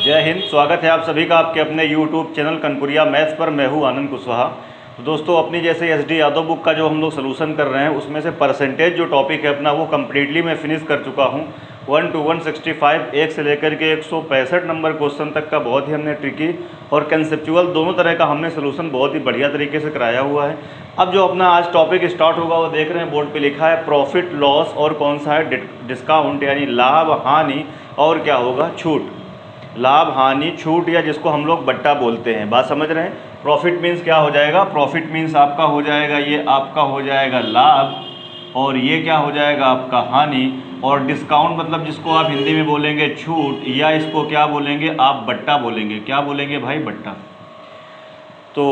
जय हिंद। स्वागत है आप सभी का आपके अपने YouTube चैनल कनपुरिया मैथ्स पर। मैं हूँ आनंद कुशवाहा। तो दोस्तों, अपनी जैसे SD यादव बुक का जो हम लोग सोल्यूशन कर रहे हैं उसमें से परसेंटेज जो टॉपिक है अपना वो कम्प्लीटली मैं फिनिश कर चुका हूँ। 1 to 165 एक से लेकर के 165 नंबर क्वेश्चन तक का बहुत ही हमने ट्रिकी और कंसेप्चुअल दोनों तरह का हमने सोल्यूशन बहुत ही बढ़िया तरीके से कराया हुआ है। अब जो अपना आज टॉपिक स्टार्ट होगा वो देख रहे हैं बोर्ड पे लिखा है प्रॉफिट लॉस, और कौन सा है डिस्काउंट यानी लाभ हानि, और क्या होगा छूट। लाभ हानि छूट या जिसको हम लोग बट्टा बोलते हैं, बात समझ रहे हैं। प्रॉफिट मीन्स क्या हो जाएगा, प्रॉफिट मीन्स आपका हो जाएगा, ये आपका हो जाएगा लाभ, और ये क्या हो जाएगा आपका हानि। और डिस्काउंट मतलब जिसको आप हिंदी में बोलेंगे छूट, या इसको क्या बोलेंगे आप बट्टा बोलेंगे। क्या बोलेंगे भाई, बट्टा। तो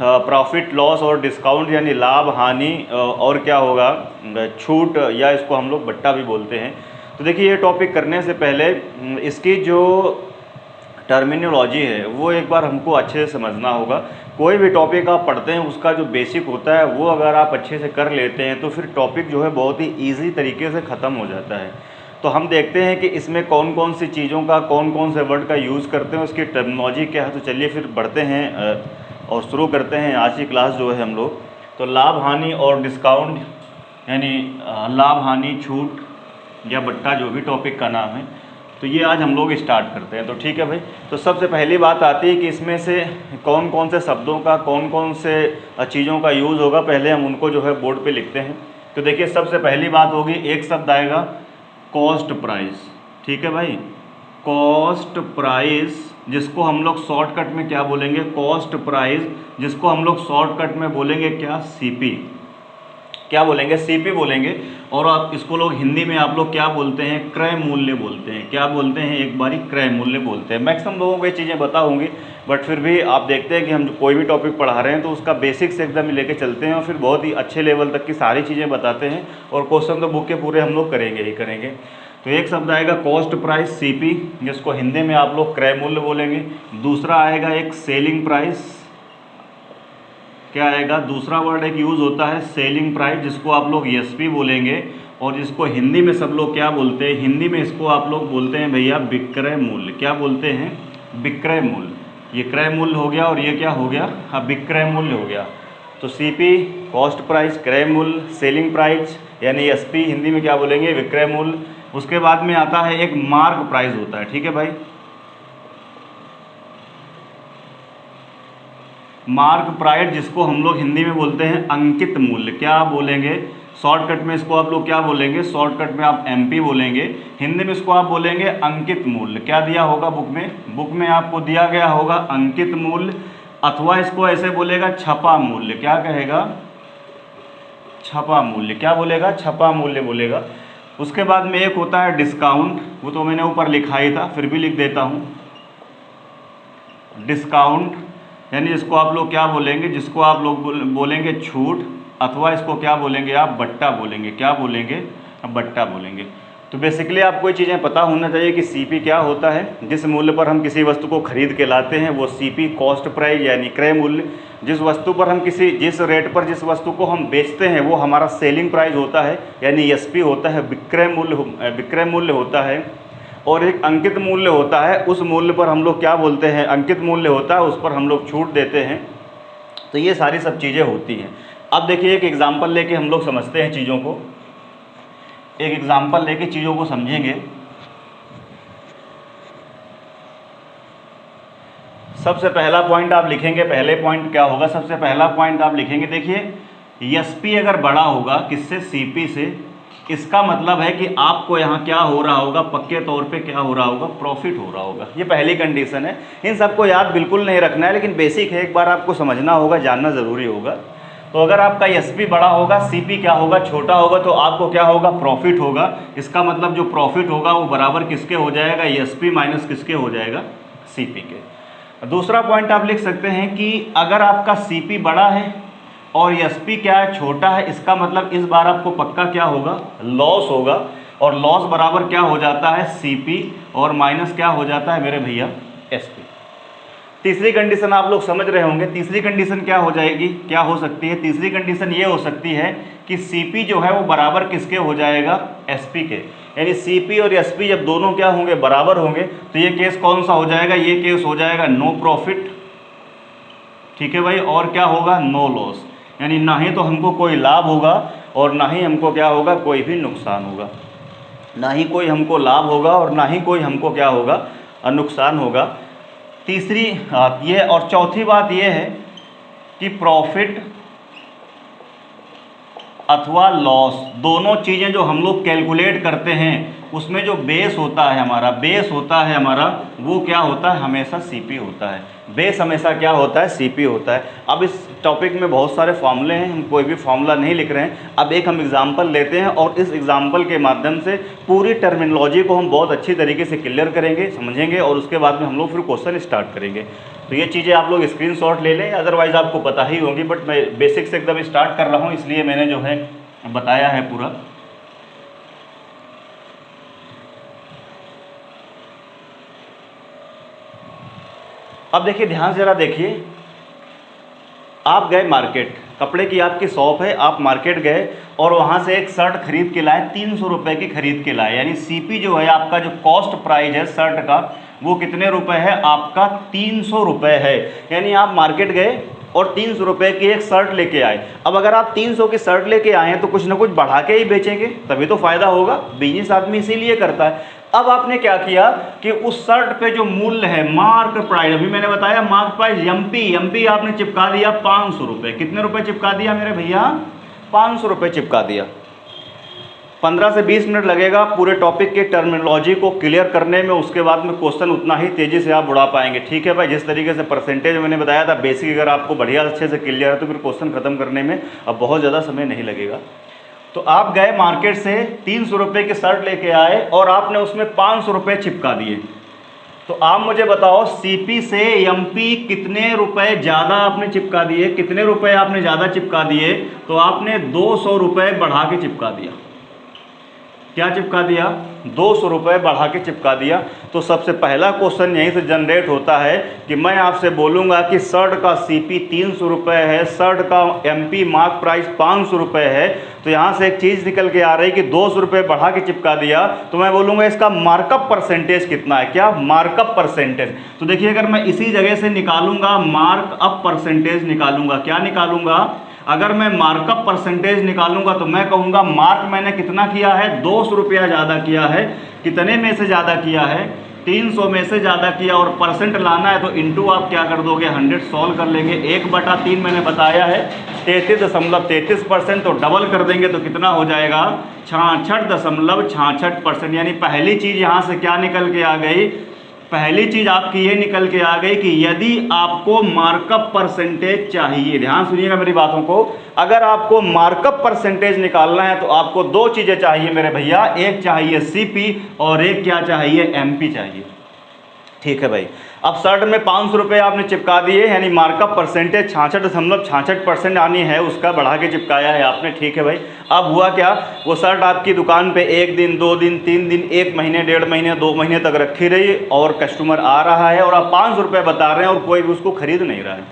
प्रॉफिट लॉस और डिस्काउंट यानी लाभ हानि, और क्या होगा छूट, या इसको हम लोग बट्टा भी बोलते हैं। तो देखिए, ये टॉपिक करने से पहले इसकी जो टर्मिनोलॉजी है वो एक बार हमको अच्छे से समझना होगा। कोई भी टॉपिक आप पढ़ते हैं उसका जो बेसिक होता है वो अगर आप अच्छे से कर लेते हैं तो फिर टॉपिक जो है बहुत ही ईजी तरीके से ख़त्म हो जाता है। तो हम देखते हैं कि इसमें कौन कौन सी चीज़ों का, कौन कौन से वर्ड का यूज़ करते हैं, उसकी टर्मिनोलॉजी क्या है। तो चलिए फिर बढ़ते हैं और शुरू करते हैं आज की क्लास जो है हम लोग। तो लाभ हानि और डिस्काउंट यानी लाभ हानि छूट या बट्टा, जो भी टॉपिक का नाम है, तो ये आज हम लोग स्टार्ट करते हैं। तो ठीक है भाई। तो सबसे पहली बात आती है कि इसमें से कौन कौन से शब्दों का, कौन कौन से चीज़ों का यूज़ होगा, पहले हम उनको जो है बोर्ड पे लिखते हैं। तो देखिए, सबसे पहली बात होगी, एक शब्द आएगा कॉस्ट प्राइस। ठीक है भाई, कॉस्ट प्राइस जिसको हम लोग शॉर्टकट में क्या बोलेंगे, कॉस्ट प्राइस, जिसको हम लोग शॉर्टकट में बोलेंगे क्या, CP। क्या बोलेंगे, CP बोलेंगे। और आप इसको लोग हिंदी में आप लोग क्या बोलते हैं, क्रय मूल्य बोलते हैं। क्या बोलते हैं, एक बारी क्रय मूल्य बोलते हैं। मैक्सिमम लोगों को ये चीज़ें पता होंगी, बट फिर भी आप देखते हैं कि हम कोई भी टॉपिक पढ़ा रहे हैं तो उसका बेसिक से एकदम लेके चलते हैं और फिर बहुत ही अच्छे लेवल तक की सारी चीज़ें बताते हैं। और क्वेश्चन तो बुक के पूरे हम लोग करेंगे ही करेंगे। तो एक शब्द आएगा कॉस्ट प्राइस CP, जिसको हिंदी में आप लोग क्रय मूल्य बोलेंगे। दूसरा आएगा एक सेलिंग प्राइस। क्या आएगा, दूसरा वर्ड एक यूज़ होता है सेलिंग प्राइस, जिसको आप लोग SP बोलेंगे। और जिसको हिंदी में सब लोग क्या बोलते हैं, हिंदी में इसको आप लोग बोलते हैं भैया विक्रय मूल्य। क्या बोलते हैं, विक्रय मूल्य। ये क्रय मूल्य हो गया और ये क्या हो गया, हाँ विक्रय मूल्य हो गया। तो CP कॉस्ट प्राइस, क्रय मूल्य, सेलिंग प्राइस यानी SP, हिंदी में क्या बोलेंगे विक्रय मूल्य। उसके बाद में आता है एक मार्क प्राइस होता है। ठीक है भाई, मार्क प्राइस, जिसको हम लोग हिंदी में बोलते हैं अंकित मूल्य। क्या बोलेंगे, शॉर्टकट में इसको आप लोग क्या बोलेंगे, शॉर्टकट में आप MP बोलेंगे, हिंदी में इसको आप बोलेंगे अंकित मूल्य। क्या दिया होगा बुक में, बुक में आपको दिया गया होगा अंकित मूल्य, अथवा इसको ऐसे बोलेगा छपा मूल्य। क्या कहेगा, छपा मूल्य। क्या बोलेगा, छपा मूल्य बोलेगा। उसके बाद में एक होता है डिस्काउंट, वो तो मैंने ऊपर लिखा ही था, फिर भी लिख देता हूँ। डिस्काउंट यानी जिसको आप लोग क्या बोलेंगे, जिसको आप लोग बोलेंगे छूट, अथवा इसको क्या बोलेंगे आप बट्टा बोलेंगे। क्या बोलेंगे, बट्टा बोलेंगे। तो बेसिकली आपको ये चीज़ें पता होना चाहिए कि CP क्या होता है। जिस मूल्य पर हम किसी वस्तु को खरीद के लाते हैं वो CP कॉस्ट प्राइस यानी क्रय मूल्य। जिस वस्तु पर हम जिस रेट पर जिस वस्तु को हम बेचते हैं वो हमारा सेलिंग प्राइस होता है यानी SP होता है, विक्रय मूल्य होता है। और एक अंकित मूल्य होता है, उस मूल्य पर हम लोग क्या बोलते हैं, अंकित मूल्य होता है, उस पर हम लोग छूट देते हैं। तो ये सारी सब चीज़ें होती हैं। अब देखिए, एक एग्जांपल लेके हम लोग समझते हैं चीज़ों को। एक एग्जांपल लेके चीज़ों को समझेंगे। सबसे पहला पॉइंट आप लिखेंगे, पहले पॉइंट क्या होगा, सबसे पहला पॉइंट आप लिखेंगे, देखिए SP अगर बड़ा होगा किससे, CP से, इसका मतलब है कि आपको यहाँ क्या हो रहा होगा, पक्के तौर पे क्या हो रहा होगा, प्रॉफिट हो रहा होगा। ये पहली कंडीशन है। इन सबको याद बिल्कुल नहीं रखना है, लेकिन बेसिक है, एक बार आपको समझना होगा, जानना ज़रूरी होगा। तो अगर आपका SP बड़ा होगा, CP क्या होगा, छोटा होगा, तो आपको क्या होगा, प्रॉफिट होगा। इसका मतलब जो प्रॉफिट होगा वो बराबर किसके हो जाएगा, SP माइनस किसके हो जाएगा, CP के। दूसरा पॉइंट आप लिख सकते हैं कि अगर आपका CP बड़ा है और SP क्या है, छोटा है, इसका मतलब इस बार आपको पक्का क्या होगा, लॉस होगा। और लॉस बराबर क्या हो जाता है, CP, और माइनस क्या हो जाता है मेरे भैया, SP। तीसरी कंडीशन आप लोग समझ रहे होंगे। तीसरी कंडीशन क्या हो जाएगी, क्या हो सकती है, तीसरी कंडीशन ये हो सकती है कि CP जो है वो बराबर किसके हो जाएगा, SP के। यानी CP और SP जब दोनों क्या होंगे, बराबर होंगे, तो ये केस कौन सा हो जाएगा, ये केस हो जाएगा नो प्रॉफिट, ठीक है भाई, और क्या होगा, नो लॉस, यानी ना ही तो हमको कोई लाभ होगा और ना ही हमको क्या होगा, कोई भी नुकसान होगा, ना ही कोई हमको लाभ होगा और ना ही कोई हमको क्या होगा, नुकसान होगा। तीसरी ये, और चौथी बात ये है कि प्रॉफिट अथवा लॉस, दोनों चीज़ें जो हम लोग कैलकुलेट करते हैं उसमें जो बेस होता है हमारा, वो क्या होता है, हमेशा CP होता है। बेस हमेशा क्या होता है, CP होता है। अब इस टॉपिक में बहुत सारे फॉर्मूले हैं, हम कोई भी फॉर्मूला नहीं लिख रहे हैं। अब एक हम एग्जाम्पल लेते हैं और इस एग्जाम्पल के माध्यम से पूरी टर्मिनोलॉजी को हम बहुत अच्छी तरीके से क्लियर करेंगे, समझेंगे, और उसके बाद में हम लोग फिर क्वेश्चन स्टार्ट करेंगे। तो ये चीज़ें आप लोग स्क्रीनशॉट ले लें, अदरवाइज़ आपको पता ही होगी, बट मैं बेसिक से एकदम स्टार्ट कर रहा हूँ, इसलिए मैंने जो है बताया है पूरा। अब देखिए, ध्यान से ज़रा देखिए, आप गए मार्केट, कपड़े की आपकी शॉप है, आप मार्केट गए और वहाँ से एक शर्ट खरीद के लाए, 300 रुपये की खरीद के लाए, यानी CP जो है आपका, जो कॉस्ट प्राइस है शर्ट का, वो कितने रुपए है आपका, 300 रुपये है। यानी आप मार्केट गए और 300 रुपये की एक शर्ट लेके आए। अब अगर आप 300 की शर्ट लेके आए हैं तो कुछ ना कुछ बढ़ा के ही बेचेंगे, तभी तो फ़ायदा होगा, बिजनेस आदमी इसीलिए करता है। अब आपने क्या किया कि उस शर्ट पे जो मूल्य है, मार्क प्राइस, अभी मैंने बताया मार्क प्राइस MP आपने चिपका दिया 500 रुपये। कितने रुपए चिपका दिया मेरे भैया, 500 रुपये चिपका दिया। 15 से 20 मिनट लगेगा पूरे टॉपिक के टर्मिनोलॉजी को क्लियर करने में, उसके बाद में क्वेश्चन उतना ही तेज़ी से आप उड़ा पाएंगे, ठीक है भाई। जिस तरीके से परसेंटेज मैंने बताया था, बेसिक अगर आपको बढ़िया अच्छे से क्लियर है तो फिर क्वेश्चन खत्म करने में अब बहुत ज़्यादा समय नहीं लगेगा। तो आप गए मार्केट से 300 रुपये की शर्ट लेके आए और आपने उसमें 500 रुपये चिपका दिए। तो आप मुझे बताओ, CP से MP कितने रुपए ज़्यादा आपने चिपका दिए, कितने रुपए आपने ज़्यादा चिपका दिए, तो आपने 200 रुपये बढ़ा के चिपका दिया। क्या चिपका दिया, 200 रुपये बढ़ा के चिपका दिया। तो सबसे पहला क्वेश्चन यहीं से जनरेट होता है कि मैं आपसे बोलूँगा कि शर्ट का CP 300 रुपये है, शर्ट का MP मार्क प्राइस 500 रुपये है, तो यहाँ से एक चीज़ निकल के आ रही कि 200 रुपये बढ़ा के चिपका दिया, तो मैं बोलूँगा इसका मार्कअप परसेंटेज कितना है। क्या, मार्कअप परसेंटेज। तो देखिए, अगर मैं इसी जगह से निकालूंगा मार्कअप परसेंटेज निकालूंगा, क्या निकालूंगा, अगर मैं मार्कअप परसेंटेज निकालूंगा तो मैं कहूँगा मार्क मैंने कितना किया है, 200 रुपया ज़्यादा किया है। कितने में से ज़्यादा किया है, 300 में से ज़्यादा किया, और परसेंट लाना है तो इंटू आप क्या कर दोगे, 100 सॉल्व कर लेंगे। 1/3 मैंने बताया है 33.33%, तो डबल कर देंगे तो कितना हो जाएगा, 66.66%। यानी पहली चीज़ यहाँ से क्या निकल के आ गई, पहली चीज आपकी ये निकल के आ गई कि यदि आपको मार्कअप परसेंटेज चाहिए, ध्यान सुनिएगा मेरी बातों को, अगर आपको मार्कअप परसेंटेज निकालना है तो आपको दो चीजें चाहिए मेरे भैया, एक चाहिए CP और एक क्या चाहिए, MP चाहिए, ठीक है भाई। अब शर्ट में 500 रुपये आपने चिपका दिए, यानी मार्कअप परसेंटेज 66.66% आनी है, उसका बढ़ा के चिपकाया है आपने, ठीक है भाई। अब हुआ क्या, वो शर्ट आपकी दुकान पे 1 दिन 2 दिन 3 दिन 1 महीने 1.5 महीने 2 महीने तक रखी रही और कस्टमर आ रहा है और आप 500 रुपये बता रहे हैं और कोई भी उसको खरीद नहीं रहा है।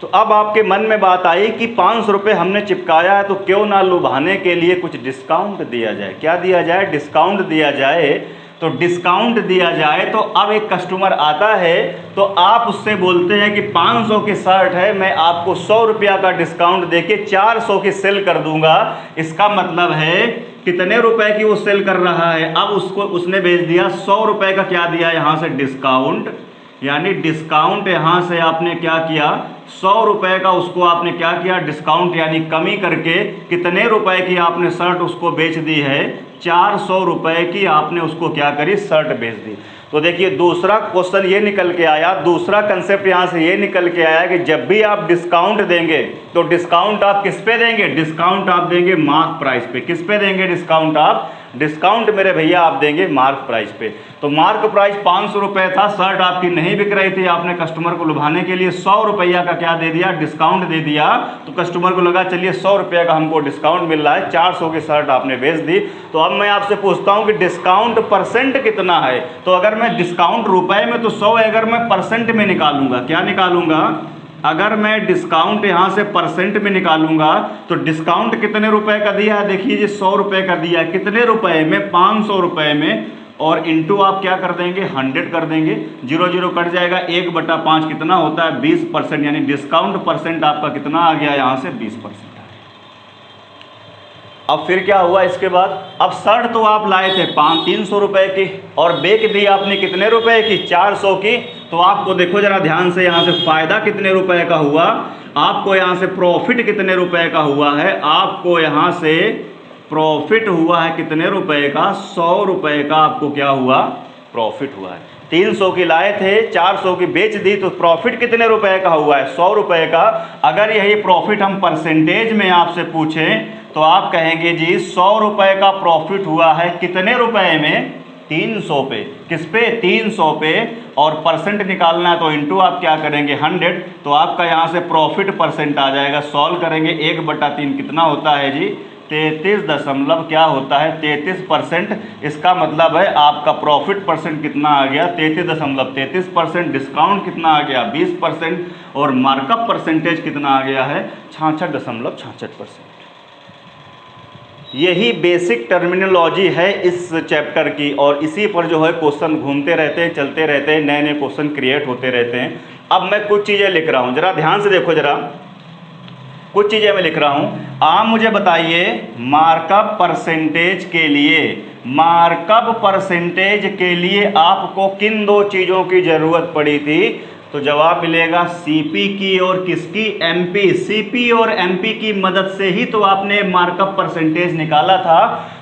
तो अब आपके मन में बात आई कि 500 रुपये हमने चिपकाया है तो क्यों ना लुभाने के लिए कुछ डिस्काउंट दिया जाए। क्या दिया जाए, डिस्काउंट दिया जाए। तो डिस्काउंट दिया जाए तो अब एक कस्टमर आता है तो आप उससे बोलते हैं कि 500 की शर्ट है, मैं आपको 100 रुपया का डिस्काउंट देके 400 की सेल कर दूंगा। इसका मतलब है कितने रुपए की वो सेल कर रहा है, अब उसको उसने भेज दिया 100 रुपये का, क्या दिया यहाँ से डिस्काउंट, यानी डिस्काउंट यहाँ से आपने क्या किया, 100 रुपये का उसको आपने क्या किया, डिस्काउंट यानी कमी करके कितने रुपए की आपने शर्ट उसको बेच दी है, 400 रुपये की आपने उसको क्या करी, शर्ट बेच दी। तो देखिए दूसरा क्वेश्चन ये निकल के आया, दूसरा कंसेप्ट यहाँ से ये निकल के आया कि जब भी आप डिस्काउंट देंगे तो डिस्काउंट आप किस पे देंगे, डिस्काउंट आप देंगे मार्क प्राइस पे। किस पे देंगे डिस्काउंट, आप डिस्काउंट मेरे भैया आप देंगे मार्क प्राइस पे। तो मार्क प्राइस 500 रुपये था, शर्ट आपकी नहीं बिक रही थी, आपने कस्टमर को लुभाने के लिए 100 रुपया का क्या दे दिया, डिस्काउंट दे दिया। तो कस्टमर को लगा चलिए 100 रुपये का हमको डिस्काउंट मिल रहा है, 400 की शर्ट आपने बेच दी। तो अब मैं आपसे पूछता हूँ कि डिस्काउंट परसेंट कितना है। तो अगर मैं डिस्काउंट रुपए में तो 100 है, अगर मैं परसेंट में निकालूंगा, क्या निकालूंगा, अगर मैं डिस्काउंट यहाँ से परसेंट में निकालूंगा तो डिस्काउंट कितने रुपए का दिया है, देखिए जी 100 रुपए का दिया है, कितने रुपए में, 500 रुपए में, और इनटू आप क्या कर देंगे 100 कर देंगे, 0 0 कट जाएगा, 1/5 कितना होता है 20%, यानी डिस्काउंट परसेंट आपका कितना आ गया यहाँ से 20%। अब फिर क्या हुआ इसके बाद, अब शर्ट तो आप लाए थे 300 रुपए की और बेच दी आपने कितने रुपए की, 400 की। तो आपको देखो जरा ध्यान से, यहाँ से फायदा कितने रुपए का हुआ, आपको यहाँ से प्रॉफिट कितने रुपए का हुआ है, आपको यहाँ से प्रॉफिट हुआ है कितने रुपए का, 100 रुपए का आपको क्या हुआ, प्रॉफिट हुआ है। 300 की लाए थे, 400 की बेच दी, तो प्रॉफिट कितने रुपए का हुआ है, 100 रुपए का। अगर यही प्रॉफिट हम परसेंटेज में आपसे पूछें तो आप कहेंगे जी 100 रुपए का प्रॉफिट हुआ है कितने रुपए में, 300 पे। किस पे, 300 पे, और परसेंट निकालना है तो इनटू आप क्या करेंगे 100, तो आपका यहाँ से प्रॉफिट परसेंट आ जाएगा। सॉल्व करेंगे 1/3 कितना होता है जी, 33 दशमलव क्या होता है 33%। इसका मतलब है आपका प्रॉफिट परसेंट कितना आ गया 33.33%, डिस्काउंट कितना आ गया 20%, और मार्कअप परसेंटेज कितना आ गया है 66.66%। यही बेसिक टर्मिनोलॉजी है इस चैप्टर की, और इसी पर जो है क्वेश्चन घूमते रहते हैं, चलते रहते हैं, नए नए क्वेश्चन क्रिएट होते रहते हैं। अब मैं कुछ चीज़ें लिख रहा हूँ, जरा ध्यान से देखो, जरा कुछ चीज़ें मैं लिख रहा हूँ। आप मुझे बताइए मार्कअप परसेंटेज के लिए, मार्कअप परसेंटेज के लिए आपको किन दो चीज़ों की ज़रूरत पड़ी थी, तो जवाब मिलेगा सीपी की और किसकी, एमपी। सीपी और एमपी की मदद से ही तो आपने मार्कअप परसेंटेज निकाला था।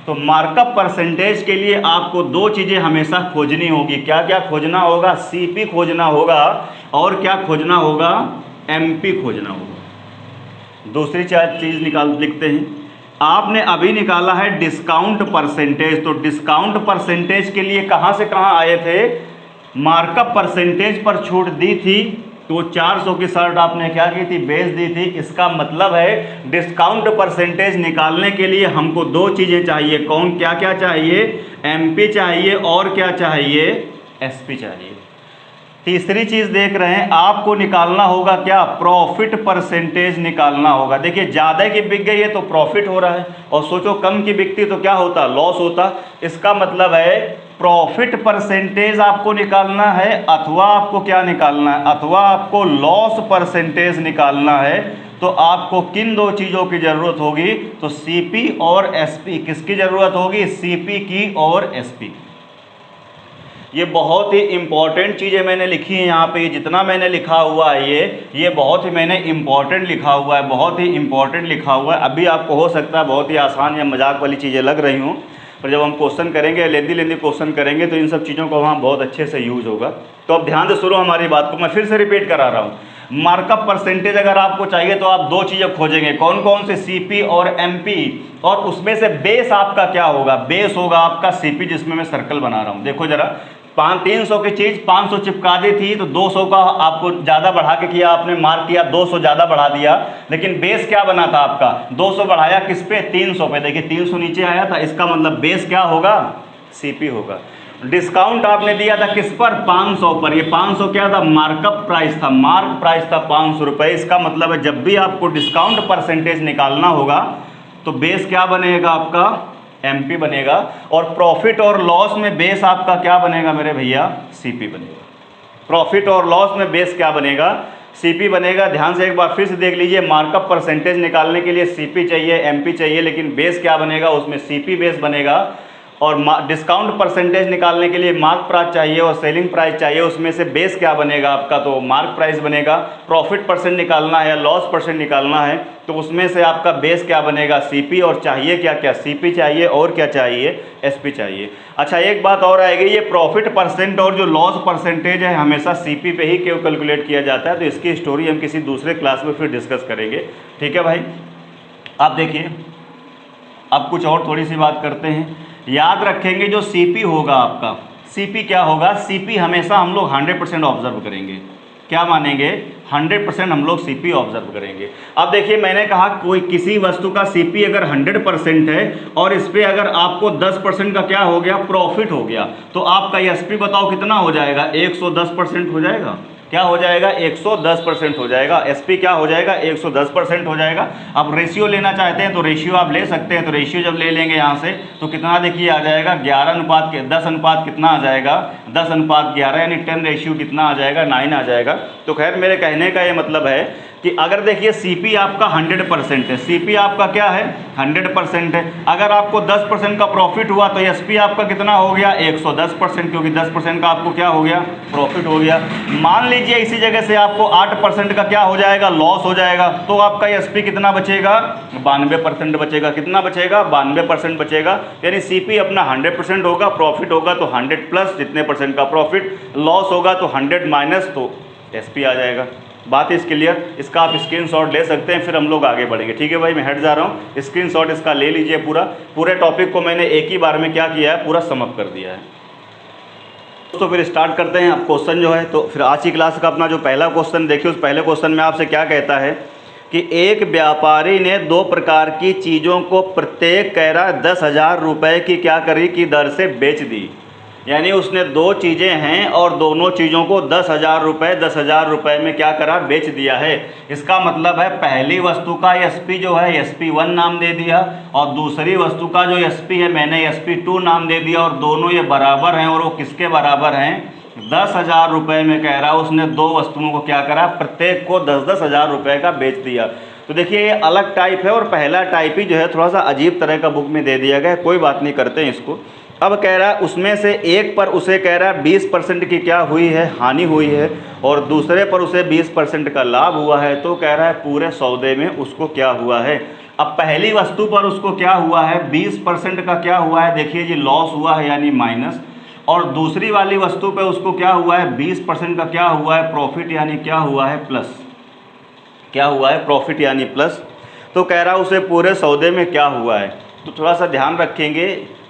तो मार्कअप परसेंटेज के लिए आपको दो चीज़ें हमेशा खोजनी होगी। क्या क्या खोजना होगा, सीपी खोजना होगा, और क्या खोजना होगा, एमपी खोजना होगा। दूसरी चीज़ लिखते हैं, आपने अभी निकाला है डिस्काउंट परसेंटेज। तो डिस्काउंट परसेंटेज के लिए कहाँ से कहाँ आए थे, मार्कअप परसेंटेज पर छूट दी थी, तो 400 की शर्ट आपने क्या की थी, बेच दी थी। इसका मतलब है डिस्काउंट परसेंटेज निकालने के लिए हमको दो चीज़ें चाहिए। कौन, क्या क्या चाहिए, एमपी चाहिए, और क्या चाहिए, एसपी चाहिए। तीसरी चीज़ देख रहे हैं, आपको निकालना होगा क्या, प्रॉफिट परसेंटेज निकालना होगा। देखिए ज़्यादा की बिक गई है तो प्रॉफिट हो रहा है, और सोचो कम की बिकती तो क्या होता, लॉस होता। इसका मतलब है प्रॉफिट परसेंटेज आपको निकालना है, अथवा आपको क्या निकालना है, अथवा आपको लॉस परसेंटेज निकालना है। तो आपको किन दो चीज़ों की ज़रूरत होगी, तो सीपी और एसपी। किसकी ज़रूरत होगी, सीपी की और एसपी की। ये बहुत ही इंपॉर्टेंट चीज़ें मैंने लिखी हैं यहाँ पे, जितना मैंने लिखा हुआ है ये बहुत ही मैंने इंपॉर्टेंट लिखा हुआ है, बहुत ही इंपॉर्टेंट लिखा हुआ है। अभी आपको हो सकता है बहुत ही आसान या मजाक वाली चीज़ें लग रही हों, पर जब हम क्वेश्चन करेंगे, लेंदी क्वेश्चन करेंगे, तो इन सब चीज़ों का वहाँ बहुत अच्छे से यूज होगा। तो अब ध्यान से सुनो हमारी बात को, मैं फिर से रिपीट करा रहा हूँ। मार्कअप परसेंटेज अगर आपको चाहिए तो आप दो चीज़ें खोजेंगे, कौन कौन से, सीपी और एमपी, और उसमें से बेस आपका क्या होगा, बेस होगा आपका सीपी, जिसमें मैं सर्कल बना रहा हूँ। देखो जरा, 300 की चीज़ 500 चिपका दी थी, तो 200 का आपको ज़्यादा बढ़ा के किया, आपने मार्क किया 200 ज़्यादा बढ़ा दिया, लेकिन बेस क्या बना था आपका, 200 बढ़ाया किस पे, 300 पे। देखिए 300 नीचे आया था, इसका मतलब बेस क्या होगा, सीपी होगा। डिस्काउंट आपने दिया था किस पर, 500 पर। ये 500 क्या था, मार्कअप प्राइस था, मार्क प्राइस था 500 रुपये। इसका मतलब है जब भी आपको डिस्काउंट परसेंटेज निकालना होगा तो बेस क्या बनेगा आपका, एमपी बनेगा, और प्रॉफिट और लॉस में बेस आपका क्या बनेगा मेरे भैया, सीपी बनेगा। प्रॉफिट और लॉस में बेस क्या बनेगा, सीपी बनेगा। ध्यान से एक बार फिर से देख लीजिए, मार्कअप परसेंटेज निकालने के लिए सीपी चाहिए, एमपी चाहिए, लेकिन बेस क्या बनेगा, उसमें सीपी बेस बनेगा। और डिस्काउंट परसेंटेज निकालने के लिए मार्क प्राइस चाहिए और सेलिंग प्राइस चाहिए, उसमें से बेस क्या बनेगा आपका, तो मार्क प्राइस बनेगा। प्रॉफिट परसेंट निकालना है या लॉस परसेंट निकालना है तो उसमें से आपका बेस क्या बनेगा, सीपी, और चाहिए क्या क्या, सीपी चाहिए, और क्या चाहिए, एसपी चाहिए। अच्छा एक बात और आएगी, ये प्रॉफिट परसेंट और जो लॉस परसेंटेज है हमेशा सीपी पे ही क्यों कैलकुलेट किया जाता है, तो इसकी स्टोरी हम किसी दूसरे क्लास में फिर डिस्कस करेंगे। ठीक है भाई, आप देखिए अब कुछ और थोड़ी सी बात करते हैं। याद रखेंगे जो सीपी होगा आपका, सीपी क्या होगा, सीपी हमेशा हम लोग 100% ऑब्जर्व करेंगे। क्या मानेंगे, 100% हम लोग सीपी ऑब्जर्व करेंगे। अब देखिए मैंने कहा कोई किसी वस्तु का सीपी अगर 100% है और इस पर अगर आपको 10% का क्या हो गया, प्रॉफिट हो गया, तो आपका एसपी बताओ कितना हो जाएगा, 110% हो जाएगा। क्या हो जाएगा 110% हो जाएगा। SP क्या हो जाएगा 110% हो जाएगा। अब रेशियो लेना चाहते हैं तो रेशियो आप ले सकते हैं, तो रेशियो जब ले लेंगे यहाँ से तो कितना देखिए आ जाएगा 10 अनुपात कितना आ जाएगा 10:11, यानी 10 कितना आ जाएगा 9 आ जाएगा। तो खैर मेरे कहने का ये मतलब है कि अगर देखिए CP आपका 100% है, CP आपका क्या है 100% है, अगर आपको 10% का प्रॉफिट हुआ तो SP आपका कितना हो गया 110%, क्योंकि 10% का आपको क्या हो गया प्रॉफिट हो गया। मान लीजिए इसी जगह से आपको 8% का क्या हो जाएगा लॉस हो जाएगा, तो आपका SP कितना बचेगा 92% बचेगा। कितना बचेगा 92% बचेगा, यानी CP अपना 100% होगा, प्रॉफिट होगा तो 100 प्लस जितने परसेंट का प्रॉफिट, लॉस होगा तो 100 माइनस तो SP आ जाएगा। बात इस क्लियर, इसका आप स्क्रीनशॉट ले सकते हैं, फिर हम लोग आगे बढ़ेंगे। ठीक है भाई, मैं हट जा रहा हूँ, स्क्रीनशॉट इसका ले लीजिए। पूरे टॉपिक को मैंने एक ही बार में क्या किया है पूरा समअप कर दिया है। तो फिर स्टार्ट करते हैं। अब क्वेश्चन जो है तो फिर आज की क्लास का अपना जो पहला क्वेश्चन देखिए, उस पहले क्वेश्चन में आपसे क्या कहता है कि एक व्यापारी ने 2 प्रकार की चीज़ों को प्रत्येक कह रहा 10,000 रुपये की क्या करी की दर से बेच दी। यानी उसने 2 चीज़ें हैं और दोनों चीज़ों को 10,000 रुपये में क्या करा बेच दिया है। इसका मतलब है पहली वस्तु का SP जो है SP1 नाम दे दिया, और दूसरी वस्तु का जो SP है मैंने SP2 नाम दे दिया, और दोनों ये बराबर हैं। और वो किसके बराबर हैं 10,000 रुपये में कह रहा है। उसने 2 वस्तुओं को क्या करा प्रत्येक को 10-10 हज़ार रुपये का बेच दिया। तो देखिए ये अलग टाइप है, और पहला टाइप ही जो है थोड़ा सा अजीब तरह का बुक में दे दिया गया है, कोई बात नहीं करते हैं इसको। अब कह रहा है उसमें से एक पर उसे कह रहा है 20% की क्या हुई है हानि हुई है, और दूसरे पर उसे 20% का लाभ हुआ है। तो कह रहा है पूरे सौदे में उसको क्या हुआ है। अब पहली वस्तु पर उसको क्या हुआ है 20% का क्या हुआ है, देखिए जी लॉस हुआ है यानी माइनस, और दूसरी वाली वस्तु पे उसको क्या हुआ है 20% का क्या हुआ है प्रॉफिट, यानी क्या हुआ है प्लस, क्या हुआ है प्रॉफिट यानी प्लस। तो कह रहा है उसे पूरे सौदे में क्या हुआ है। तो थोड़ा सा ध्यान रखेंगे,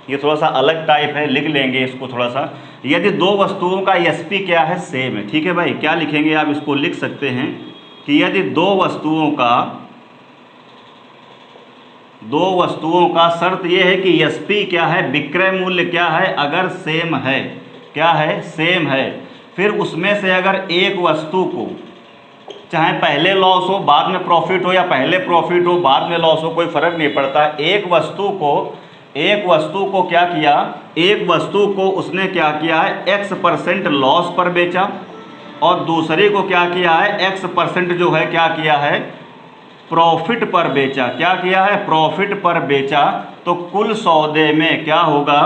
ये थोड़ा सा अलग टाइप है, लिख लेंगे इसको थोड़ा सा। यदि 2 वस्तुओं का SP क्या है सेम है, ठीक है भाई, क्या लिखेंगे आप इसको लिख सकते हैं कि यदि 2 वस्तुओं का शर्त यह है कि SP क्या है विक्रय मूल्य क्या है अगर सेम है, क्या है सेम है, फिर उसमें से अगर एक वस्तु को चाहे पहले लॉस हो बाद में प्रॉफिट हो, या पहले प्रॉफिट हो बाद में लॉस हो, कोई फर्क नहीं पड़ता, एक वस्तु को क्या किया, एक वस्तु को उसने क्या किया है X% लॉस पर बेचा, और दूसरे को क्या किया है X% जो है क्या किया है प्रॉफिट पर बेचा। क्या किया है प्रॉफिट पर बेचा। तो कुल सौदे में क्या होगा,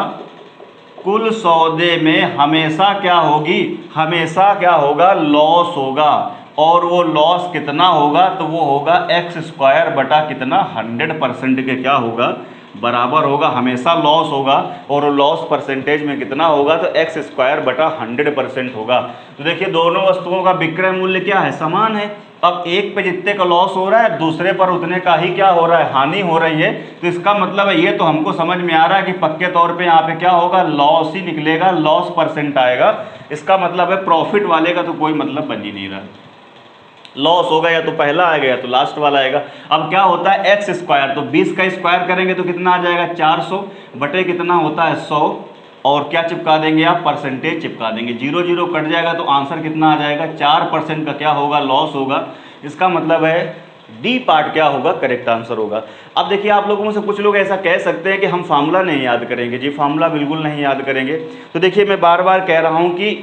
कुल सौदे में हमेशा क्या होगी, हमेशा क्या होगा लॉस होगा, और वो लॉस कितना होगा तो वो होगा x² बटा कितना 100% के क्या होगा बराबर होगा, हमेशा लॉस होगा, और लॉस परसेंटेज में कितना होगा तो x² बटा 100% होगा। तो देखिए दोनों वस्तुओं का विक्रय मूल्य क्या है समान है। अब एक पे जितने का लॉस हो रहा है दूसरे पर उतने का ही क्या हो रहा है हानि हो रही है। तो इसका मतलब है ये तो हमको समझ में आ रहा है कि पक्के तौर पे यहाँ पे क्या होगा लॉस ही निकलेगा, लॉस % आएगा। इसका मतलब है प्रॉफिट वाले का तो कोई मतलब बन ही नहीं रहा, लॉस होगा या तो पहला आएगा या तो लास्ट वाला आएगा। अब क्या होता है x², तो 20 का स्क्वायर करेंगे तो कितना आ जाएगा 400 बटे कितना होता है 100, और क्या चिपका देंगे आप परसेंटेज चिपका देंगे, 0 0 कट जाएगा तो आंसर कितना आ जाएगा 4% का क्या होगा लॉस होगा। इसका मतलब है डी पार्ट क्या होगा करेक्ट आंसर होगा। अब देखिए आप लोगों में से कुछ लोग ऐसा कह सकते हैं कि हम फार्मूला नहीं याद करेंगे, जी फार्मूला बिल्कुल नहीं याद करेंगे। तो देखिए मैं बार बार कह रहा हूँ कि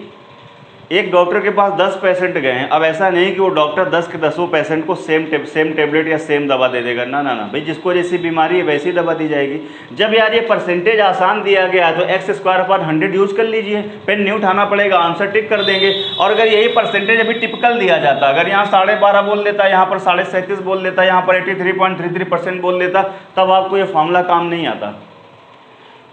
एक डॉक्टर के पास 10 पेशेंट गए हैं, अब ऐसा नहीं कि वो डॉक्टर 10 के 10 पेशेंट को सेम टेबलेट या सेम दवा दे देगा, ना ना ना भाई, जिसको जैसी बीमारी है वैसी दवा दी जाएगी। जब यार ये परसेंटेज आसान दिया गया है तो x² 100 यूज कर लीजिए, पेन नहीं उठाना पड़ेगा, आंसर टिक कर देंगे। और अगर यही परसेंटेज अभी टिपिकल दिया जाता, अगर यहाँ 12.5 बोल देता, यहाँ पर 37.5 बोल देता, यहाँ पर 83.33% बोल देता, तब आपको ये फॉर्मूला काम नहीं आता।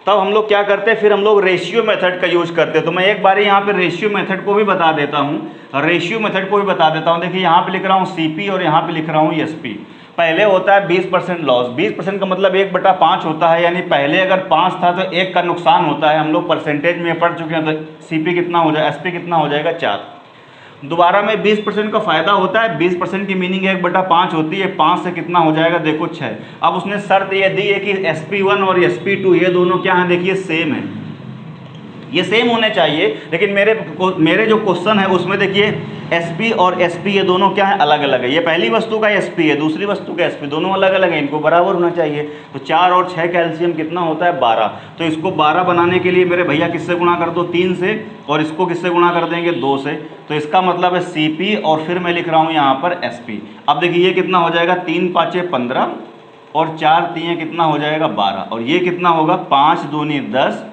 तब हम लोग क्या करते हैं, फिर हम लोग रेशियो मेथड का यूज करते हैं। तो मैं एक बार यहाँ पे रेशियो मेथड को भी बता देता हूँ, रेशियो मेथड को भी बता देता हूँ। देखिए यहाँ पे लिख रहा हूँ CP और यहाँ पे लिख रहा हूँ SP। पहले होता है 20% लॉस, 20% का मतलब 1/5 होता है, यानी पहले अगर 5 था तो 1 का नुकसान होता है। हम लोग परसेंटेज में पढ़ चुके हैं, तो CP कितना हो जाएगा, SP कितना हो जाएगा 4। दोबारा में 20% का फायदा होता है, 20% की मीनिंग 1/5 होती है, 5 से कितना हो जाएगा देखो 6। अब उसने शर्त ये दी है कि SP1 और SP2 ये दोनों क्या हैं देखिए सेम है, ये सेम होने चाहिए, लेकिन मेरे जो क्वेश्चन है उसमें देखिए Sp और Sp ये दोनों क्या है, अलग अलग है। ये पहली वस्तु का Sp है, दूसरी वस्तु का Sp, दोनों अलग अलग है, इनको बराबर होना चाहिए। तो 4 और 6 कैल्शियम कितना होता है, 12। तो इसको 12 बनाने के लिए मेरे भैया किससे गुणा कर दो, 3 से, और इसको किससे गुणा कर देंगे, 2 से। तो इसका मतलब है Cp, और फिर मैं लिख रहा हूँ यहाँ पर Sp। अब देखिए ये कितना हो जाएगा, 3 5 15 और 4 3 कितना हो जाएगा, 12, और ये कितना होगा, 5 दूनी 10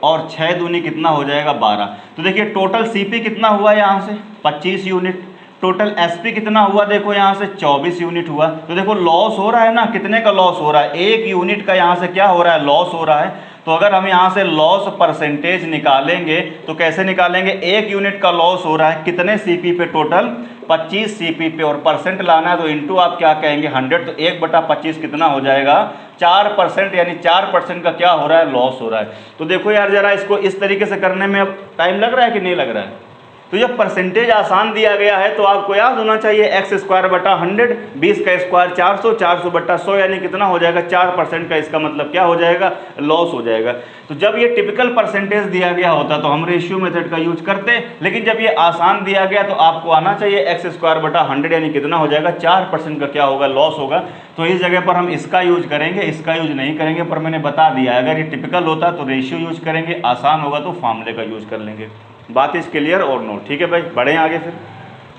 और 6 दूनी कितना हो जाएगा, 12। तो देखिए टोटल Cp कितना हुआ यहाँ से, 25 यूनिट। टोटल Sp कितना हुआ, देखो यहाँ से 24 यूनिट हुआ। तो देखो लॉस हो रहा है ना, कितने का लॉस हो रहा है, 1 यूनिट का यहाँ से क्या हो रहा है, लॉस हो रहा है। तो अगर हम यहाँ से लॉस परसेंटेज निकालेंगे तो कैसे निकालेंगे, 1 यूनिट का लॉस हो रहा है कितने Cp पे, टोटल 25 Cp पे, और परसेंट लाना है तो इंटू आप क्या कहेंगे, 100। तो 1/25 कितना हो जाएगा, 4%, यानी 4% का क्या हो रहा है, लॉस हो रहा है। तो देखो यार जरा इसको इस तरीके से करने में अब टाइम लग रहा है कि नहीं लग रहा है। तो जब परसेंटेज आसान दिया गया है तो आपको याद होना चाहिए x²/100, 20 का स्क्वायर 400, 400/100 यानी कितना हो जाएगा, 4% का। इसका मतलब क्या हो जाएगा, लॉस हो जाएगा। तो जब ये टिपिकल परसेंटेज दिया गया होता तो हम रेशियो मेथड का यूज करते, लेकिन जब ये आसान दिया गया तो आपको आना चाहिए x²/100 यानी कितना हो जाएगा, 4% का क्या होगा, लॉस होगा। तो इस जगह पर हम इसका यूज करेंगे, इसका यूज नहीं करेंगे। पर मैंने बता दिया अगर ये टिपिकल होता तो रेशियो यूज करेंगे, आसान होगा तो फॉर्मूले का यूज कर लेंगे। बात इज क्लियर और नो, ठीक है भाई। बढ़ें आगे, फिर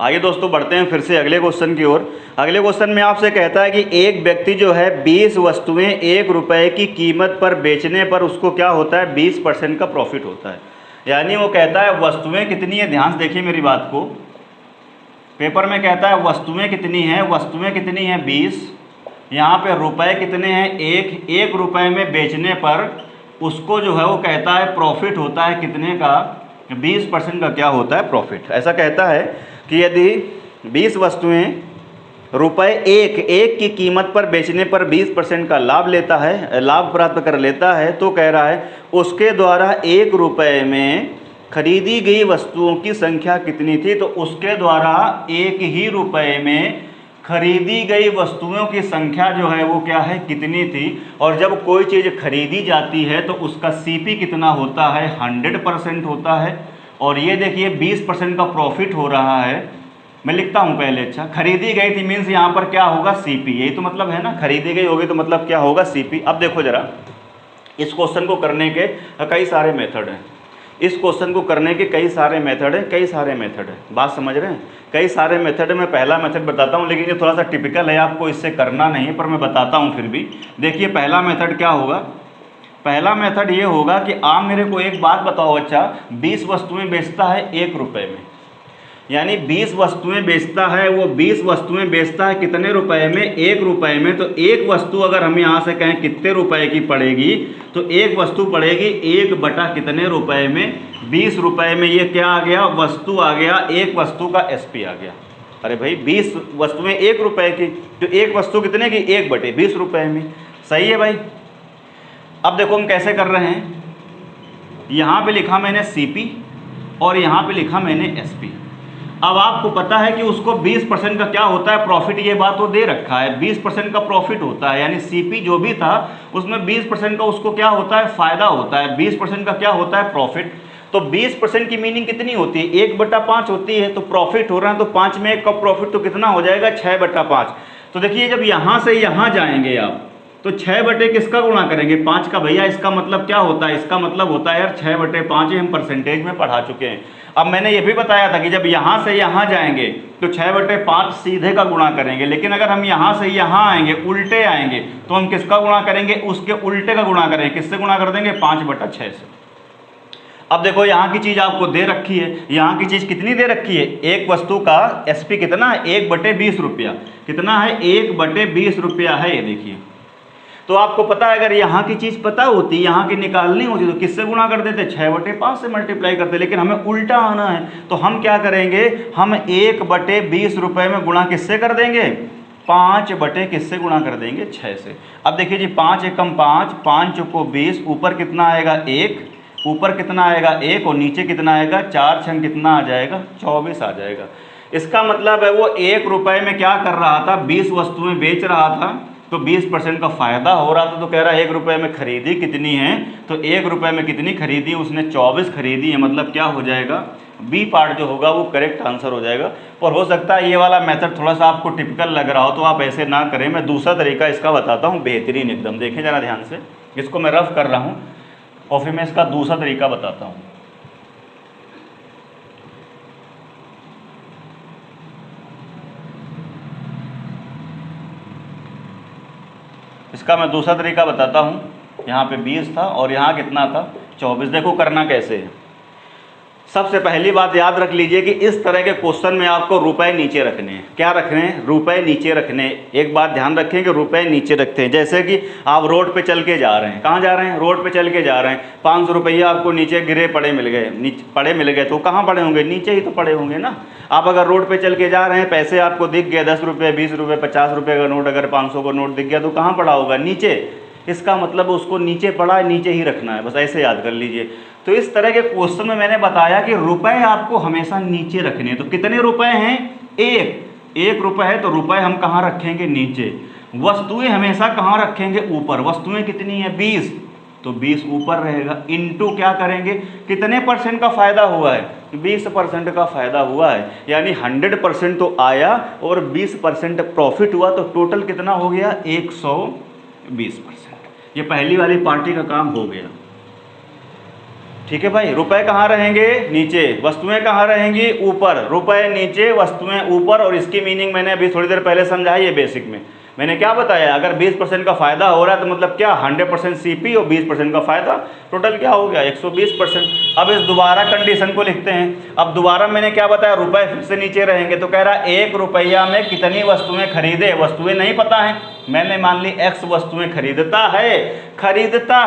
आगे दोस्तों बढ़ते हैं फिर से अगले क्वेश्चन की ओर। अगले क्वेश्चन में आपसे कहता है कि एक व्यक्ति जो है 20 वस्तुएं 1 रुपए की कीमत पर बेचने पर उसको क्या होता है, 20% का प्रॉफिट होता है। यानी वो कहता है वस्तुएं कितनी है, ध्यान से देखिए मेरी बात को, पेपर में कहता है वस्तुएं कितनी है, वस्तुएं कितनी है 20, यहाँ पे रुपए कितने हैं, 1 रुपए में बेचने पर उसको जो है वो कहता है प्रॉफिट होता है कितने का, 20% का क्या होता है, प्रॉफिट। ऐसा कहता है कि यदि 20 वस्तुएं रुपए 1 की कीमत पर बेचने पर 20% का लाभ लेता है, लाभ प्राप्त कर लेता है, तो कह रहा है उसके द्वारा 1 रुपए में खरीदी गई वस्तुओं की संख्या कितनी थी। तो उसके द्वारा 1 ही रुपए में खरीदी गई वस्तुओं की संख्या जो है वो क्या है, कितनी थी। और जब कोई चीज़ खरीदी जाती है तो उसका Cp कितना होता है, 100% होता है। और ये देखिए 20% का प्रॉफिट हो रहा है। मैं लिखता हूँ पहले, अच्छा खरीदी गई थी मीन्स यहाँ पर क्या होगा, Cp, यही तो मतलब है ना, खरीदी गई होगी तो मतलब क्या होगा, Cp। अब देखो जरा इस क्वेश्चन को करने के कई सारे मेथड हैं, इस क्वेश्चन को करने के कई सारे मेथड हैं, कई सारे मेथड हैं, बात समझ रहे हैं, कई सारे मेथड में पहला मेथड बताता हूं, लेकिन ये थोड़ा सा टिपिकल है, आपको इससे करना नहीं है, पर मैं बताता हूं फिर भी। देखिए पहला मेथड क्या होगा, पहला मेथड ये होगा कि आप मेरे को एक बात बताओ, अच्छा 20 वस्तुएं बेचता है 1 रुपए में, यानी 20 वस्तुएं बेचता है, वो 20 वस्तुएं बेचता है कितने रुपए में, 1 रुपए में। तो एक वस्तु अगर हम यहाँ से कहें कितने रुपए की पड़ेगी, तो एक वस्तु पड़ेगी 1 बटा कितने रुपए में, 20 रुपए में। ये क्या आ गया, वस्तु आ गया, एक वस्तु का Sp आ गया। अरे भाई 20 वस्तुएं 1 रुपए की, तो एक वस्तु कितने की, 1/20 रुपए में। सही है भाई। अब देखो हम कैसे कर रहे हैं, यहाँ पे लिखा मैंने Cp और यहाँ पे लिखा मैंने Sp। अब आपको पता है कि उसको 20% का क्या होता है, प्रॉफिट, ये बात वो दे रखा है, 20% का प्रॉफिट होता है, यानी Cp जो भी था उसमें 20% का उसको क्या होता है, फायदा होता है, 20% का क्या होता है, प्रॉफिट। तो 20% की मीनिंग कितनी होती है, 1/5 होती है। तो प्रॉफिट हो रहा है तो 5 में 1 का प्रॉफिट तो कितना हो जाएगा, 6/5। तो देखिए जब यहाँ से यहाँ जाएंगे आप तो 6 बटे किसका गुणा करेंगे, 5 का। भैया इसका मतलब क्या होता है, इसका मतलब होता है यार 6/5 हम परसेंटेज में पढ़ा चुके हैं। अब मैंने ये भी बताया था कि जब यहाँ से यहाँ जाएंगे तो 6/5 सीधे का गुणा करेंगे, लेकिन अगर हम यहाँ से यहाँ आएंगे, उल्टे आएंगे, तो हम किसका गुणा करेंगे, उसके उल्टे का गुणा करेंगे। किससे गुणा कर देंगे, 5/6 से। अब देखो यहाँ की चीज़ आपको दे रखी है, यहाँ की चीज़ कितनी दे रखी है, एक वस्तु का Sp कितना है, 1/20 रुपया। कितना है, 1/20 रुपया है, ये देखिए। तो आपको पता है अगर यहाँ की चीज़ पता होती, यहाँ की निकालनी होती तो किससे गुणा कर देते, 6/5 से मल्टीप्लाई करते। लेकिन हमें उल्टा आना है तो हम क्या करेंगे, हम 1/20 रुपये में गुणा किससे कर देंगे, 5 बटे किससे गुणा कर देंगे, 6 से। अब देखिए जी 5 एकम 5, 5 चौको 20, ऊपर कितना आएगा 1, ऊपर कितना आएगा 1 और नीचे कितना आएगा 4 छंग कितना आ जाएगा, 24 आ जाएगा। इसका मतलब है वो 1 रुपये में क्या कर रहा था, 20 वस्तुएं बेच रहा था, तो 20% का फ़ायदा हो रहा था, तो कह रहा है 1 रुपये में खरीदी कितनी है, तो 1 रुपये में कितनी खरीदी, उसने 24 खरीदी है, मतलब क्या हो जाएगा, बी पार्ट जो होगा वो करेक्ट आंसर हो जाएगा। और हो सकता है ये वाला मेथड थोड़ा सा आपको टिपिकल लग रहा हो, तो आप ऐसे ना करें, मैं दूसरा तरीका इसका बताता हूँ बेहतरीन एकदम। देखें ज़रा ध्यान से, इसको मैं रफ कर रहा हूँ और फिर मैं इसका दूसरा तरीका बताता हूँ। इसका मैं दूसरा तरीका बताता हूँ। यहाँ पे 20 था और यहाँ कितना था, 24। देखो करना कैसे है। सबसे पहली बात याद रख लीजिए कि इस तरह के क्वेश्चन में आपको रुपए नीचे रखने हैं। क्या रखने हैं, रुपए नीचे रखने। एक बात ध्यान रखें कि रुपए नीचे रखते हैं। जैसे कि आप रोड पे चल के जा रहे हैं, कहाँ जा रहे हैं, रोड पे चल के जा रहे हैं, 500 रुपये आपको नीचे गिरे पड़े मिल गए, नीचे पड़े मिल गए, तो कहाँ पड़े होंगे, नीचे ही तो पड़े होंगे ना। आप अगर रोड पे चल के जा रहे हैं, पैसे आपको दिख गए 10 रुपये, 20 रुपये, 50 रुपये का नोट, अगर 500 का नोट दिख गया तो कहाँ पड़ा होगा, नीचे। इसका मतलब उसको नीचे पड़ा है, नीचे ही रखना है, बस ऐसे याद कर लीजिए। तो इस तरह के क्वेश्चन में मैंने बताया कि रुपए आपको हमेशा नीचे रखने हैं। तो कितने रुपए हैं, 1 रुपए है, तो रुपए हम कहाँ रखेंगे, नीचे। वस्तुएं हमेशा कहाँ रखेंगे, ऊपर। वस्तुएं कितनी है, 20, तो 20 ऊपर रहेगा। इनटू क्या करेंगे, कितने परसेंट का फायदा हुआ है, 20% का फायदा हुआ है, यानी 100% तो आया और 20% प्रॉफिट हुआ, तो टोटल कितना हो गया, 120%। ये पहली वाली पार्टी का काम हो गया। ठीक है भाई, रुपए कहाँ रहेंगे, नीचे, वस्तुएं कहाँ रहेंगी, ऊपर। रुपए नीचे, वस्तुएं ऊपर। और इसकी मीनिंग मैंने अभी थोड़ी देर पहले समझाई है बेसिक में। मैंने क्या बताया, अगर 20% का फायदा हो रहा है तो मतलब क्या, 100% सीपी और 20% का फायदा, टोटल क्या हो गया, 120%। अब इस दोबारा कंडीशन को लिखते हैं। अब दोबारा मैंने क्या बताया, रुपए फिर से नीचे रहेंगे, तो कह रहा है 1 रुपया में कितनी वस्तुएं खरीदे। वस्तुएं नहीं पता है, मैंने मान ली x वस्तुएं खरीदता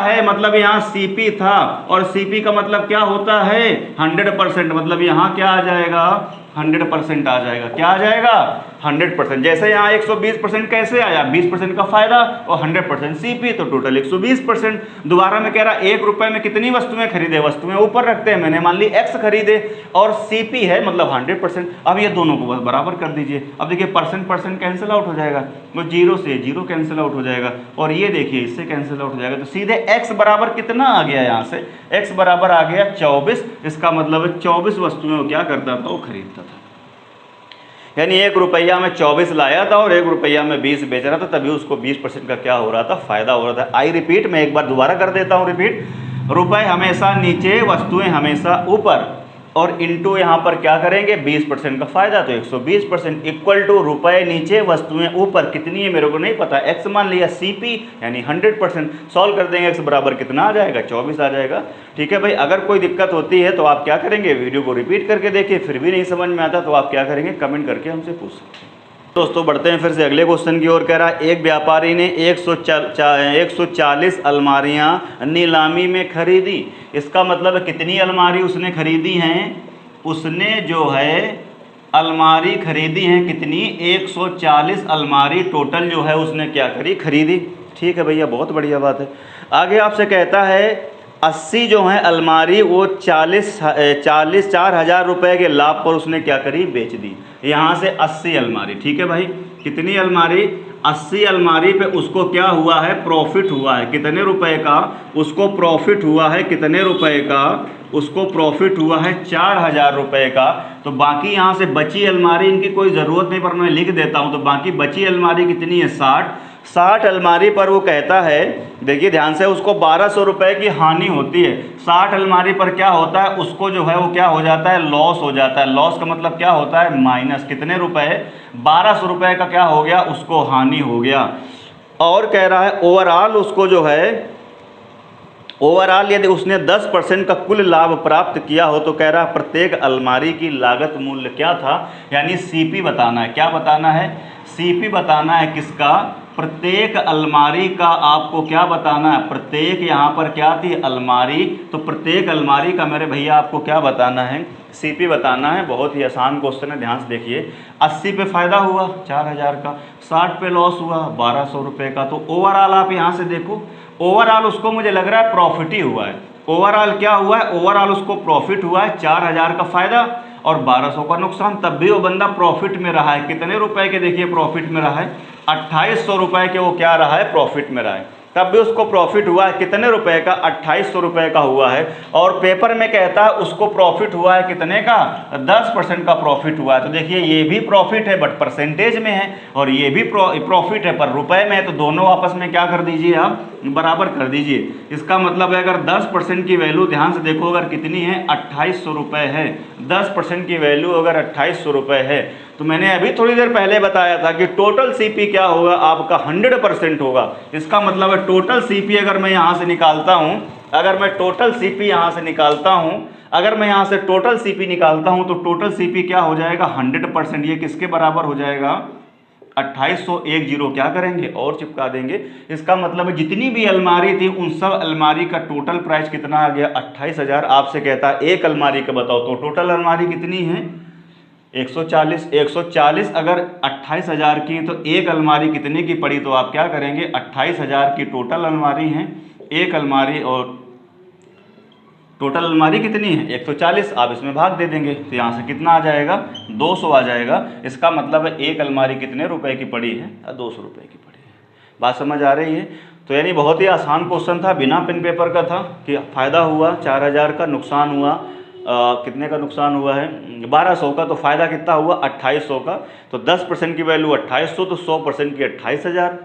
है, मतलब यहाँ सीपी था, और सीपी का मतलब क्या होता है, 100%, मतलब यहाँ क्या आ जाएगा, 100% आ जाएगा। क्या आ जाएगा, 100%। जैसे यहाँ 120% कैसे आया, 20% का फायदा और 100% सीपी, तो टोटल 120%। दोबारा में कह रहा 1 रुपये में कितनी वस्तुएं खरीदे, वस्तुएं ऊपर रखते हैं, मैंने मान ली x खरीदे, और सीपी है मतलब 100%। अब ये दोनों को बराबर कर दीजिए। अब देखिए परसेंट कैंसिल आउट हो जाएगा, तो 0 से 0 कैंसिल आउट हो जाएगा, और ये देखिए इससे कैंसिल आउट हो जाएगा। तो सीधे x बराबर कितना आ गया, यहाँ से x बराबर आ गया 24। इसका मतलब 24 वस्तुएं वो क्या करता था, वो खरीदता था। यानी 1 रुपया में 24 लाया था और 1 रुपया में 20 बेच रहा था, तभी उसको 20% का क्या हो रहा था, फायदा हो रहा था। आई रिपीट, मैं एक बार दोबारा कर देता हूँ रिपीट। रुपए हमेशा नीचे, वस्तुएं हमेशा ऊपर, और इनटू यहाँ पर क्या करेंगे, 20% का फायदा, तो 120%, इक्वल टू रुपए नीचे, वस्तुएं ऊपर। कितनी है मेरे को नहीं पता, x मान लिया, सीपी यानी 100%। सॉल्व कर देंगे, x बराबर कितना आ जाएगा, 24 आ जाएगा। ठीक है भाई, अगर कोई दिक्कत होती है तो आप क्या करेंगे, वीडियो को रिपीट करके देखिए, फिर भी नहीं समझ में आता तो आप क्या करेंगे, कमेंट करके हमसे पूछ सकते हैं। दोस्तों बढ़ते हैं फिर से अगले क्वेश्चन की ओर। कह रहा है एक व्यापारी ने 140 अलमारियां नीलामी में खरीदी। इसका मतलब कितनी अलमारी उसने खरीदी हैं, उसने जो है अलमारी खरीदी हैं कितनी, 140 अलमारी टोटल जो है उसने क्या करी, खरीदी। ठीक है भैया, बहुत बढ़िया बात है। आगे आपसे कहता है 80 जो है अलमारी वो 4,000 रुपये के लाभ पर उसने क्या करी, बेच दी। यहाँ से 80 अलमारी, ठीक है भाई, कितनी अलमारी, 80 अलमारी पे उसको क्या हुआ है, प्रॉफिट हुआ है, कितने रुपए का, उसको प्रॉफिट हुआ है, कितने रुपए का, उसको प्रॉफिट हुआ है 4,000 रुपये का। तो बाकी यहाँ से बची अलमारी, इनकी कोई ज़रूरत नहीं पर मैं लिख देता हूँ। तो बाकी बची अलमारी कितनी है, 60 अलमारी पर वो कहता है, देखिए ध्यान से, उसको 1200 रुपये की हानि होती है। 60 अलमारी पर क्या होता है, उसको जो है वो क्या हो जाता है, लॉस हो जाता है। लॉस का मतलब क्या होता है, माइनस, कितने रुपए, 1200 रुपये का क्या हो गया, उसको हानि हो गया। और कह रहा है ओवरऑल उसको जो है, ओवरऑल यदि उसने 10% का कुल लाभ प्राप्त किया हो, तो कह रहा है प्रत्येक अलमारी की लागत मूल्य क्या था, यानी सीपी बताना है। क्या बताना है, सीपी बताना है, किसका, प्रत्येक अलमारी का आपको क्या बताना है, प्रत्येक यहाँ पर क्या थी, अलमारी, तो प्रत्येक अलमारी का मेरे भैया आपको क्या बताना है, सीपी बताना है। बहुत ही आसान क्वेश्चन है, ध्यान से देखिए। 80 पे फायदा हुआ 4,000 का, 60 पे लॉस हुआ 1200 रुपये का। तो ओवरऑल आप यहाँ से देखो, ओवरऑल उसको मुझे लग रहा है प्रॉफिट ही हुआ है। ओवरऑल क्या हुआ है, ओवरऑल उसको प्रॉफिट हुआ है, 4,000 का फायदा और 1200 का नुकसान, तब भी वो बंदा प्रॉफिट में रहा है। कितने रुपए के देखिए प्रॉफिट में रहा है, 2800 रुपये के वो क्या रहा है, प्रॉफिट में रहा है। तब भी उसको प्रॉफिट हुआ है कितने रुपए का, 2800 रुपये का हुआ है। और पेपर में कहता है उसको प्रॉफिट हुआ है कितने का, 10% का प्रॉफिट हुआ है। तो देखिए ये भी प्रॉफिट है बट परसेंटेज में है, और ये भी प्रॉफिट है पर रुपए में है। तो दोनों आपस में क्या कर दीजिए, आप बराबर कर दीजिए। इसका मतलब है अगर 10% की वैल्यू, ध्यान से देखो, अगर कितनी है, 2800 रुपये है, 10% की वैल्यू अगर 2800 रुपये है, तो मैंने अभी थोड़ी देर पहले बताया था कि टोटल सीपी क्या होगा आपका, 100% होगा। इसका मतलब है टोटल सीपी अगर मैं यहाँ से निकालता हूँ, अगर मैं टोटल सीपी यहाँ से निकालता हूँ, अगर मैं यहाँ से टोटल सीपी निकालता हूँ तो टोटल सीपी क्या हो जाएगा, 100%। ये किसके बराबर हो जाएगा, 2800, एक जीरो क्या करेंगे और चिपका देंगे। इसका मतलब है जितनी भी अलमारी थी उन सब अलमारी का टोटल प्राइस कितना आ गया, 28,000। आपसे कहता है एक अलमारी का बताओ, तो टोटल अलमारी कितनी है, 140। 140 अगर 28,000 की तो एक अलमारी कितने की पड़ी, तो आप क्या करेंगे, 28,000 की टोटल अलमारी है, एक अलमारी, और टोटल अलमारी कितनी है, 140। आप इसमें भाग दे देंगे तो यहाँ से कितना आ जाएगा, 200 आ जाएगा। इसका मतलब है एक अलमारी कितने रुपए की पड़ी है, 200 रुपये की पड़ी है। बात समझ आ रही है। तो यानी बहुत ही आसान क्वेश्चन था, बिना पेन पेपर का था, कि फ़ायदा हुआ 4000 का, नुकसान हुआ कितने का नुकसान हुआ है, 1200 का। तो फ़ायदा कितना हुआ, 2800 का। तो 10% की वैल्यू 2800, तो 100% की 28,000।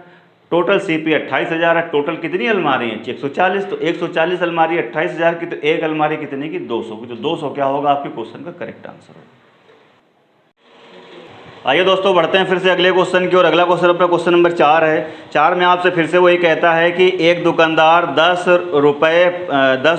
टोटल सीपी 28,000 है। टोटल कितनी अलमारी है, 140। तो 140 अलमारी 28,000 की, तो एक अलमारी कितने की, 200 की। तो 200 क्या होगा आपके क्वेश्चन का करेक्ट आंसर होगा। आइए दोस्तों बढ़ते हैं फिर से अगले क्वेश्चन की ओर। अगला क्वेश्चन अपना क्वेश्चन नंबर 4 है। 4 में आपसे फिर से वही कहता है कि एक दुकानदार 10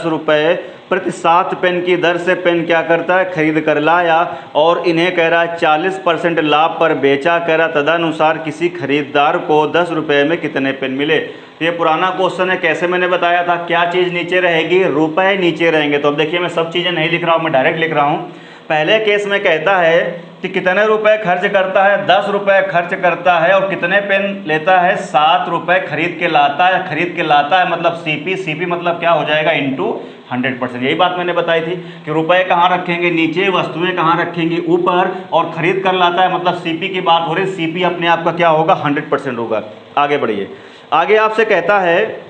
रुपये प्रति 7 पेन की दर से पेन क्या करता है, खरीद कर लाया, और इन्हें कह रहा है 40% लाभ पर बेचा। कह रहा तदनुसार किसी खरीदार को 10 रुपये में कितने पेन मिले। ये पुराना क्वेश्चन है। कैसे मैंने बताया था, क्या चीज़ नीचे रहेगी, रुपए नीचे रहेंगे। तो अब देखिए मैं सब चीज़ें नहीं लिख रहा हूँ, मैं डायरेक्ट लिख रहा हूँ। पहले केस में कहता है कि कितने रुपए खर्च करता है, 10 रुपये खर्च करता है, और कितने पेन लेता है, 7 रुपये खरीद के लाता है। खरीद के लाता है मतलब सीपी मतलब क्या हो जाएगा, इंटू 100%। यही बात मैंने बताई थी कि रुपए कहाँ रखेंगे, नीचे, वस्तुएं कहाँ रखेंगे, ऊपर, और खरीद कर लाता है मतलब सीपी की बात हो रही। सीपी अपने आप का क्या होगा, 100% होगा। आगे बढ़िए। आगे आपसे कहता है,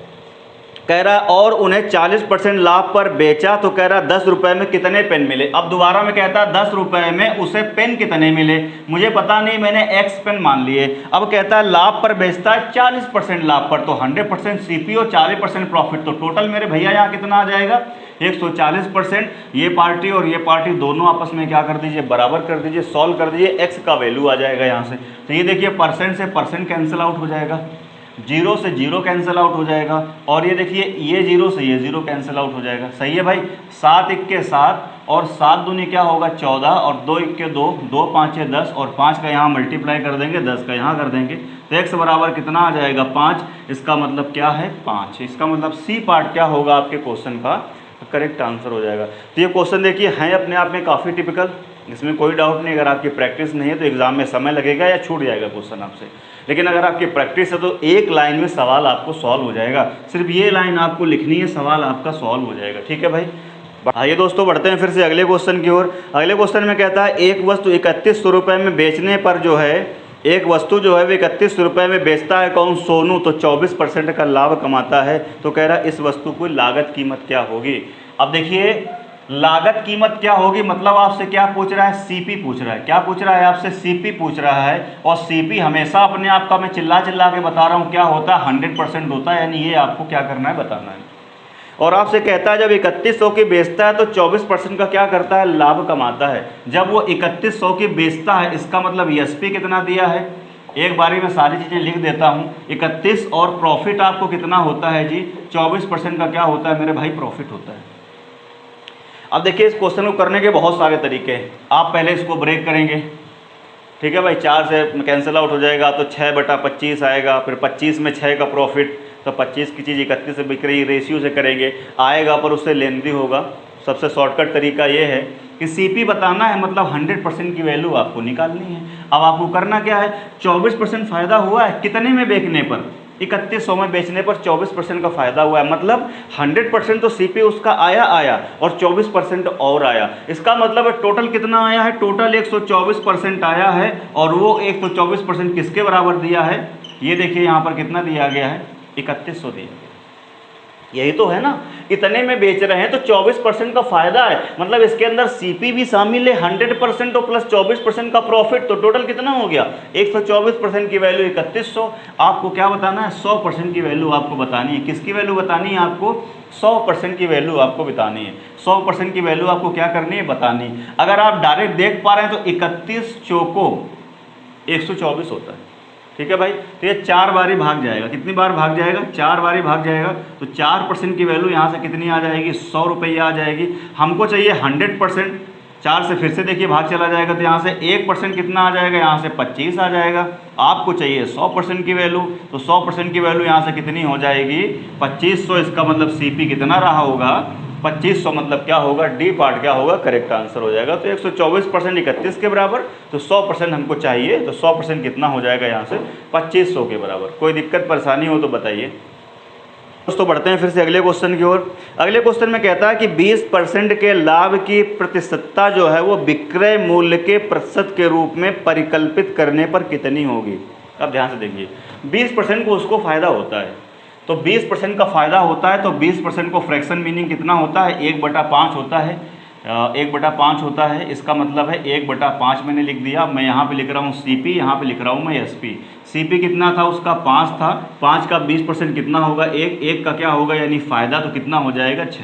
कह रहा और उन्हें 40% लाभ पर बेचा। तो कह रहा 10 रुपये में कितने पेन मिले। अब दोबारा में कहता है 10 रुपये में उसे पेन कितने मिले, मुझे पता नहीं, मैंने एक्स पेन मान लिए। अब कहता है लाभ पर बेचता है 40% लाभ पर, तो 100% सीपी और 40% प्रॉफिट। तो टोटल मेरे भैया यहाँ कितना आ जाएगा, 140%। ये पार्टी और ये पार्टी दोनों आपस में क्या कर दीजिए, बराबर कर दीजिए, सॉल्व कर दीजिए, एक्स का वैल्यू आ जाएगा यहाँ से। तो ये देखिए परसेंट से परसेंट कैंसिल आउट हो जाएगा, जीरो से जीरो कैंसिल आउट हो जाएगा, और ये देखिए ये जीरो से ये जीरो कैंसिल आउट हो जाएगा। सही है भाई। 7 इक्के 7, और 7 दूनी क्या होगा 14, और 2 इक्के 2, 2 5 10, और 5 का यहाँ मल्टीप्लाई कर देंगे, 10 का यहाँ कर देंगे, तो x बराबर कितना आ जाएगा, 5। इसका मतलब क्या है, 5। इसका मतलब सी पार्ट क्या होगा आपके क्वेश्चन का करेक्ट आंसर हो जाएगा। तो ये क्वेश्चन देखिए है अपने आप में काफ़ी टिपिकल, इसमें कोई डाउट नहीं। अगर आपकी प्रैक्टिस नहीं है तो एग्जाम में समय लगेगा या छूट जाएगा क्वेश्चन आपसे, लेकिन अगर आपकी प्रैक्टिस है तो एक लाइन में सवाल आपको सॉल्व हो जाएगा। सिर्फ ये लाइन आपको लिखनी है, सवाल आपका सॉल्व हो जाएगा। ठीक है भाई। आइए दोस्तों बढ़ते हैं फिर से अगले क्वेश्चन की ओर। अगले क्वेश्चन में कहता है एक वस्तु 3100 रुपये में बेचने पर जो है, एक वस्तु जो है वो 3100 रुपये में बेचता है कौन, सोनू। तो 24% का लाभ कमाता है। तो कह रहा है इस वस्तु की लागत कीमत क्या होगी। अब देखिए लागत कीमत क्या होगी, मतलब आपसे क्या पूछ रहा है, सीपी पूछ रहा है। क्या पूछ रहा है आपसे, सीपी पूछ रहा है। और सीपी हमेशा अपने आप का, मैं चिल्ला चिल्ला के बता रहा हूँ, क्या होता है, 100% होता है। यानी ये आपको क्या करना है, बताना है। और आपसे कहता है जब 3100 की बेचता है तो 24% का क्या करता है, लाभ कमाता है। जब वो 3100 की बेचता है, इसका मतलब एसपी कितना दिया है, एक बारी में सारी चीज़ें लिख देता हूँ। 31 और प्रॉफिट आपको कितना होता है जी, 24% का क्या होता है मेरे भाई, प्रॉफिट होता है। अब देखिए इस क्वेश्चन को करने के बहुत सारे तरीके हैं। आप पहले इसको ब्रेक करेंगे, ठीक है भाई, 4 से कैंसिल आउट हो जाएगा तो 6/25 आएगा। फिर 25 में 6 का प्रॉफिट, तो 25 की चीज़ 31 से बिक रही, रेशियो से करेंगे आएगा, पर उससे लेंदी होगा। सबसे शॉर्टकट तरीका ये है कि सीपी बताना है, मतलब 100% की वैल्यू आपको निकालनी है। अब आपको करना क्या है, 24% फ़ायदा हुआ है कितने में बेचने पर, 3100 में बेचने पर 24% का फ़ायदा हुआ है। मतलब 100% तो सीपी उसका आया और 24% और आया। इसका मतलब है टोटल कितना आया है, टोटल 124% आया है। और वो 124% किसके बराबर दिया है, ये देखिए यहाँ पर कितना दिया गया है, 3100 दिया गया। यही तो है ना, इतने में बेच रहे हैं तो 24% का फायदा है, मतलब इसके अंदर सीपी भी शामिल है 100% और प्लस 24% का प्रॉफिट, तो टोटल कितना हो गया 124% की वैल्यू 3100। आपको क्या बताना है, 100% की वैल्यू आपको बतानी है। किसकी वैल्यू बतानी है आपको, 100% की वैल्यू आपको बतानी है। 100% की वैल्यू आपको क्या करनी है, बतानी है। अगर आप डायरेक्ट देख पा रहे हैं तो 31 चौको 124 होता है, ठीक है भाई। तो ये 4 बारी भाग जाएगा, कितनी बार भाग जाएगा, 4 बारी भाग जाएगा। तो 4% की वैल्यू यहाँ से कितनी आ जाएगी, 100 रुपये आ जाएगी। हमको चाहिए 100%, 4 से फिर से देखिए भाग चला जाएगा, तो यहाँ से 1% कितना आ जाएगा, यहाँ से 25 आ जाएगा। आपको चाहिए 100% की वैल्यू, तो 100% की वैल्यू यहाँ से कितनी हो जाएगी, 2500। इसका मतलब सीपी कितना रहा होगा, 2500, मतलब क्या होगा, डी पार्ट क्या होगा, करेक्ट आंसर हो जाएगा। तो 124% 31 के बराबर, तो 100% हमको चाहिए, तो 100% कितना हो जाएगा यहाँ से 2500 के बराबर। कोई दिक्कत परेशानी हो तो बताइए दोस्तों। बढ़ते हैं फिर से अगले क्वेश्चन की ओर। अगले क्वेश्चन में कहता है कि 20% के लाभ की प्रतिशतता जो है वो विक्रय मूल्य के प्रतिशत के रूप में परिकल्पित करने पर कितनी होगी। अब ध्यान से देखिए, 20% को उसको फायदा होता है, तो 20% का फ़ायदा होता है, तो 20% को फ्रैक्शन मीनिंग कितना होता है, 1/5 होता है, 1/5 होता है। इसका मतलब है 1/5 मैंने लिख दिया। मैं यहाँ पे लिख रहा हूँ सीपी, यहाँ पे लिख रहा हूँ मैं एसपी। सीपी कितना था उसका, 5 था, 5 का 20% कितना होगा, 1 का क्या होगा यानी फ़ायदा, तो कितना हो जाएगा 6।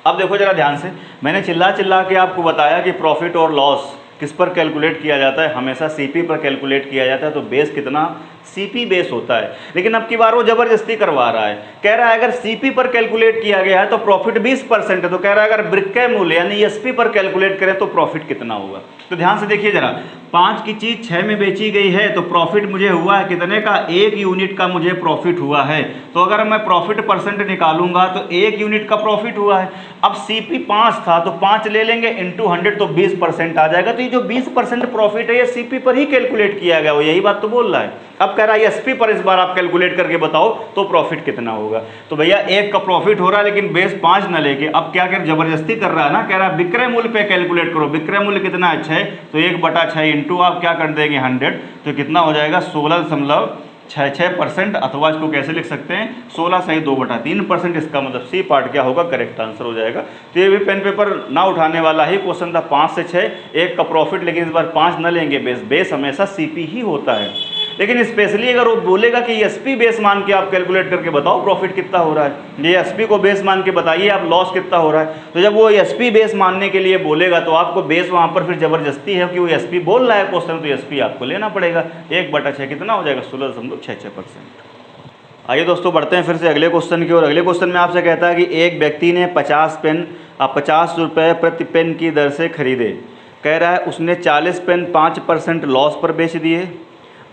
अब देखो जरा ध्यान से, मैंने चिल्ला के आपको बताया कि प्रॉफिट और लॉस किस पर कैलकुलेट किया जाता है, हमेशा सीपी पर कैलकुलेट किया जाता है। तो बेस कितना, सीपी बेस होता है। लेकिन अब की बार वो ज़बरदस्ती करवा रहा है, कह रहा है अगर सीपी पर कैलकुलेट किया गया है तो प्रॉफिट 20% है, तो कह रहा है अगर विक्रय मूल्य यानी एसपी पर कैलकुलेट करें तो प्रॉफिट कितना होगा। तो ध्यान से देखिए जरा, 5 की चीज़ 6 में बेची गई है, तो प्रॉफिट मुझे हुआ है कितने का, 1 यूनिट का मुझे प्रॉफिट हुआ है। तो अगर मैं प्रॉफिट परसेंट निकालूंगा तो 1 यूनिट का प्रॉफिट हुआ है। अब सीपी 5 था तो 5 ले लेंगे इंटू 100, तो 20% आ जाएगा। तो ये जो 20% प्रॉफिट है ये सीपी पर ही कैलकुलेट किया गया, वो यही बात तो बोल रहा है। अब कह रहा है एसपी पर इस बार आप कैलकुलेट करके बताओ तो प्रॉफिट कितना होगा। तो भैया 1 का प्रॉफिट हो रहा है लेकिन बेस 5 न लेके, अब क्या कर जबरदस्ती कर रहा है ना, कह रहा है विक्रय मूल्य पे कैलकुलेट करो। विक्रय मूल्य कितना है 6, तो 1/6 इंटू आप क्या कर देंगे 100, तो कितना हो जाएगा 16.66%, अथवा इसको कैसे लिख सकते हैं 16 सही 2/3%। इसका मतलब सी पार्ट क्या होगा, करेक्ट आंसर हो जाएगा। तो ये भी पेन पेपर ना उठाने वाला ही क्वेश्चन था, 5 से 6, 1 का प्रॉफिट, लेकिन इस बार 5 न लेंगे, बेस हमेशा सीपी ही होता है। लेकिन स्पेशली अगर वो बोलेगा कि एसपी बेस मान के आप कैलकुलेट करके बताओ प्रॉफिट कितना हो रहा है, ये एसपी को बेस मान के बताइए आप लॉस कितना हो रहा है। तो जब वो एसपी बेस मानने के लिए बोलेगा तो आपको बेस वहाँ पर फिर जबरदस्ती है कि वो एसपी बोल रहा है क्वेश्चन, तो एसपी आपको लेना पड़ेगा। 1/6 कितना हो जाएगा 16.66%। आइए दोस्तों बढ़ते हैं फिर से अगले क्वेश्चन की ओर। अगले क्वेश्चन में आपसे कहता है कि एक व्यक्ति ने 50 पेन 50 रुपये प्रति पेन की दर से खरीदे। कह रहा है उसने 40 पेन 5% लॉस पर बेच दिए।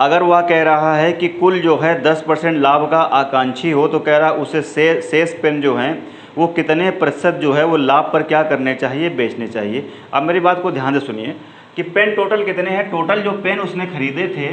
अगर वह कह रहा है कि कुल जो है 10% लाभ का आकांक्षी हो, तो कह रहा है उसे शेष पेन जो हैं वो कितने प्रतिशत जो है वो लाभ पर क्या करने चाहिए, बेचने चाहिए। अब मेरी बात को ध्यान से सुनिए कि पेन टोटल कितने हैं, टोटल जो पेन उसने खरीदे थे,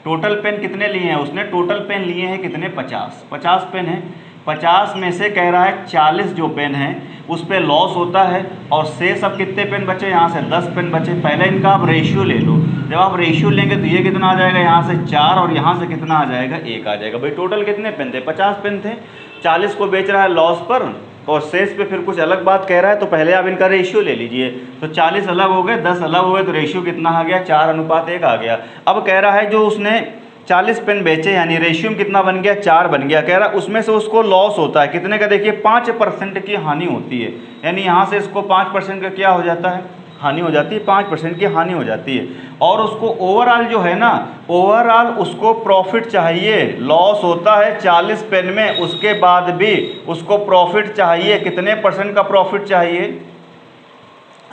टोटल पेन कितने लिए हैं उसने, टोटल पेन लिए हैं कितने 50 पेन हैं। 50 में से कह रहा है 40 जो पेन हैं उस पर लॉस होता है, और शेष अब कितने पेन बचे, यहाँ से 10 पेन बचे। पहले इनका आप रेशियो ले लो, जब आप रेशियो लेंगे तो ये कितना आ जाएगा, यहाँ से 4 और यहाँ से कितना आ जाएगा 1 आ जाएगा। भाई टोटल कितने पेन थे, 50 पेन थे, 40 को बेच रहा है लॉस पर और शेष पे फिर कुछ अलग बात कह रहा है। तो पहले आप इनका रेशियो ले लीजिए, तो 40 अलग हो गए, 10 अलग हो गए, तो रेशियो कितना आ गया 4:1 आ गया। अब कह रहा है जो उसने 40 पेन बेचे यानी रेशियो कितना बन गया 4 बन गया। कह रहा है उसमें से उसको लॉस होता है कितने का, देखिए 5% की हानि होती है, यानी यहाँ से इसको 5% का क्या हो जाता है, हानि हो जाती है, 5% की हानि हो जाती है। और उसको ओवरऑल जो है ना, ओवरऑल उसको प्रॉफिट चाहिए, लॉस होता है 40 पेन में, उसके बाद भी उसको प्रॉफिट चाहिए, कितने परसेंट का प्रॉफिट चाहिए,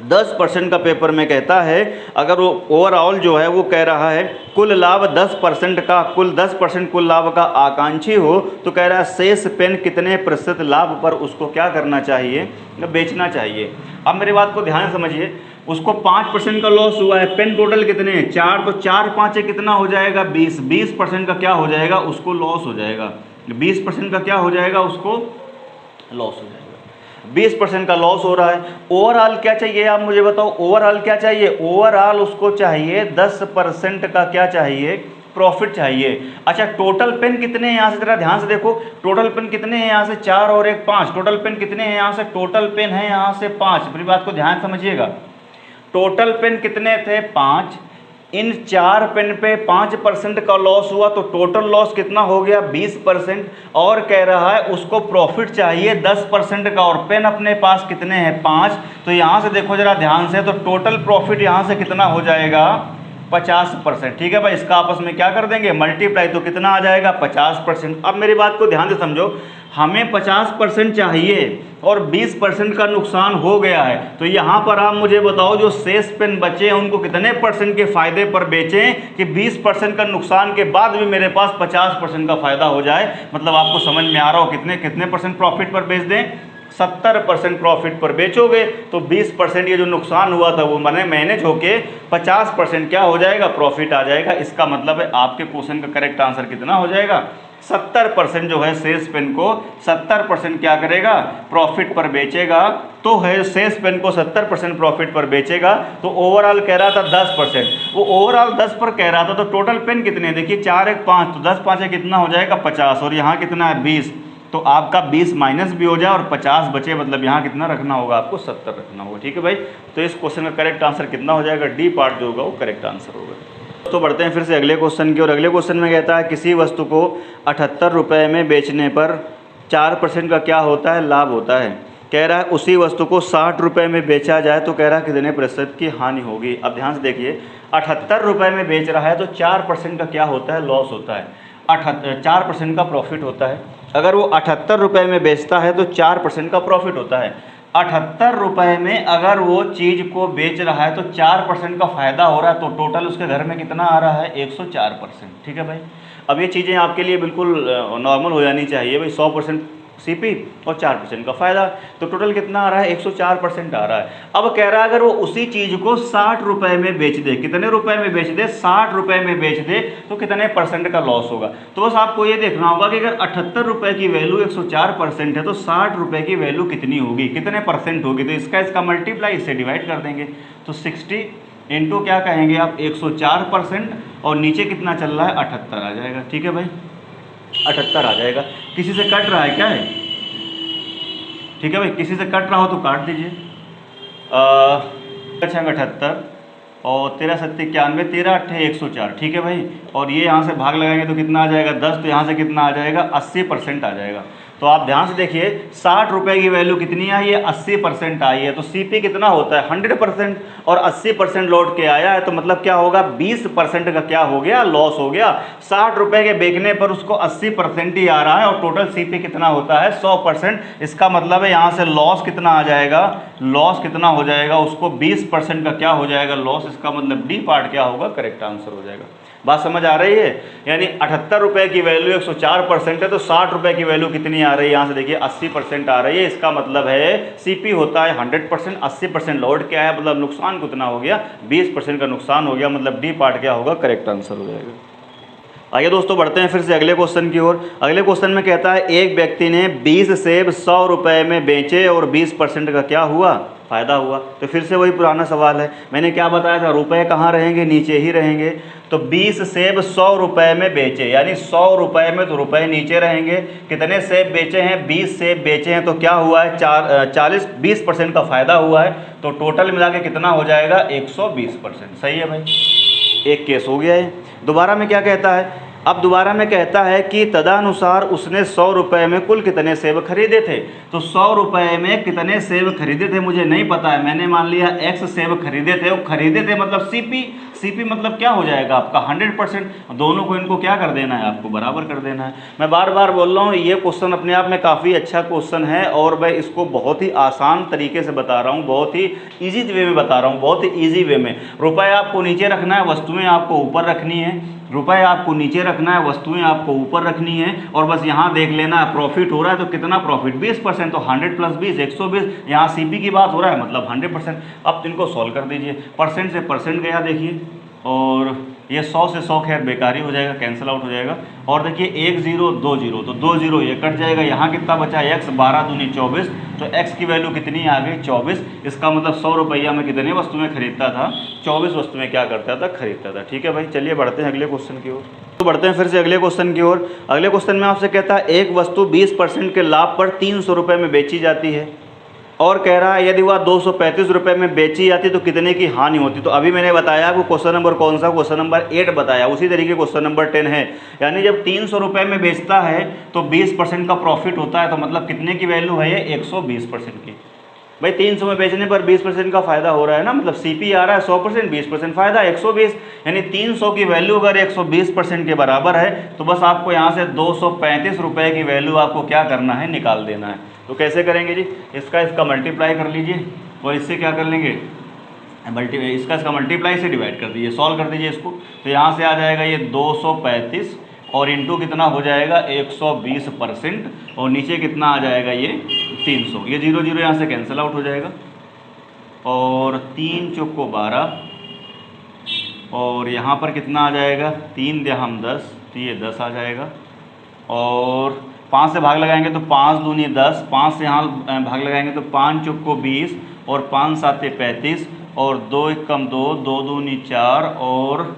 10% का पेपर में कहता है। अगर वो ओवरऑल जो है वो कह रहा है कुल लाभ 10% का, कुल 10% कुल लाभ का आकांक्षी हो, तो कह रहा है शेष पेन कितने प्रतिशत लाभ पर उसको क्या करना चाहिए, बेचना चाहिए। अब मेरी बात को ध्यान समझिए, उसको 5% का लॉस हुआ है, पेन टोटल कितने हैं 4, तो 4 5 कितना हो जाएगा 20, 20% का क्या हो जाएगा उसको लॉस हो जाएगा, 20% का क्या हो जाएगा उसको लॉस हो जाएगा। 20% का लॉस हो रहा है। ओवरऑल क्या चाहिए आप मुझे बताओ, ओवरऑल क्या चाहिए? ओवरऑल उसको चाहिए 10% का क्या चाहिए? प्रॉफिट चाहिए। अच्छा, टोटल पेन कितने हैं यहाँ से जरा ध्यान से देखो, टोटल पेन कितने हैं यहाँ से? 4 और 1 5। टोटल पेन कितने हैं यहाँ से? टोटल पेन है यहाँ से 5। मेरी बात को ध्यान समझिएगा, टोटल पेन कितने थे? 5। इन 4 पेन पे 5% का लॉस हुआ तो टोटल लॉस कितना हो गया? 20%। और कह रहा है उसको प्रॉफिट चाहिए 10% का, और पेन अपने पास कितने हैं? 5। तो यहाँ से देखो जरा ध्यान से, तो टोटल प्रॉफिट यहाँ से कितना हो जाएगा? 50%। ठीक है भाई, इसका आपस में क्या कर देंगे? मल्टीप्लाई, तो कितना आ जाएगा? 50%। अब मेरी बात को ध्यान से समझो, हमें 50% चाहिए और 20% का नुकसान हो गया है, तो यहाँ पर आप मुझे बताओ जो शेष पेन बचे हैं उनको कितने परसेंट के फायदे पर बेचें कि 20% का नुकसान के बाद भी मेरे पास 50% का फायदा हो जाए? मतलब आपको समझ में आ रहा हो कितने परसेंट प्रॉफिट पर बेच दें? 70% प्रॉफिट पर बेचोगे तो 20% ये जो नुकसान हुआ था वो मैनेज होके 50% क्या हो जाएगा? प्रॉफिट आ जाएगा। इसका मतलब है आपके क्वेश्चन का करेक्ट आंसर कितना हो जाएगा? 70% जो है शेष पेन को 70% क्या करेगा? प्रॉफिट पर बेचेगा। तो है शेष पेन को 70% प्रॉफिट पर बेचेगा। तो ओवरऑल कह रहा था 10%, वो ओवरऑल 10 पर कह रहा था, तो टोटल पेन कितने? देखिए 4 1 5, तो 10 5 कितना हो जाएगा? 50। और यहाँ कितना है? 20। तो आपका 20 माइनस भी हो जाए और 50 बचे, मतलब यहाँ कितना रखना होगा आपको? 70 रखना होगा। ठीक है भाई, तो इस क्वेश्चन का करेक्ट आंसर कितना हो जाएगा? डी पार्ट जो होगा वो करेक्ट आंसर होगा। तो बढ़ते हैं फिर से अगले क्वेश्चन की, और अगले क्वेश्चन में कहता है किसी वस्तु को 78 रुपये में बेचने पर 4% का क्या होता है? लाभ होता है। कह रहा है उसी वस्तु को 60 रुपये में बेचा जाए तो कह रहा है कितने प्रतिशत की हानि होगी? अब ध्यान से देखिए, 78 रुपये में बेच रहा है तो 4% का क्या होता है? लॉस होता है। 4% का प्रॉफिट होता है। अगर वो 78 रुपये में बेचता है तो 4% का प्रॉफिट होता है। 78 रुपये में अगर वो चीज़ को बेच रहा है तो 4% का फ़ायदा हो रहा है, तो टोटल उसके घर में कितना आ रहा है? 104%। ठीक है भाई, अब ये चीज़ें आपके लिए बिल्कुल नॉर्मल हो जानी चाहिए भाई। 100% सीपी और 4% का फ़ायदा, तो टोटल कितना आ रहा है? 104% आ रहा है। अब कह रहा है अगर वो उसी चीज़ को 60 रुपये में बेच दे, कितने रुपए में बेच दे? 60 रुपये में बेच दे, तो कितने परसेंट का लॉस होगा? तो बस आपको ये देखना होगा कि अगर 78 रुपये की वैल्यू 104% है तो 60 रुपये की वैल्यू कितनी होगी, कितने परसेंट होगी? तो इसका मल्टीप्लाई इससे डिवाइड कर देंगे, तो 60 इंटू क्या कहेंगे आप? 104%, और नीचे कितना चल रहा है? 78 आ जाएगा। ठीक है भाई, 78 आ जाएगा। किसी से कट रहा है क्या है? ठीक है भाई, किसी से कट रहा हो तो काट दीजिए। 78 और 13 7 91, 13 8 104। ठीक है भाई, और ये यहाँ से भाग लगाएंगे तो कितना आ जाएगा? 10। तो यहाँ से कितना आ जाएगा? 80% आ जाएगा। तो आप ध्यान से देखिए, 60 रुपये की वैल्यू कितनी आई है? 80% आई है। तो सीपी कितना होता है? 100%, और 80% लौट के आया है, तो मतलब क्या होगा? 20% का क्या हो गया? लॉस हो गया। 60 रुपये के बेचने पर उसको 80% ही आ रहा है, और टोटल सीपी कितना होता है? 100%। इसका मतलब है यहाँ से लॉस कितना आ जाएगा? लॉस कितना हो जाएगा? उसको 20% का क्या हो जाएगा? लॉस। इसका मतलब डी पार्ट क्या होगा? करेक्ट आंसर हो जाएगा। बात समझ आ रही है? यानी 78 रुपये की वैल्यू 104% है, तो 60 रुपये की वैल्यू कितनी आ रही है? यहाँ से देखिए 80% आ रही है। इसका मतलब है सीपी होता है 100%, 80% लौट के आया, मतलब नुकसान कितना हो गया? 20% का नुकसान हो गया। मतलब डी पार्ट क्या होगा? करेक्ट आंसर हो जाएगा। आइए दोस्तों बढ़ते हैं फिर से अगले क्वेश्चन की ओर। अगले क्वेश्चन में कहता है एक व्यक्ति ने 20 सेब 100 रुपये में बेचे और 20% का क्या हुआ? फ़ायदा हुआ। तो फिर से वही पुराना सवाल है, मैंने क्या बताया था? रुपए कहाँ रहेंगे? नीचे ही रहेंगे। तो 20 सेब 100 रुपये में बेचे, यानी 100 रुपये में तो रुपए नीचे रहेंगे। कितने सेब बेचे हैं? 20 सेब बेचे हैं, तो क्या हुआ है? 20% का फ़ायदा हुआ है। तो टोटल मिला के कितना हो जाएगा? 120%। सही है भाई, एक केस हो गया है। दोबारा में क्या कहता है? अब दोबारा में कहता है कि तदनुसार उसने 100 रुपये में कुल कितने सेब खरीदे थे? तो 100 रुपये में कितने सेब खरीदे थे मुझे नहीं पता है, मैंने मान लिया X सेब खरीदे थे। वो खरीदे थे मतलब सीपी मतलब क्या हो जाएगा आपका? 100%। दोनों को इनको क्या कर देना है? आपको बराबर कर देना है। मैं बार बार बोल रहा हूँ, ये क्वेश्चन अपने आप में काफ़ी अच्छा क्वेश्चन है, और मैं इसको बहुत ही आसान तरीके से बता रहा हूँ, बहुत ही ईजी वे में बता रहा हूँ, बहुत ही ईजी वे में। रुपये आपको नीचे रखना है, वस्तुएँ आपको ऊपर रखनी है। रुपए आपको नीचे रखना है, वस्तुएं आपको ऊपर रखनी है, और बस यहाँ देख लेना है प्रॉफिट हो रहा है तो कितना प्रॉफिट? 20%। तो 100 + 20 120। यहाँ सीपी की बात हो रहा है, मतलब 100%। अब इनको सॉल्व कर दीजिए। परसेंट से परसेंट गया देखिए, और ये 100 से 100 खैर बेकार ही हो जाएगा, कैंसिल आउट हो जाएगा। और देखिए 1 0 2 0, तो 2 0 ये कट जाएगा। यहाँ कितना बचा x, 12 दूनी 24, तो x की वैल्यू कितनी आ गई 24। इसका मतलब 100 रुपया में कितने वस्तुएं खरीदता था, 24 वस्तुएं क्या करता था, खरीदता था। ठीक है भाई, चलिए बढ़ते हैं अगले क्वेश्चन की ओर। तो बढ़ते हैं फिर से अगले क्वेश्चन की ओर। अगले क्वेश्चन में आपसे कहता है एक वस्तु 20% के लाभ पर 300 रुपये में बेची जाती है, और कह रहा है यदि वह 235 रुपये में बेची जाती तो कितने की हानि होती। तो अभी मैंने बताया वो क्वेश्चन नंबर कौन सा, क्वेश्चन नंबर 8 बताया, उसी तरीके क्वेश्चन नंबर 10 है। यानी जब 300 रुपये में बेचता है तो 20% का प्रॉफिट होता है, तो मतलब कितने की वैल्यू है ये, 120% की। भाई 300 में बेचने पर 20% का फायदा हो रहा है ना, मतलब सीपी आ रहा है 100%, 20% फायदा 120, यानी 300 की वैल्यू अगर 120% के बराबर है तो बस आपको यहाँ से 235 रुपये की वैल्यू आपको क्या करना है, निकाल देना है। तो कैसे करेंगे जी, इसका मल्टीप्लाई कर लीजिए और इससे क्या कर लेंगे, इसका मल्टीप्लाई से डिवाइड कर दीजिए, सॉल्व कर दीजिए इसको। तो यहाँ से आ जाएगा ये 235 और इंटू कितना हो जाएगा 120%, और नीचे कितना आ जाएगा ये 300। ये 0 0 यहाँ से कैंसिल आउट हो जाएगा, और 3 चौको 12, और यहाँ पर कितना आ जाएगा 3 दिहाम 10, तो ये 10 आ जाएगा। और 5 से भाग लगाएंगे तो 5 दूनी 10, 5 से यहाँ भाग लगाएंगे तो 5 चौको 20, और 5 साते 35, और 2 एकम 2, 2 दूनी 4, और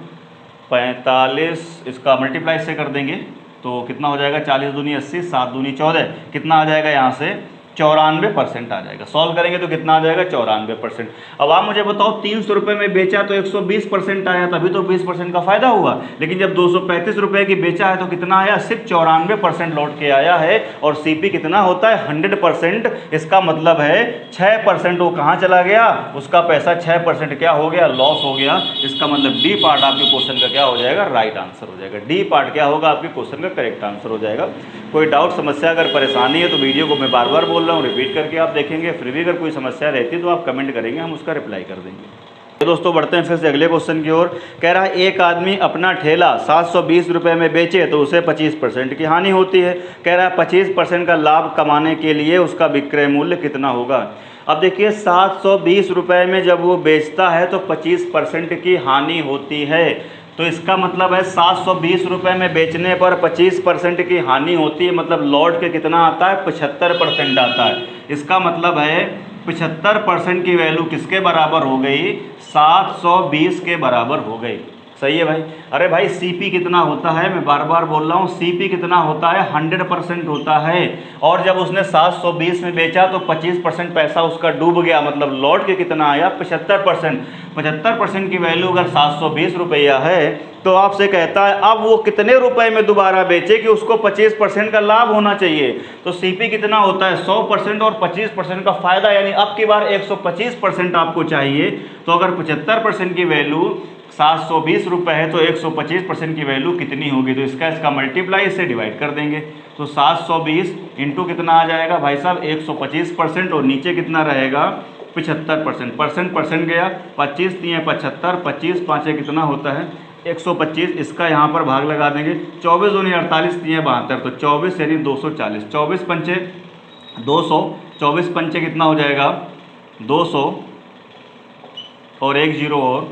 45। इसका मल्टीप्लाई से कर देंगे तो कितना हो जाएगा, 40 दूनी 80, 7 दूनी 14, कितना आ जाएगा यहाँ से 94% आ जाएगा। सॉल्व करेंगे तो कितना आ जाएगा 94%। अब आप मुझे बताओ 300 रुपये में बेचा तो 120% आया, तभी तो 20% का फायदा हुआ। लेकिन जब 235 रुपये की बेचा है तो कितना आया, सिर्फ 94% लौट के आया है। और सीपी कितना होता है 100%, इसका मतलब है 6% वो कहाँ चला गया, उसका पैसा 6% क्या हो गया, लॉस हो गया। इसका मतलब डी पार्ट आपके क्वेश्चन का क्या हो जाएगा, राइट आंसर हो जाएगा। डी पार्ट क्या होगा आपके क्वेश्चन का करेक्ट आंसर हो जाएगा। कोई डाउट समस्या अगर परेशानी है तो वीडियो को मैं बार बार बोल रहा हूँ, रिपीट करके आप देखेंगे। फिर भी अगर कोई समस्या रहती है तो आप कमेंट करेंगे, हम उसका रिप्लाई कर देंगे। तो दोस्तों बढ़ते हैं फिर से अगले क्वेश्चन की ओर। कह रहा है एक आदमी अपना ठेला 720 रुपये में बेचे तो उसे 25% की हानि होती है। कह रहा है 25% का लाभ कमाने के लिए उसका विक्रय मूल्य कितना होगा। अब देखिए 720 रुपये में जब वो बेचता है तो 25% की हानि होती है। तो इसका मतलब है 720 रुपये में बेचने पर 25% की हानि होती है, मतलब लौट के कितना आता है, 75% आता है। इसका मतलब है 75% की वैल्यू किसके बराबर हो गई, 720 के बराबर हो गई। सही है भाई। अरे भाई सीपी कितना होता है, मैं बार बार बोल रहा हूँ, सीपी कितना होता है 100% होता है। और जब उसने 720 में बेचा तो 25% पैसा उसका डूब गया, मतलब लौट के कितना आया 75%। 75% की वैल्यू अगर 720 रुपया है तो आपसे कहता है अब वो कितने रुपए में दोबारा बेचे कि उसको 25% का लाभ होना चाहिए। तो सीपी कितना होता है 100% और 25% का फायदा, यानी अब की बार 125% आपको चाहिए। तो अगर 75% की वैल्यू 720 रुपये है तो 125% की वैल्यू कितनी होगी, तो इसका मल्टीप्लाई इससे डिवाइड कर देंगे। तो 720 इंटू कितना आ जाएगा भाई साहब 125%, और नीचे कितना रहेगा 75%। परसेंट गया, 25 3 75, 25 5 कितना होता है 125। इसका यहाँ पर भाग लगा देंगे, 24 दूनी 48 3 72, तो 24 यानी 240, 24 पंचे 200, 24 पंचे कितना हो जाएगा 200, और 1 0 और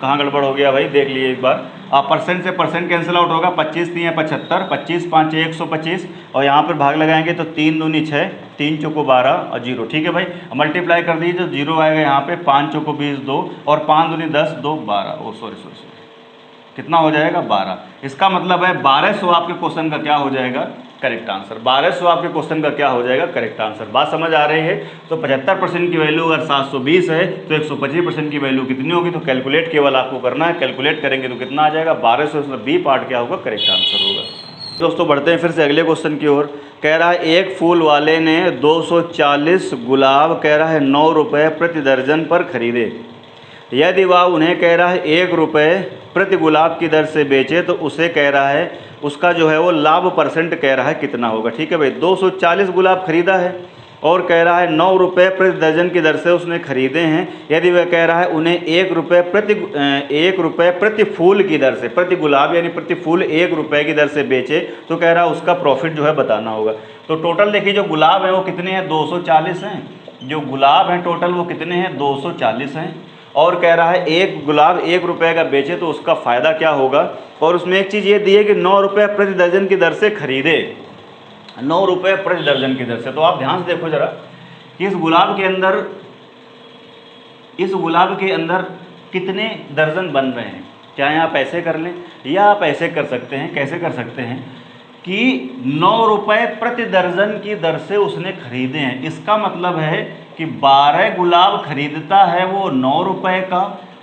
कहाँ गड़बड़ हो गया भाई, देख लिए एक बार। आप परसेंट से परसेंट कैंसिल आउट होगा, 25 3 75, 25 5 125, और यहाँ पर भाग लगाएंगे तो 3 दूनी 6, 3 चौको 12 और 0। ठीक है भाई, मल्टीप्लाई कर दीजिए तो 0 आएगा यहाँ पे, 5 चौको 20 2, और 5 दूनी 10 2 12, सॉरी कितना हो जाएगा 12। इसका मतलब है 1200 आपके क्वेश्चन का क्या हो जाएगा, करेक्ट आंसर। 1200 आपके क्वेश्चन का क्या हो जाएगा, करेक्ट आंसर। बात समझ आ रही है। तो 75% की वैल्यू अगर 720 है तो 125% की वैल्यू कितनी होगी, तो कैलकुलेट केवल आपको करना है। कैलकुलेट करेंगे तो कितना आ जाएगा 1200, मतलब बी पार्ट क्या होगा, करेक्ट आंसर होगा। दोस्तों बढ़ते हैं फिर से अगले क्वेश्चन की ओर। कह रहा है एक फूल वाले ने 240 गुलाब कह रहा है 9 रुपये प्रति दर्जन पर खरीदे। यदि वह उन्हें कह रहा है 1 रुपये प्रति गुलाब की दर से बेचे तो उसे कह रहा है उसका जो है वो लाभ परसेंट कह रहा है कितना होगा। ठीक है भाई, 240 गुलाब खरीदा है और कह रहा है 9 रुपये प्रति दर्जन की दर से उसने खरीदे हैं। यदि वह कह रहा है उन्हें 1 रुपये प्रति फूल की दर से, प्रति गुलाब यानी प्रति फूल 1 रुपये की दर से बेचे तो कह रहा है उसका प्रॉफिट जो है बताना होगा। तो टोटल देखिए जो गुलाब है वो कितने हैं 240 हैं, जो गुलाब हैं टोटल वो कितने हैं 240 हैं। और कह रहा है एक गुलाब 1 रुपये का बेचे तो उसका फ़ायदा क्या होगा। और उसमें एक चीज़ ये दी है कि 9 रुपये प्रति दर्जन की दर से खरीदे, 9 रुपये प्रति दर्जन की दर से। तो आप ध्यान से देखो ज़रा कि इस गुलाब के अंदर कितने दर्जन बन रहे हैं। चाहे आप ऐसे कर लें या आप ऐसे कर सकते हैं। कैसे कर सकते हैं कि 9 रुपये प्रति दर्जन की दर से उसने खरीदे हैं। इसका मतलब है कि 12 गुलाब खरीदता है वो 9 रुपये का,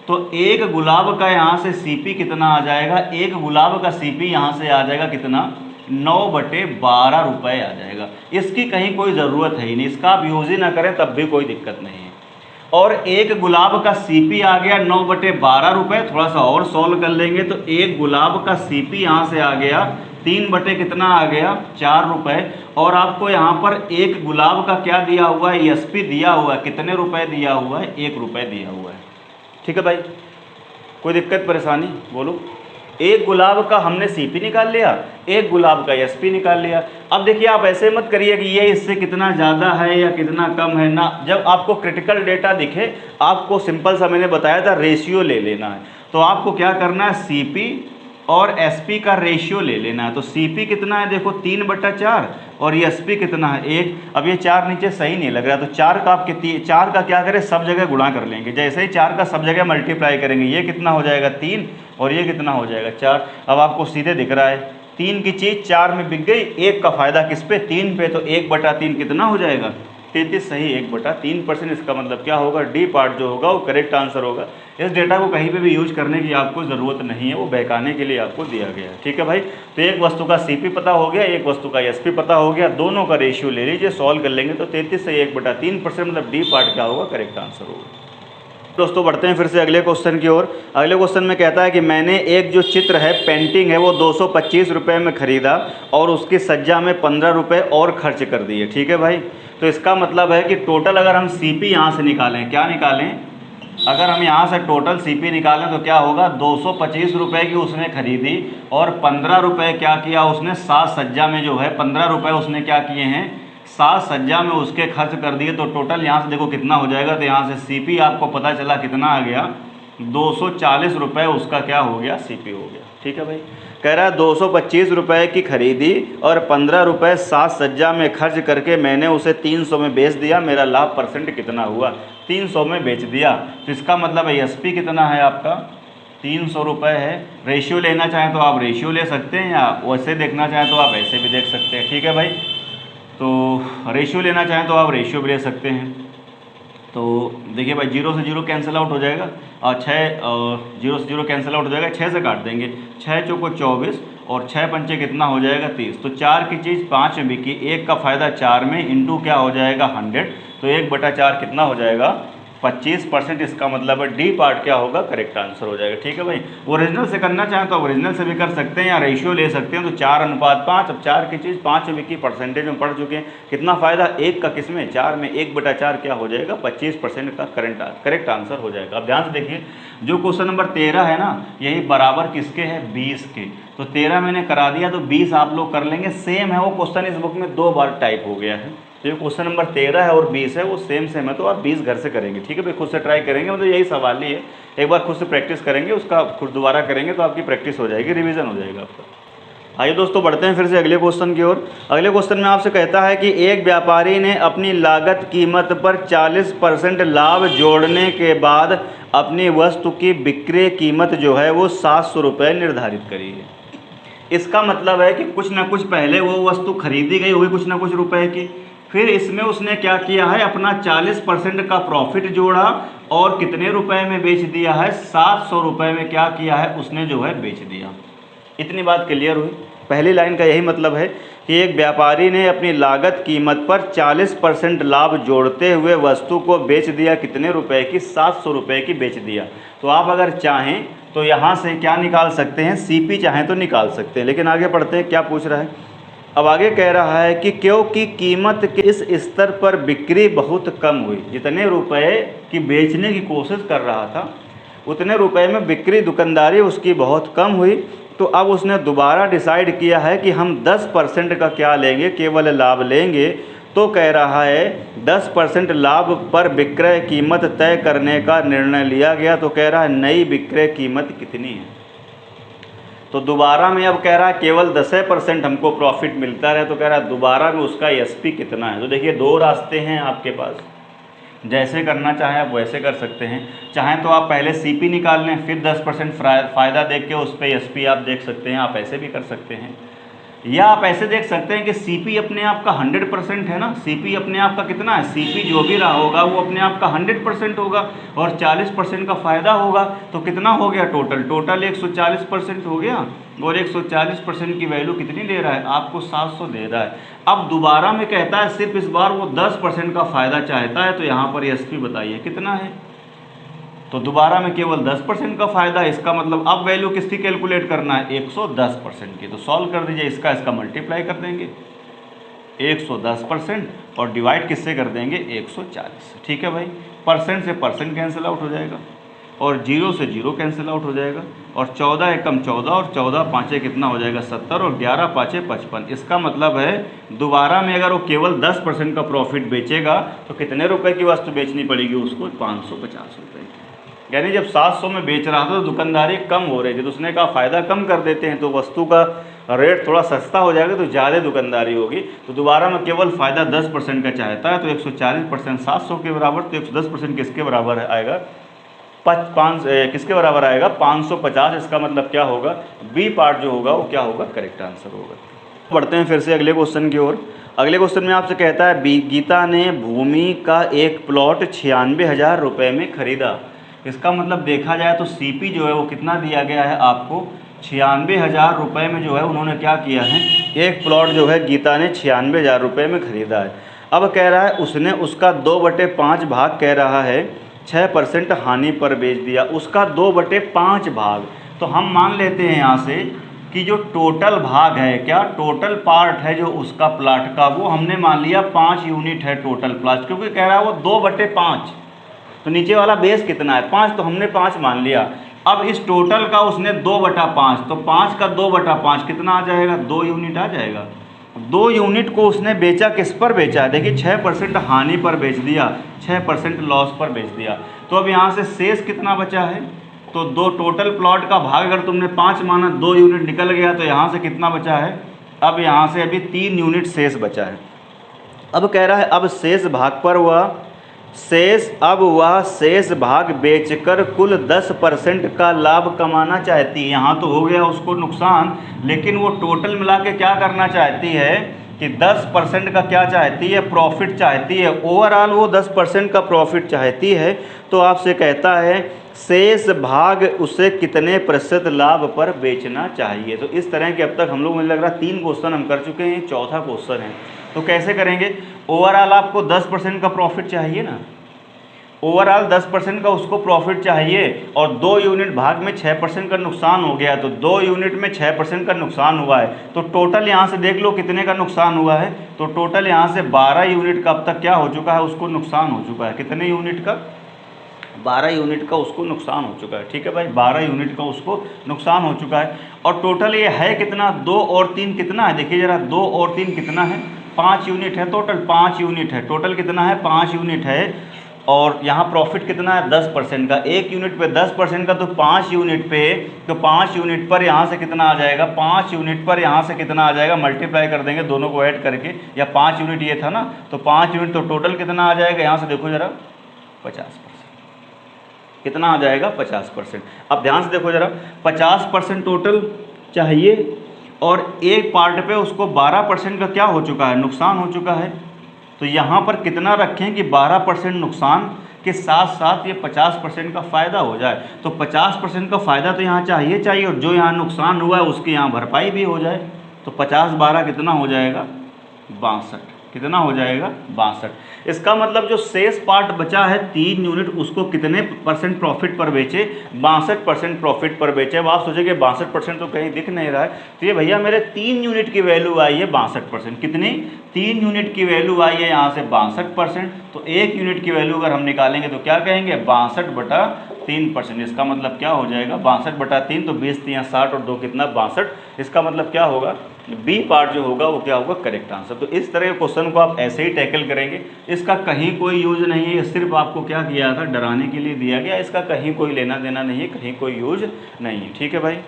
तो एक गुलाब का यहाँ से सीपी कितना आ जाएगा, एक गुलाब का सीपी यहाँ से आ जाएगा कितना, 9/12 रुपये आ जाएगा। इसकी कहीं कोई ज़रूरत है ही नहीं, इसका आप यूज़ ही ना करें तब भी कोई दिक्कत नहीं है। और एक गुलाब का सीपी आ गया 9/12 रुपये। थोड़ा सा और सॉल्व कर लेंगे तो एक गुलाब का सीपी यहाँ से आ गया 3 कितना आ गया, 4 रुपये। और आपको यहाँ पर एक गुलाब का क्या दिया हुआ है, एसपी दिया हुआ है, कितने रुपए दिया हुआ है, 1 रुपये दिया हुआ है। ठीक है भाई, कोई दिक्कत परेशानी बोलो। एक गुलाब का हमने सीपी निकाल लिया, एक गुलाब का एसपी निकाल लिया। अब देखिए आप ऐसे मत करिए कि ये इससे कितना ज़्यादा है या कितना कम है ना। जब आपको क्रिटिकल डेटा दिखे, आपको सिंपल सा मैंने बताया था रेशियो ले लेना है। तो आपको क्या करना है, सीपी और एसपी का रेशियो ले लेना है। तो सीपी कितना है देखो 3/4 और एसपी कितना है 1। अब ये 4 नीचे सही नहीं लग रहा, तो 4 का आप 4 का क्या करें, सब जगह गुणा कर लेंगे। जैसे ही 4 का सब जगह मल्टीप्लाई करेंगे, ये कितना हो जाएगा 3 और ये कितना हो जाएगा 4। अब आपको सीधे दिख रहा है 3 की चीज़ 4 में बिक गई, 1 का फ़ायदा किस पे, 3 पे। तो 1/3 कितना हो जाएगा 33, सही 1/3%। इसका मतलब क्या होगा, डी पार्ट जो होगा वो करेक्ट आंसर होगा। इस डेटा को कहीं पे भी यूज करने की आपको ज़रूरत नहीं है, वो बहकाने के लिए आपको दिया गया है। ठीक है भाई, तो एक वस्तु का सीपी पता हो गया, एक वस्तु का एसपी पता हो गया, दोनों का रेशियो ले लीजिए, सॉल्व कर लेंगे तो 33 से 1/3%, मतलब डी पार्ट क्या होगा, करेक्ट आंसर होगा। दोस्तों बढ़ते हैं फिर से अगले क्वेश्चन की ओर। अगले क्वेश्चन में कहता है कि मैंने एक जो चित्र है, पेंटिंग है, वो 225 रुपये में ख़रीदा और उसकी सज्जा में 15 रुपये और खर्च कर दिए। ठीक है भाई, तो इसका मतलब है कि टोटल अगर हम सीपी यहाँ से निकालें, क्या निकालें, अगर हम यहाँ से टोटल सीपी निकालें तो क्या होगा, 225 रुपये की उसने खरीदी और 15 रुपये क्या किया उसने, 7 सज्जा में जो है 15 रुपये उसने क्या किए हैं, 7 सज्जा में उसके खर्च कर दिए। तो टोटल यहाँ से देखो कितना हो जाएगा, तो यहाँ से सीपी आपको पता चला कितना आ गया, 240 रुपये उसका क्या हो गया, सीपी हो गया। ठीक है भाई, कह रहा है 225 रुपये की खरीदी और 15 रुपये 7 सज्जा में खर्च करके मैंने उसे 300 में बेच दिया, मेरा लाभ परसेंट कितना हुआ, 300 में बेच दिया। तो इसका मतलब है एसपी कितना है आपका, 300 रुपये है। रेशियो लेना चाहें तो आप रेशियो ले सकते हैं, या वैसे देखना चाहें तो आप ऐसे भी देख सकते हैं। ठीक है भाई, तो रेशियो लेना चाहें तो आप रेशियो भी ले सकते हैं। तो देखिए भाई 0 से 0 कैंसिल आउट हो जाएगा और 0 से 0 कैंसिल आउट हो जाएगा, 6 से काट देंगे, 6 चौको 24 और 6 पंचे कितना हो जाएगा 30। तो 4 की चीज़ 5 में बिकी, 1 का फ़ायदा 4 में, इंटू क्या हो जाएगा 100। तो 1/4 कितना हो जाएगा 25%। इसका मतलब है डी पार्ट क्या होगा, करेक्ट आंसर हो जाएगा। ठीक है भाई, ओरिजिनल से करना चाहें तो ओरिजिनल से भी कर सकते हैं या रेशियो ले सकते हैं। तो 4:5। अब 4 की चीज़ 5 में बिकी, परसेंटेज में पढ़ चुके हैं, कितना फ़ायदा 1 का किस में, 4 में, 1/4 क्या हो जाएगा 25% का करेक्ट आंसर हो जाएगा। अब ध्यान से देखिए, जो क्वेश्चन नंबर 13 है ना, यही बराबर किसके है, 20 के। तो 13 मैंने करा दिया, तो 20 आप लोग कर लेंगे। सेम है वो क्वेश्चन, इस बुक में 2 बार टाइप हो गया है। तो ये क्वेश्चन नंबर 13 है और 20 है, वो सेम है, तो आप 20 घर से करेंगे। ठीक है भाई, खुद से ट्राई करेंगे, मतलब यही सवाल ही है। एक बार खुद से प्रैक्टिस करेंगे, उसका खुद दोबारा करेंगे तो आपकी प्रैक्टिस हो जाएगी, रिवीजन हो जाएगा आपका। आइए दोस्तों बढ़ते हैं फिर से अगले क्वेश्चन की ओर। अगले क्वेश्चन में आपसे कहता है कि एक व्यापारी ने अपनी लागत कीमत पर 40% लाभ जोड़ने के बाद अपनी वस्तु की विक्रय कीमत जो है वो 700 रुपये निर्धारित करी है। इसका मतलब है कि कुछ ना कुछ पहले वो वस्तु खरीदी गई होगी कुछ ना कुछ रुपए की, फिर इसमें उसने क्या किया है, अपना 40% का प्रॉफिट जोड़ा और कितने रुपए में बेच दिया है, 700 रुपये में क्या किया है उसने जो है बेच दिया। इतनी बात क्लियर हुई। पहली लाइन का यही मतलब है कि एक व्यापारी ने अपनी लागत कीमत पर 40% लाभ जोड़ते हुए वस्तु को बेच दिया, कितने रुपए की, 700 रुपये की बेच दिया। तो आप अगर चाहें तो यहाँ से क्या निकाल सकते हैं, सीपी चाहें तो निकाल सकते हैं। लेकिन आगे पढ़ते हैं क्या पूछ रहा है। अब आगे कह रहा है कि क्योंकि कीमत के इस स्तर पर बिक्री बहुत कम हुई, जितने रुपए की बेचने की कोशिश कर रहा था उतने रुपए में बिक्री दुकानदारी उसकी बहुत कम हुई, तो अब उसने दोबारा डिसाइड किया है कि हम 10% का क्या लेंगे, केवल लाभ लेंगे। तो कह रहा है 10% लाभ पर विक्रय कीमत तय करने का निर्णय लिया गया। तो कह रहा है नई विक्रय कीमत कितनी है। तो दोबारा में अब कह रहा है केवल 10% हमको प्रॉफिट मिलता रहे, तो कह रहा है दोबारा में उसका एसपी कितना है। तो देखिए दो रास्ते हैं आपके पास, जैसे करना चाहें आप वैसे कर सकते हैं। चाहें तो आप पहले सीपी निकाल लें, फिर 10% फ़ायदा देख के उस पर एसपी आप देख सकते हैं, आप ऐसे भी कर सकते हैं। या आप ऐसे देख सकते हैं कि सीपी अपने आप का 100% है ना, सीपी अपने आप का कितना है, सीपी जो भी रहा होगा वो अपने आप का 100% होगा और 40% का फ़ायदा होगा। तो कितना हो गया टोटल 140% हो गया। और 140% की वैल्यू कितनी दे रहा है आपको, 700 दे रहा है। अब दोबारा में कहता है सिर्फ इस बार वो 10% का फ़ायदा चाहता है, तो यहाँ पर एसपी बताइए कितना है। तो दोबारा में केवल 10% का फ़ायदा है, इसका मतलब अब वैल्यू किसकी कैलकुलेट करना है, 110% की। तो सॉल्व कर दीजिए, इसका मल्टीप्लाई कर देंगे 110% और डिवाइड किससे कर देंगे 140 से। ठीक है भाई, परसेंट से परसेंट कैंसिल आउट हो जाएगा और 0 से 0 कैंसिल आउट हो जाएगा और 14 एकम 14 और 14 पाँचे कितना हो जाएगा 70 और 11 पाँचे 55। इसका मतलब है दोबारा में अगर वो केवल 10% का प्रॉफिट बेचेगा तो कितने रुपए की वस्तु बेचनी पड़ेगी उसको, 550 रुपये की। यानी जब 700 में बेच रहा था तो दुकानदारी कम हो रही थी, तो उसने कहा फ़ायदा कम कर देते हैं तो वस्तु का रेट थोड़ा सस्ता हो जाएगा तो ज़्यादा दुकानदारी होगी। तो दोबारा में केवल फ़ायदा 10% का चाहता है, तो 140% 700 के बराबर, तो 110% किसके बराबर आएगा, किसके बराबर आएगा 550। इसका मतलब क्या होगा, बी पार्ट जो होगा वो क्या होगा, करेक्ट आंसर होगा। बढ़ते हैं फिर से अगले क्वेश्चन की ओर। अगले क्वेश्चन में आपसे कहता है गीता ने भूमि का एक प्लॉट 96,000 रुपये में खरीदा। इसका मतलब देखा जाए तो सीपी जो है वो कितना दिया गया है आपको, 96,000 रुपये में जो है उन्होंने क्या किया है, एक प्लॉट जो है गीता ने 96,000 रुपये में ख़रीदा है। अब कह रहा है उसने उसका 2/5 भाग कह रहा है 6% हानि पर बेच दिया, उसका 2/5 भाग। तो हम मान लेते हैं यहाँ से कि जो टोटल भाग है, क्या टोटल पार्ट है जो उसका प्लाट का, वो हमने मान लिया 5 यूनिट है टोटल प्लाट, क्योंकि कह रहा है वो 2/5। तो नीचे वाला बेस कितना है 5, तो हमने 5 मान लिया। अब इस टोटल का उसने 2/5, तो 5 का 2/5 कितना आ जाएगा, 2 यूनिट आ जाएगा। 2 यूनिट को उसने बेचा, किस पर बेचा है, देखिए 6% हानि पर बेच दिया, 6% लॉस पर बेच दिया। तो अब यहाँ से शेष कितना बचा है, तो 2 टोटल प्लॉट का भाग अगर तुमने 5 माना, 2 यूनिट निकल गया, तो यहाँ से कितना बचा है, अब यहाँ से अभी 3 यूनिट शेष बचा है। अब कह रहा है अब शेष भाग पर वह शेष भाग बेचकर कुल 10% का लाभ कमाना चाहती है। यहाँ तो हो गया उसको नुकसान, लेकिन वो टोटल मिला के क्या करना चाहती है कि 10% का क्या चाहती है, प्रॉफिट चाहती है। ओवरऑल वो 10% का प्रॉफिट चाहती है। तो आपसे कहता है शेष भाग उसे कितने प्रतिशत लाभ पर बेचना चाहिए। तो इस तरह के अब तक हम लोग, मुझे लग रहा है 3 क्वेश्चन हम कर चुके हैं, चौथा क्वेश्चन है। तो कैसे करेंगे, ओवरऑल आपको 10% का प्रॉफिट चाहिए ना, ओवरऑल 10% का उसको प्रॉफिट चाहिए और 2 यूनिट भाग में 6% का नुकसान हो गया, तो 2 यूनिट में 6% का नुकसान हुआ है। तो टोटल यहाँ से देख लो कितने का नुकसान हुआ है, तो टोटल यहाँ से 12 यूनिट का अब तक क्या हो चुका है, उसको नुकसान हो चुका है। कितने यूनिट का, 12 यूनिट का उसको नुकसान हो चुका है। ठीक है भाई, 12 यूनिट का उसको नुकसान हो चुका है। और टोटल ये है कितना, 2 और 3 कितना है, देखिए ज़रा 2 और 3 कितना है, 5 यूनिट है टोटल, 5 यूनिट है टोटल, कितना है 5 यूनिट है। और यहाँ प्रॉफिट कितना है 10% का, 1 यूनिट पे 10% का, तो 5 यूनिट पे, तो 5 यूनिट पर यहाँ से कितना आ जाएगा, 5 यूनिट पर यहाँ से कितना आ जाएगा, मल्टीप्लाई कर देंगे दोनों को ऐड करके, या 5 यूनिट ये था ना, तो 5 यूनिट, तो टोटल कितना आ जाएगा, यहाँ से देखो ज़रा 50%, कितना आ जाएगा 50%। अब ध्यान से देखो ज़रा, 50% टोटल चाहिए और एक पार्ट पे उसको 12% का क्या हो चुका है, नुकसान हो चुका है। तो यहाँ पर कितना रखें कि 12% नुकसान के साथ साथ ये 50% का फ़ायदा हो जाए। तो 50% का फ़ायदा तो यहाँ चाहिए और जो यहाँ नुकसान हुआ है उसकी यहाँ भरपाई भी हो जाए। तो 50/12 कितना हो जाएगा, 62, कितना हो जाएगा 62। इसका मतलब जो शेष पार्ट बचा है 3 यूनिट, उसको कितने % प्रॉफिट पर बेचे, 62% प्रॉफिट पर बेचे। अब आप सोचेंगे 62% तो कहीं दिख नहीं रहा है, तो ये भैया मेरे 3 यूनिट की वैल्यू आई है 62%। कितनी, 3 यूनिट की वैल्यू आई है यहाँ से 62%। तो 1 यूनिट की वैल्यू अगर हम निकालेंगे तो क्या कहेंगे, 62/3%। इसका मतलब क्या हो जाएगा, 62/3, तो 20 × 3 = 60 और 2 कितना 62। इसका मतलब क्या होगा, बी पार्ट जो होगा वो क्या होगा, करेक्ट आंसर। तो इस तरह के क्वेश्चन को आप ऐसे ही टैकल करेंगे, इसका कहीं कोई यूज नहीं है, सिर्फ आपको क्या किया था, डराने के लिए दिया गया, इसका कहीं कोई लेना देना नहीं है, कहीं कोई यूज नहीं है। ठीक है भाई,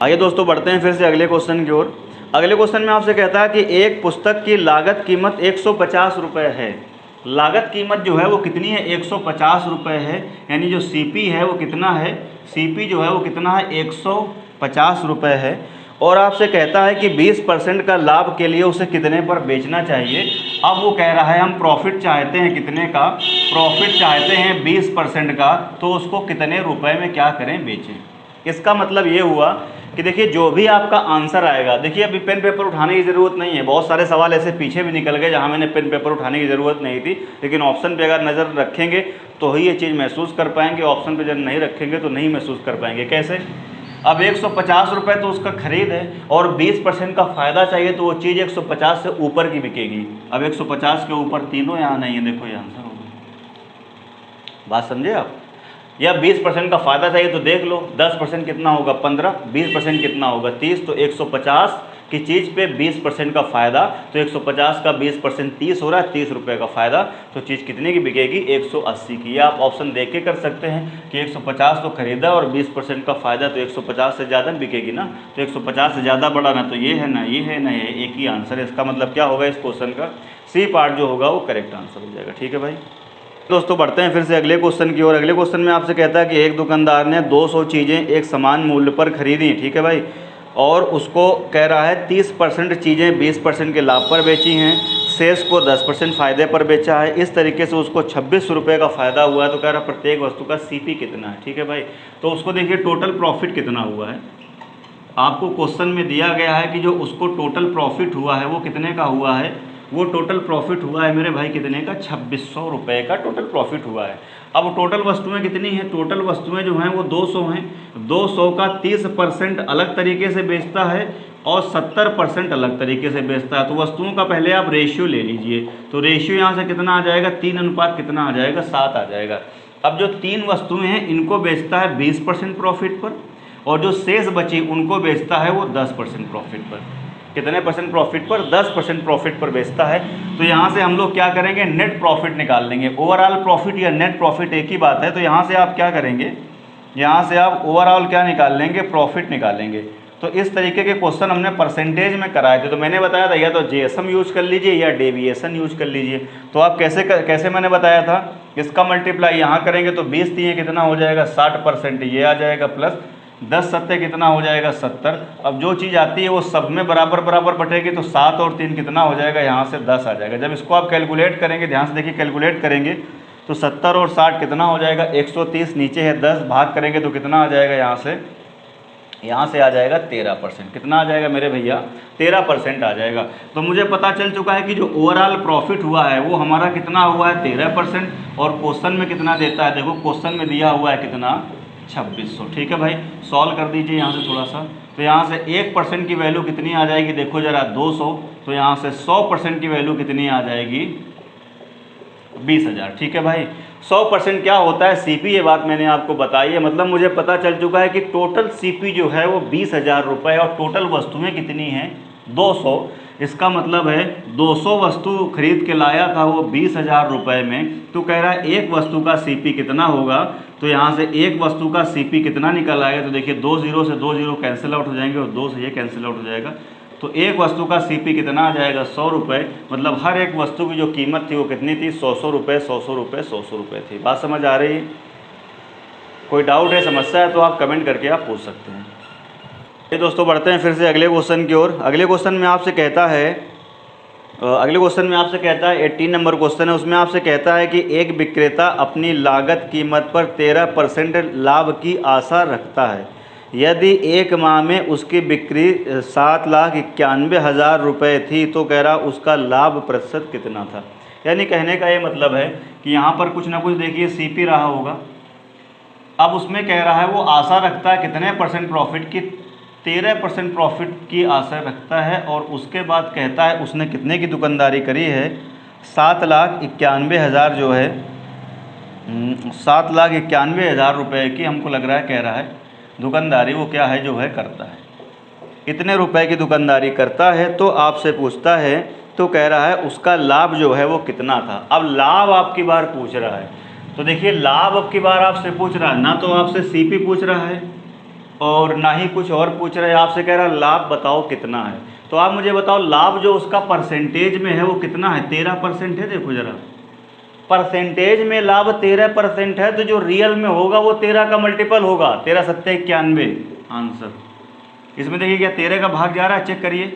आइए दोस्तों बढ़ते हैं फिर से अगले क्वेश्चन की ओर। अगले क्वेश्चन में आपसे कहता है कि एक पुस्तक की लागत कीमत 150 रुपये है। लागत कीमत जो है वो कितनी है, 150 रुपये है, यानी जो सीपी है वो कितना है, सीपी जो है वो कितना है, 150 रुपये है। और आपसे कहता है कि 20% का लाभ के लिए उसे कितने पर बेचना चाहिए। अब वो कह रहा है हम प्रॉफिट चाहते हैं कितने का, प्रॉफिट चाहते हैं 20% का, तो उसको कितने रुपए में क्या करें, बेचें। इसका मतलब ये हुआ कि देखिए जो भी आपका आंसर आएगा, देखिए अभी पेन पेपर उठाने की ज़रूरत नहीं है, बहुत सारे सवाल ऐसे पीछे भी निकल गए जहाँ मैंने पेन पेपर उठाने की ज़रूरत नहीं थी, लेकिन ऑप्शन पे अगर नज़र रखेंगे तो ही ये चीज़ महसूस कर पाएंगे, ऑप्शन पे जब नहीं रखेंगे तो नहीं महसूस कर पाएंगे। कैसे, अब 150 रुपये तो उसका खरीद है और 20% का फ़ायदा चाहिए, तो वो चीज़ 150 से ऊपर की बिकेगी। अब 150 के ऊपर तीनों यहाँ नहीं है, देखो ये आंसर होगा, बात समझे आप। या 20% का फ़ायदा चाहिए तो देख लो, 10% कितना होगा 15, 20% कितना होगा 30, तो 150 की चीज़ पे 20% का फ़ायदा, तो 150 का 20% 30 हो रहा है, 30 रुपये का फ़ायदा, तो चीज़ कितने की बिकेगी, 180 की। या आप ऑप्शन देख के कर सकते हैं कि 150 तो खरीदा और 20% का फ़ायदा, तो 150 से ज़्यादा बिकेगी ना, तो 150 से ज़्यादा बड़ा ना तो ये है ना ये है ना ये, एक ही आंसर है। इसका मतलब क्या होगा, इस क्वेश्चन का सी पार्ट जो होगा वो करेक्ट आंसर हो जाएगा। ठीक है भाई, दोस्तों बढ़ते हैं फिर से अगले क्वेश्चन की ओर। अगले क्वेश्चन में आपसे कहता है कि एक दुकानदार ने 200 चीज़ें एक समान मूल्य पर खरीदी, ठीक है भाई, और उसको कह रहा है 30% चीज़ें 20% के लाभ पर बेची हैं, शेष को 10% फ़ायदे पर बेचा है। इस तरीके से उसको 26 रुपये का फ़ायदा हुआ है। तो कह रहा है प्रत्येक वस्तु का सीपी कितना है। ठीक है भाई, तो उसको देखिए टोटल प्रॉफिट कितना हुआ है, आपको क्वेश्चन में दिया गया है कि जो उसको टोटल प्रॉफिट हुआ है वो कितने का हुआ है, वो टोटल प्रॉफिट हुआ है मेरे भाई कितने का, 2600 रुपये का टोटल प्रॉफिट हुआ है। अब टोटल वस्तुएं कितनी हैं, टोटल वस्तुएं जो हैं वो 200 हैं, 200 का 30% अलग तरीके से बेचता है और 70% अलग तरीके से बेचता है। तो वस्तुओं का पहले आप रेशियो ले लीजिए, तो रेशियो यहाँ से कितना आ जाएगा, 3 अनुपात कितना आ जाएगा, 7 आ जाएगा। अब जो 3 वस्तुएँ हैं इनको बेचता है 20% प्रॉफिट पर, और जो शेष बची उनको बेचता है वो 10% प्रॉफिट पर। कितने परसेंट प्रॉफिट पर, 10% प्रॉफिट पर बेचता है। तो यहाँ से हम लोग क्या करेंगे, नेट प्रॉफिट निकाल लेंगे। ओवरऑल प्रॉफिट या नेट प्रॉफिट एक ही बात है। तो यहाँ से आप क्या करेंगे, यहाँ से आप ओवरऑल क्या निकाल लेंगे, प्रॉफिट निकालेंगे। तो इस तरीके के क्वेश्चन हमने परसेंटेज में कराए थे। तो मैंने बताया था या तो जेएसएम यूज कर लीजिए या डेविएशन यूज कर लीजिए। तो आप कैसे मैंने बताया था, इसका मल्टीप्लाई यहाँ करेंगे तो 20 दिए कितना हो जाएगा, 60% ये आ जाएगा, प्लस 10 सत्ते कितना हो जाएगा, 70। अब जो चीज़ आती है वो सब में बराबर बराबर बटेगी, तो 7 और 3 कितना हो जाएगा, यहाँ से 10 आ जाएगा। जब इसको आप कैलकुलेट करेंगे, ध्यान से देखिए कैलकुलेट करेंगे, तो 70 और 60 कितना हो जाएगा, 130 नीचे है 10 भाग करेंगे तो कितना आ जाएगा, यहाँ से आ जाएगा 13%। कितना आ जाएगा मेरे भैया, 13% आ जाएगा। तो मुझे पता चल चुका है कि जो ओवरऑल प्रॉफिट हुआ है वो हमारा कितना हुआ है, 13%। और क्वेश्चन में कितना देता है, देखो क्वेश्चन में दिया हुआ है कितना, 2600। ठीक है भाई, सॉल्व कर दीजिए यहाँ से थोड़ा सा। तो यहाँ से 1% की वैल्यू कितनी आ जाएगी, देखो जरा 200। तो यहाँ से 100% की वैल्यू कितनी आ जाएगी, 20,000। ठीक है भाई, 100% क्या होता है सीपी, ये बात मैंने आपको बताई है। मतलब मुझे पता चल चुका है कि टोटल सीपी जो है वो 20,000 रुपये, और टोटल वस्तुएं कितनी हैं, 200। इसका मतलब है 200 वस्तु खरीद के लाया था वो 20,000 रुपये में। तो कह रहा है एक वस्तु का सीपी कितना होगा। तो यहाँ से एक वस्तु का सीपी कितना निकल आएगा, तो देखिए 2 0 से 2 0 कैंसिल आउट हो जाएंगे और 2 से ये कैंसिल आउट हो जाएगा। तो एक वस्तु का सीपी कितना आ जाएगा, 100 रुपये। मतलब हर एक वस्तु की जो कीमत थी वो कितनी थी, 100 रुपये, 100 रुपये, 100 रुपये थी। बात समझ आ रही है? कोई डाउट है, समस्या है तो आप कमेंट करके आप पूछ सकते हैं। ये दोस्तों बढ़ते हैं फिर से अगले क्वेश्चन की ओर। अगले क्वेश्चन में आपसे कहता है 18 नंबर क्वेश्चन है। उसमें आपसे कहता है कि एक विक्रेता अपनी लागत कीमत पर 13% लाभ की आशा रखता है। यदि एक माह में उसकी बिक्री 7,91,000 रुपये थी, तो कह रहा उसका लाभ प्रतिशत कितना था। यानी कहने का ये मतलब है कि यहाँ पर कुछ ना कुछ देखिए सीपी रहा होगा। अब उसमें कह रहा है वो आशा रखता है कितने % प्रॉफिट की, 13% प्रॉफिट की आशा रखता है। और उसके बाद कहता है उसने कितने की दुकानदारी करी है, 7,91,000 जो है 7,91,000 रुपये की हमको लग रहा है, कह रहा है दुकानदारी वो क्या है जो है करता है। इतने रुपए की दुकानदारी करता है, तो आपसे पूछता है, तो कह रहा है उसका लाभ जो है वो कितना था। अब लाभ आपकी बार पूछ रहा है, तो देखिए लाभ अब की बार आपसे पूछ रहा है, ना तो आपसे सीपी पूछ रहा है और ना ही कुछ और पूछ रहा है, आपसे कह रहा है लाभ बताओ कितना है। तो आप मुझे बताओ लाभ जो उसका परसेंटेज में है वो कितना है, 13% है। देखो जरा, परसेंटेज में लाभ 13% है, तो जो रियल में होगा वो 13 का मल्टीपल होगा, 13 सत्ते 91 आंसर। इसमें देखिए क्या 13 का भाग जा रहा है, चेक करिए,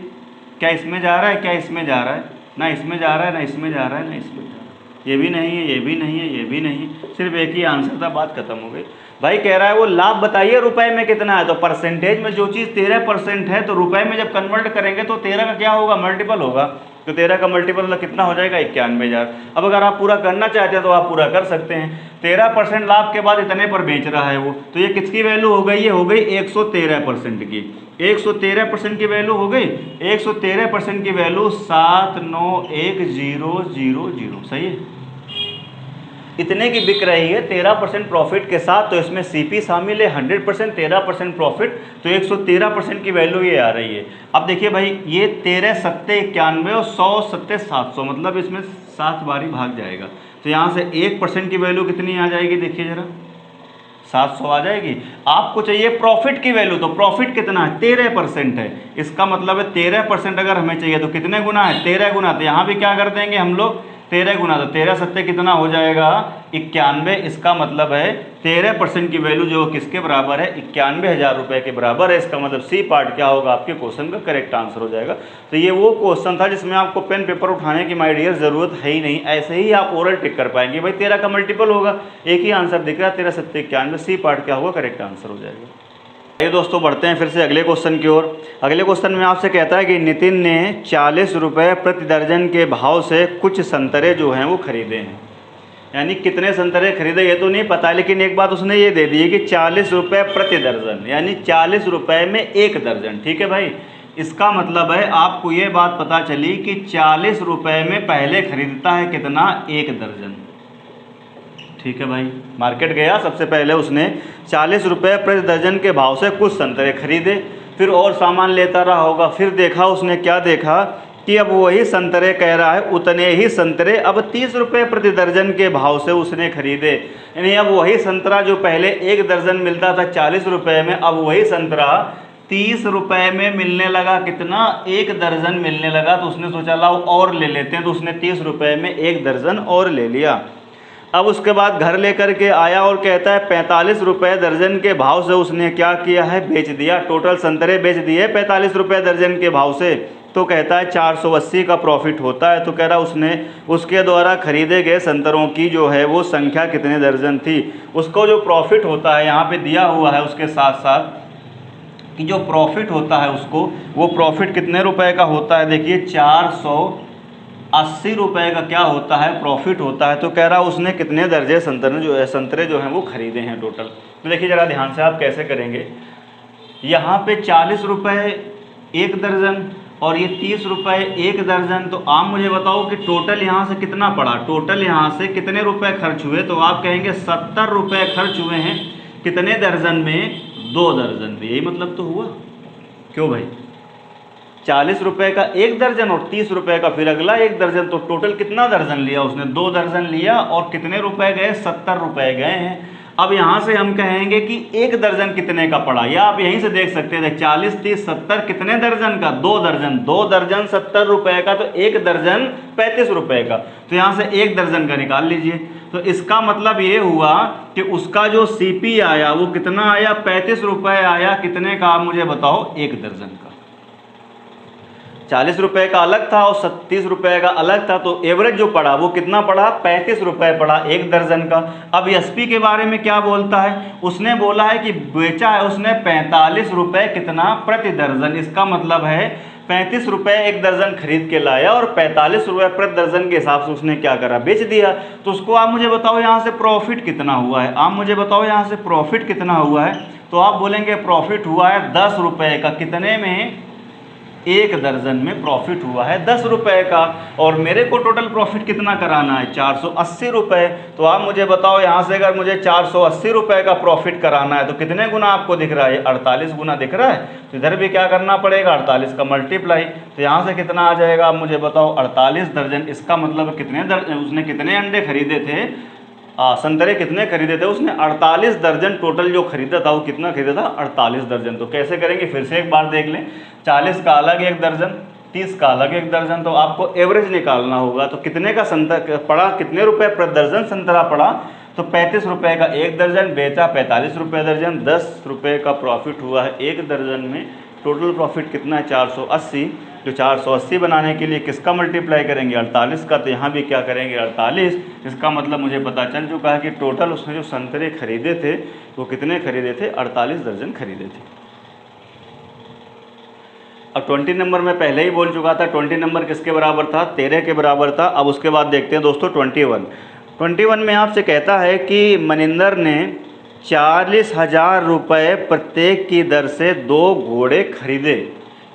क्या इसमें जा रहा है, क्या इसमें जा रहा है, ना इसमें जा रहा है, ना इसमें जा रहा है, ना इसमें जा रहा है, ये भी नहीं है, ये भी नहीं है, ये भी नहीं, सिर्फ एक ही आंसर था, बात खत्म हो गई। भाई कह रहा है वो लाभ बताइए रुपए में कितना है, तो परसेंटेज में जो चीज़ 13% है, तो रुपए में जब कन्वर्ट करेंगे तो 13 का क्या होगा, मल्टीपल होगा, तो 13 का मल्टीपल मतलब कितना हो जाएगा, 91,000। अब अगर आप पूरा करना चाहते हैं तो आप पूरा कर सकते हैं। 13% लाभ के बाद इतने पर बेच रहा है वो, तो ये किसकी वैल्यू हो गई, ये हो गई 113% की। 113% की वैल्यू हो गई, 113% की वैल्यू 791,000, सही है। इतने की बिक रही है 13% प्रॉफिट के साथ, तो इसमें सीपी शामिल है 100%, 13% प्रॉफिट, तो 113% की वैल्यू ये आ रही है। अब देखिए भाई ये 13 सत्ते 91 और 100 सत्ते 700, मतलब इसमें 7 बारी भाग जाएगा, तो यहाँ से 1% की वैल्यू कितनी आ जाएगी, देखिए जरा 700 आ जाएगी। आपको चाहिए प्रॉफिट की वैल्यू, तो प्रॉफिट कितना है, 13% है, इसका मतलब है 13% अगर हमें चाहिए तो कितने गुना है, 13 गुना, तो यहाँ भी क्या कर देंगे हम लोग 13 गुना, तो 13 सत्ते कितना हो जाएगा, 91। इसका मतलब है 13% की वैल्यू जो किसके बराबर है, 91,000 रुपये के बराबर है। इसका मतलब सी पार्ट क्या होगा, आपके क्वेश्चन का करेक्ट आंसर हो जाएगा। तो ये वो क्वेश्चन था जिसमें आपको पेन पेपर उठाने की माय डियर ज़रूरत है ही नहीं, ऐसे ही आप ओरल टिक कर पाएंगे। भाई 13 का मल्टीपल होगा, एक ही आंसर दिख रहा है, 13 सत्ते 91, सी पार्ट क्या होगा, करेक्ट आंसर हो जाएगा। ये दोस्तों बढ़ते हैं फिर से अगले क्वेश्चन की ओर। अगले क्वेश्चन में आपसे कहता है कि नितिन ने 40 रुपये प्रति दर्जन के भाव से कुछ संतरे जो हैं वो खरीदे हैं। यानी कितने संतरे खरीदे ये तो नहीं पता, लेकिन एक बात उसने ये दे दी है कि 40 रुपये प्रति दर्जन, यानी 40 रुपये में 1 दर्जन। ठीक है भाई, इसका मतलब है आपको ये बात पता चली कि 40 रुपये में पहले खरीदता है कितना, 1 दर्जन। ठीक है भाई, मार्केट गया, सबसे पहले उसने 40 रुपये प्रति दर्जन के भाव से कुछ संतरे खरीदे, फिर और सामान लेता रहा होगा, फिर देखा उसने क्या देखा कि अब वही संतरे कह रहा है, उतने ही संतरे अब 30 रुपये प्रति दर्जन के भाव से उसने खरीदे। यानी अब वही संतरा जो पहले 1 दर्जन मिलता था 40 रुपये में, अब वही संतरा 30 रुपये में मिलने लगा, कितना, 1 दर्जन मिलने लगा। तो उसने सोचा लाओ और ले लेते हैं, तो उसने 30 रुपये में 1 दर्जन और ले लिया। अब उसके बाद घर लेकर के आया और कहता है 45 रुपये दर्जन के भाव से उसने क्या किया है, बेच दिया। टोटल संतरे बेच दिए 45 रुपये दर्जन के भाव से, तो कहता है 480 का प्रॉफिट होता है। तो कह रहा उसने उसके द्वारा खरीदे गए संतरों की जो है वो संख्या कितने दर्जन थी। उसको जो प्रॉफिट होता है यहाँ पे दिया हुआ है उसके साथ साथ कि जो प्रॉफिट होता है उसको, वो प्रॉफिट कितने रुपए का होता है, देखिए 480 रुपये का क्या होता है, प्रॉफिट होता है। तो कह रहा उसने कितने दर्जे संतरे जो हैं वो खरीदे हैं टोटल। तो देखिए ज़रा ध्यान से आप कैसे करेंगे, यहाँ पे 40 रुपये 1 दर्जन और ये 30 रुपये 1 दर्जन। तो आप मुझे बताओ कि टोटल यहाँ से कितना पड़ा, टोटल यहाँ से कितने रुपए खर्च हुए। तो आप कहेंगे 70 रुपये खर्च हुए हैं कितने दर्जन में, 2 दर्जन में। यही मतलब तो हुआ, क्यों भाई, 40 रुपये का 1 दर्जन और 30 रुपये का फिर अगला 1 दर्जन, तो टोटल कितना दर्जन लिया उसने, 2 दर्जन लिया। और कितने रुपए गए, 70 रुपये गए हैं। अब यहाँ से हम कहेंगे कि 1 दर्जन कितने का पड़ा, या आप यहीं से देख सकते हैं 40 30 70 कितने दर्जन का, 2 दर्जन। 2 दर्जन 70 रुपये का, तो 1 दर्जन 35 रुपये का। तो यहाँ से 1 दर्जन का निकाल लीजिए। तो इसका मतलब ये हुआ कि उसका जो सीपी आया वो कितना आया, 35 रुपये आया। कितने का आप मुझे बताओ, 1 दर्जन का। 40 रुपये का अलग था और 30 रुपये का अलग था, तो एवरेज जो पड़ा वो कितना पड़ा, 35 रुपये पड़ा 1 दर्जन का। अब एसपी के बारे में क्या बोलता है, उसने बोला है कि बेचा है उसने 45 रुपये कितना, प्रति दर्जन। इसका मतलब है 35 रुपये 1 दर्जन खरीद के लाया और 45 रुपये प्रति दर्जन के हिसाब से उसने क्या करा, बेच दिया। तो उसको आप मुझे बताओ यहाँ से प्रॉफिट कितना हुआ है, आप मुझे बताओ यहाँ से प्रॉफिट कितना हुआ है। तो आप बोलेंगे प्रॉफिट हुआ है 10 रुपये का, कितने में, 1 दर्जन में प्रॉफिट हुआ है 10 रुपये का, और मेरे को टोटल प्रॉफिट कितना कराना है 480 रुपये। तो आप मुझे बताओ यहाँ से अगर मुझे 480 रुपये का प्रॉफिट कराना है तो कितने गुना आपको दिख रहा है, 48 गुना दिख रहा है। तो इधर भी क्या करना पड़ेगा, 48 का मल्टीप्लाई। तो यहाँ से कितना आ जाएगा आप मुझे बताओ, 48 दर्जन। इसका मतलब कितने उसने कितने अंडे खरीदे थे, संतरे कितने खरीदे थे उसने, 48 दर्जन। टोटल जो खरीदा था वो कितना खरीदा था, 48 दर्जन। तो कैसे करेंगे, फिर से एक बार देख लें। 40 का अलग 1 दर्जन, 30 का अलग 1 दर्जन। तो आपको एवरेज निकालना होगा। तो कितने का संतरा पड़ा, कितने रुपए प्रति दर्जन संतरा पड़ा, तो 35 रुपये का 1 दर्जन, बेचा 45 रुपये दर्जन, 10 रुपये का प्रॉफिट हुआ है 1 दर्जन में। टोटल प्रॉफिट कितना है 480। जो 480 बनाने के लिए किसका मल्टीप्लाई करेंगे, 48 का। तो यहाँ भी क्या करेंगे 48। इसका मतलब मुझे पता चल चुका है कि टोटल उसने जो संतरे खरीदे थे वो कितने खरीदे थे, 48 दर्जन खरीदे थे। अब 20 नंबर में पहले ही बोल चुका था, 20 नंबर किसके बराबर था, 13 के बराबर था। अब उसके बाद देखते हैं दोस्तों 21 में आपसे कहता है कि मनिंदर ने 40,000 रुपये प्रत्येक की दर से 2 घोड़े खरीदे।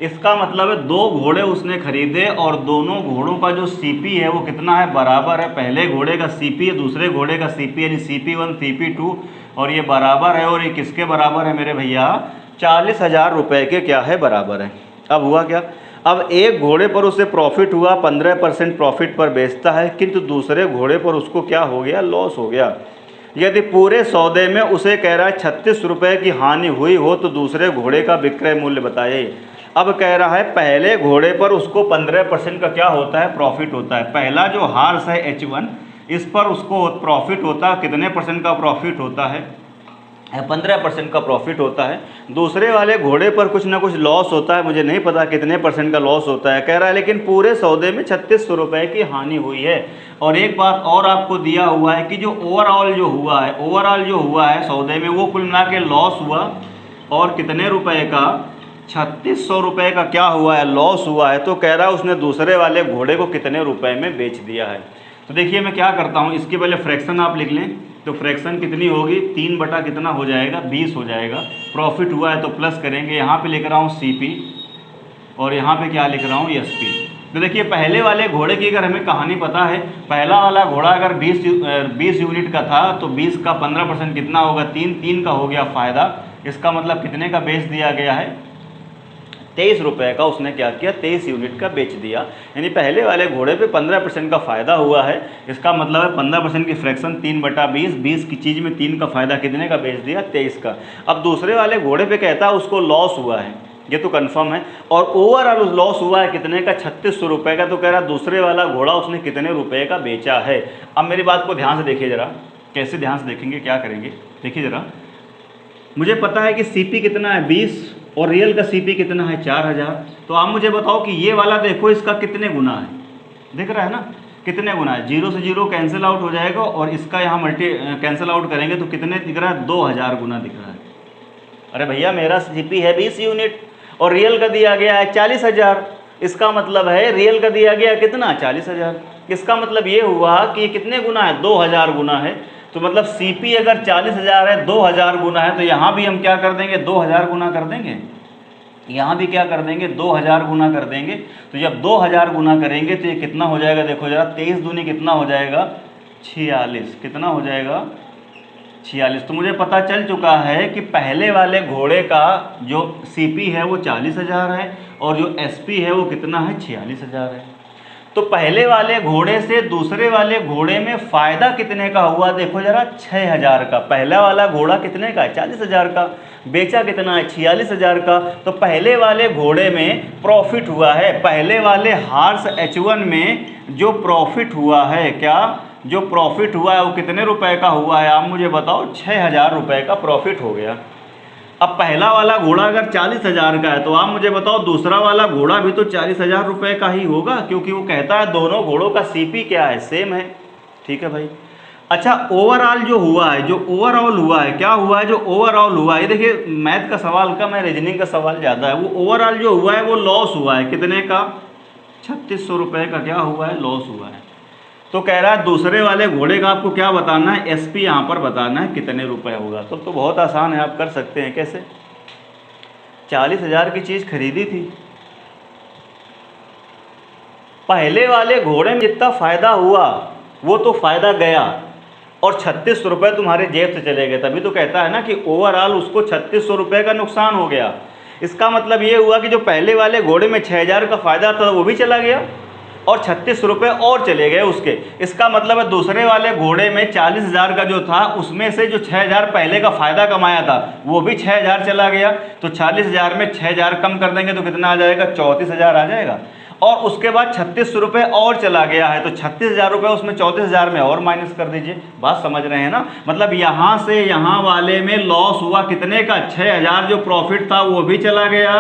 इसका मतलब है 2 घोड़े उसने खरीदे और दोनों घोड़ों का जो सीपी है वो कितना है, बराबर है। पहले घोड़े का सीपी है, दूसरे घोड़े का सीपी यानी CP1 CP2, और ये बराबर है। और ये किसके बराबर है मेरे भैया, 40,000 रुपये के क्या है, बराबर है। अब हुआ क्या, अब एक घोड़े पर उसे प्रॉफिट हुआ, 15% प्रॉफिट पर बेचता है, किंतु दूसरे घोड़े पर उसको क्या हो गया, लॉस हो गया। यदि पूरे सौदे में उसे कह रहा है 36 रुपये की हानि हुई हो तो दूसरे घोड़े का विक्रय मूल्य बताइए। अब कह रहा है पहले घोड़े पर उसको 15% का क्या होता है, प्रॉफिट होता है। पहला जो हार्स है H1, इस पर उसको प्रॉफिट होता है, कितने परसेंट का प्रॉफिट होता है, 15% का प्रॉफिट होता है। दूसरे वाले घोड़े पर कुछ ना कुछ लॉस होता है, मुझे नहीं पता कितने परसेंट का लॉस होता है। कह रहा है लेकिन पूरे सौदे में 3600 रुपये की हानि हुई है। और एक बात और आपको दिया हुआ है कि जो ओवरऑल जो हुआ है सौदे में, वो कुल मिला के लॉस हुआ, और कितने रुपए का, 3600 रुपये का क्या हुआ है, लॉस हुआ है। तो कह रहा है उसने दूसरे वाले घोड़े को कितने रुपए में बेच दिया है। तो देखिए मैं क्या करता हूँ, इसके पहले फ्रैक्शन आप लिख लें। तो फ्रैक्शन कितनी होगी, 3 बटा कितना हो जाएगा, 20 हो जाएगा। प्रॉफिट हुआ है तो प्लस करेंगे, यहाँ पे लिख रहा हूँ CP और यहाँ पे क्या लिख रहा हूँ, SP। तो देखिए पहले वाले घोड़े की अगर हमें कहानी पता है, पहला वाला घोड़ा अगर 20 यूनिट का था तो 20 का 15% कितना होगा, 3 का हो गया फ़ायदा। इसका मतलब कितने का बेच दिया गया है, 23 रुपये का उसने क्या किया, 23 यूनिट का बेच दिया। यानी पहले वाले घोड़े पे 15% का फ़ायदा हुआ है। इसका मतलब है 15% की फ्रैक्शन 3/20, 20 की चीज़ में 3 का फ़ायदा कितने का बेच दिया, 23 का। अब दूसरे वाले घोड़े पे कहता है उसको लॉस हुआ है, ये तो कंफर्म है। और ओवरऑल लॉस हुआ है कितने का, 3600 रुपये का। तो कह रहा है दूसरे वाला घोड़ा उसने कितने रुपये का बेचा है। अब मेरी बात को ध्यान से देखिए ज़रा, कैसे ध्यान से देखेंगे, क्या करेंगे, देखिए ज़रा। मुझे पता है कि CP कितना है 20 और रियल का CP कितना है 4000। तो आप मुझे बताओ कि ये वाला देखो इसका कितने गुना है, दिख रहा है ना कितने गुना है। 0 से 0 कैंसिल आउट हो जाएगा और इसका यहाँ कैंसिल आउट करेंगे तो कितने दिख रहा है, 2000 गुना दिख रहा है। अरे भैया मेरा CP है 20 यूनिट और रियल का दिया गया है 40,000। इसका मतलब है रियल का दिया गया कितना, 40,000। इसका मतलब ये हुआ कि ये कितने गुना है, 2000 गुना है। तो मतलब CP अगर 40,000 है, 2000 गुना है, तो यहाँ भी हम क्या कर देंगे, 2000 गुना कर देंगे। यहाँ भी क्या कर देंगे, 2000 गुना कर देंगे। तो जब 2000 गुना करेंगे तो ये कितना हो जाएगा, देखो जरा, 23 दूनी कितना हो जाएगा, 46। कितना हो जाएगा, 46। तो मुझे पता चल चुका है कि पहले वाले घोड़े का जो CP है वो 40,000 है और जो SP है वो कितना है, 46,000 है। तो पहले वाले घोड़े से दूसरे वाले घोड़े में फ़ायदा कितने का हुआ, देखो जरा, 6000 का। पहला वाला घोड़ा कितने का है, 40,000 का, बेचा कितना है, 46,000 का। तो पहले वाले घोड़े में प्रॉफिट हुआ है, पहले वाले हार्स H1 में जो प्रॉफिट हुआ है, क्या जो प्रॉफिट हुआ है वो कितने रुपए का हुआ है, आप मुझे बताओ, 6000 रुपये का प्रॉफिट हो गया। अब पहला वाला घोड़ा अगर 40,000 का है तो आप मुझे बताओ दूसरा वाला घोड़ा भी तो 40,000 रुपये का ही होगा, क्योंकि वो कहता है दोनों घोड़ों का CP क्या है, सेम है। ठीक है भाई। अच्छा, ओवरऑल जो हुआ है, जो ओवरऑल हुआ है, क्या हुआ है, जो ओवरऑल हुआ है, देखिए मैथ का सवाल कम है, रीजनिंग का सवाल ज़्यादा है। वो ओवरऑल जो हुआ है वो लॉस हुआ है, कितने का, 3600 रुपये का क्या हुआ है, लॉस हुआ है। तो कह रहा है दूसरे वाले घोड़े का आपको क्या बताना है, SP यहाँ पर बताना है कितने रुपए होगा। तो बहुत आसान है, आप कर सकते हैं। कैसे, 40,000 की चीज़ खरीदी थी पहले वाले घोड़े में जितना फ़ायदा हुआ वो तो फ़ायदा गया और 3600 रुपये तुम्हारे जेब से चले गए। तभी तो कहता है ना कि ओवरऑल उसको 3600 रुपये का नुकसान हो गया। इसका मतलब ये हुआ कि जो पहले वाले घोड़े में 6000 का फ़ायदा था वो भी चला गया और 3600 रुपये और चले गए उसके। इसका मतलब है दूसरे वाले घोड़े में 40,000 का जो था उसमें से जो 6000 पहले का फ़ायदा कमाया था वो भी 6000 चला गया। तो 40,000 में 6000 कम कर देंगे तो कितना आ जाएगा? 34,000 आ जाएगा। और उसके बाद 3600 रुपये और चला गया है तो 36,000 रुपये उसमें 34,000 में और माइनस कर दीजिए। बात समझ रहे हैं ना? मतलब यहाँ से यहाँ वाले में लॉस हुआ कितने का? 6,000 जो प्रॉफिट था वो भी चला गया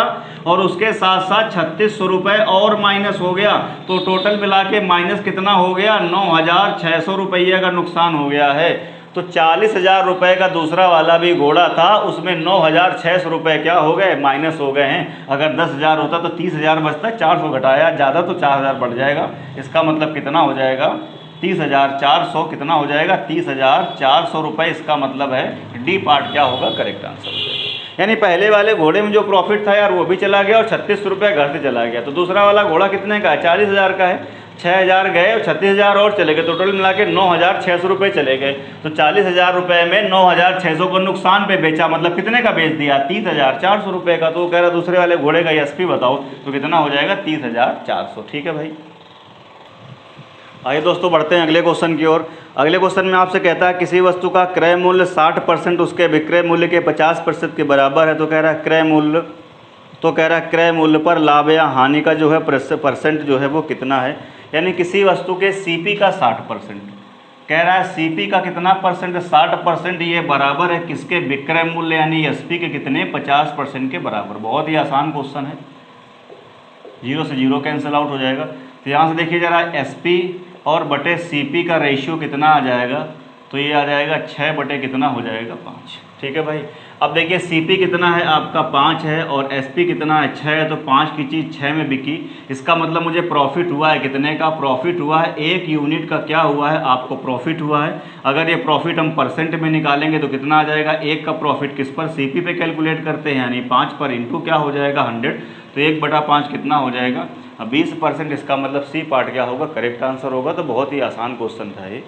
और उसके साथ साथ 3600 रुपये और माइनस हो गया। तो टोटल मिला के माइनस कितना हो गया? 9,600 रुपये का नुकसान हो गया है। तो 40,000 रुपये का दूसरा वाला भी घोड़ा था, उसमें 9,600 रुपये क्या हो गए? माइनस हो गए हैं। अगर 10,000 होता तो 30,000 बचता, 400 घटाया ज़्यादा तो 4,000 बढ़ जाएगा। इसका मतलब कितना हो जाएगा? 30,400 कितना हो जाएगा? 30,400 रुपये। इसका मतलब है डी पार्ट क्या होगा? करेक्ट आंसर हो जाएगा। यानी पहले वाले घोड़े में जो प्रॉफिट था यार वो भी चला गया और 3600 रुपये घर से चला गया। तो दूसरा वाला घोड़ा कितने का है? 40,000 का है। 6,000 गए और 36,000 और चले गए तो टोटल मिला के 9,600 रुपये चले गए। तो 40,000 रुपये में 9,600 को नुकसान पे बेचा, मतलब कितने का बेच दिया? 30,400 रुपये का। तो वो कह रहा दूसरे वाले घोड़े का एसपी बताओ तो कितना हो जाएगा? 30,400। ठीक है भाई। आइए दोस्तों बढ़ते हैं अगले क्वेश्चन की ओर। अगले क्वेश्चन में आपसे कहता है किसी वस्तु का क्रय मूल्य 60% उसके विक्रय मूल्य के 50% के बराबर है। तो कह रहा है क्रय मूल्य पर लाभ या हानि का जो है परसेंट जो है वो कितना है। यानी किसी वस्तु के सीपी का 60%, कह रहा है सीपी का कितना परसेंट? 60%। ये बराबर है किसके? विक्रय मूल्य यानी एसपी के कितने? 50% के बराबर। बहुत ही आसान क्वेश्चन है, 0 से 0 कैंसिल आउट हो जाएगा। तो यहाँ से देखिए जरा एसपी और बटे सीपी का रेशियो कितना आ जाएगा? तो ये आ जाएगा 6 बटे कितना हो जाएगा? 5। ठीक है भाई। अब देखिए सीपी कितना है आपका? 5 है और एसपी कितना है? 6 है। तो 5 की चीज़ 6 में बिकी। इसका मतलब मुझे प्रॉफिट हुआ है कितने का? प्रॉफिट हुआ है 1 यूनिट का। क्या हुआ है? आपको प्रॉफिट हुआ है। अगर ये प्रॉफिट हम परसेंट में निकालेंगे तो कितना आ जाएगा? 1 का प्रॉफिट किस पर? सीपी पे कैलकुलेट करते हैं, यानी 5 पर इंटू क्या हो जाएगा? 100। तो 1/5 कितना हो जाएगा? 20%। इसका मतलब सी पार्ट क्या होगा? करेक्ट आंसर होगा। तो बहुत ही आसान क्वेश्चन था ये।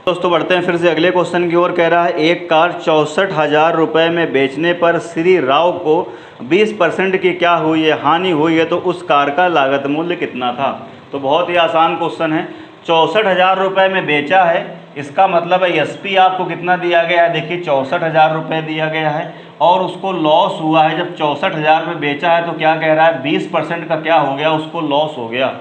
दोस्तों बढ़ते हैं फिर से अगले क्वेश्चन की ओर। कह रहा है एक कार 64,000 रुपये में बेचने पर श्री राव को 20% की क्या हुई है? हानि हुई है। तो उस कार का लागत मूल्य कितना था? तो बहुत ही आसान क्वेश्चन है। 64,000 रुपये में बेचा है, इसका मतलब है एसपी आपको कितना दिया गया है? देखिए 64,000 रुपये दिया गया है और उसको लॉस हुआ है। जब 64,000 में बेचा है तो क्या कह रहा है? 20% का क्या हो गया? उसको लॉस हो गया।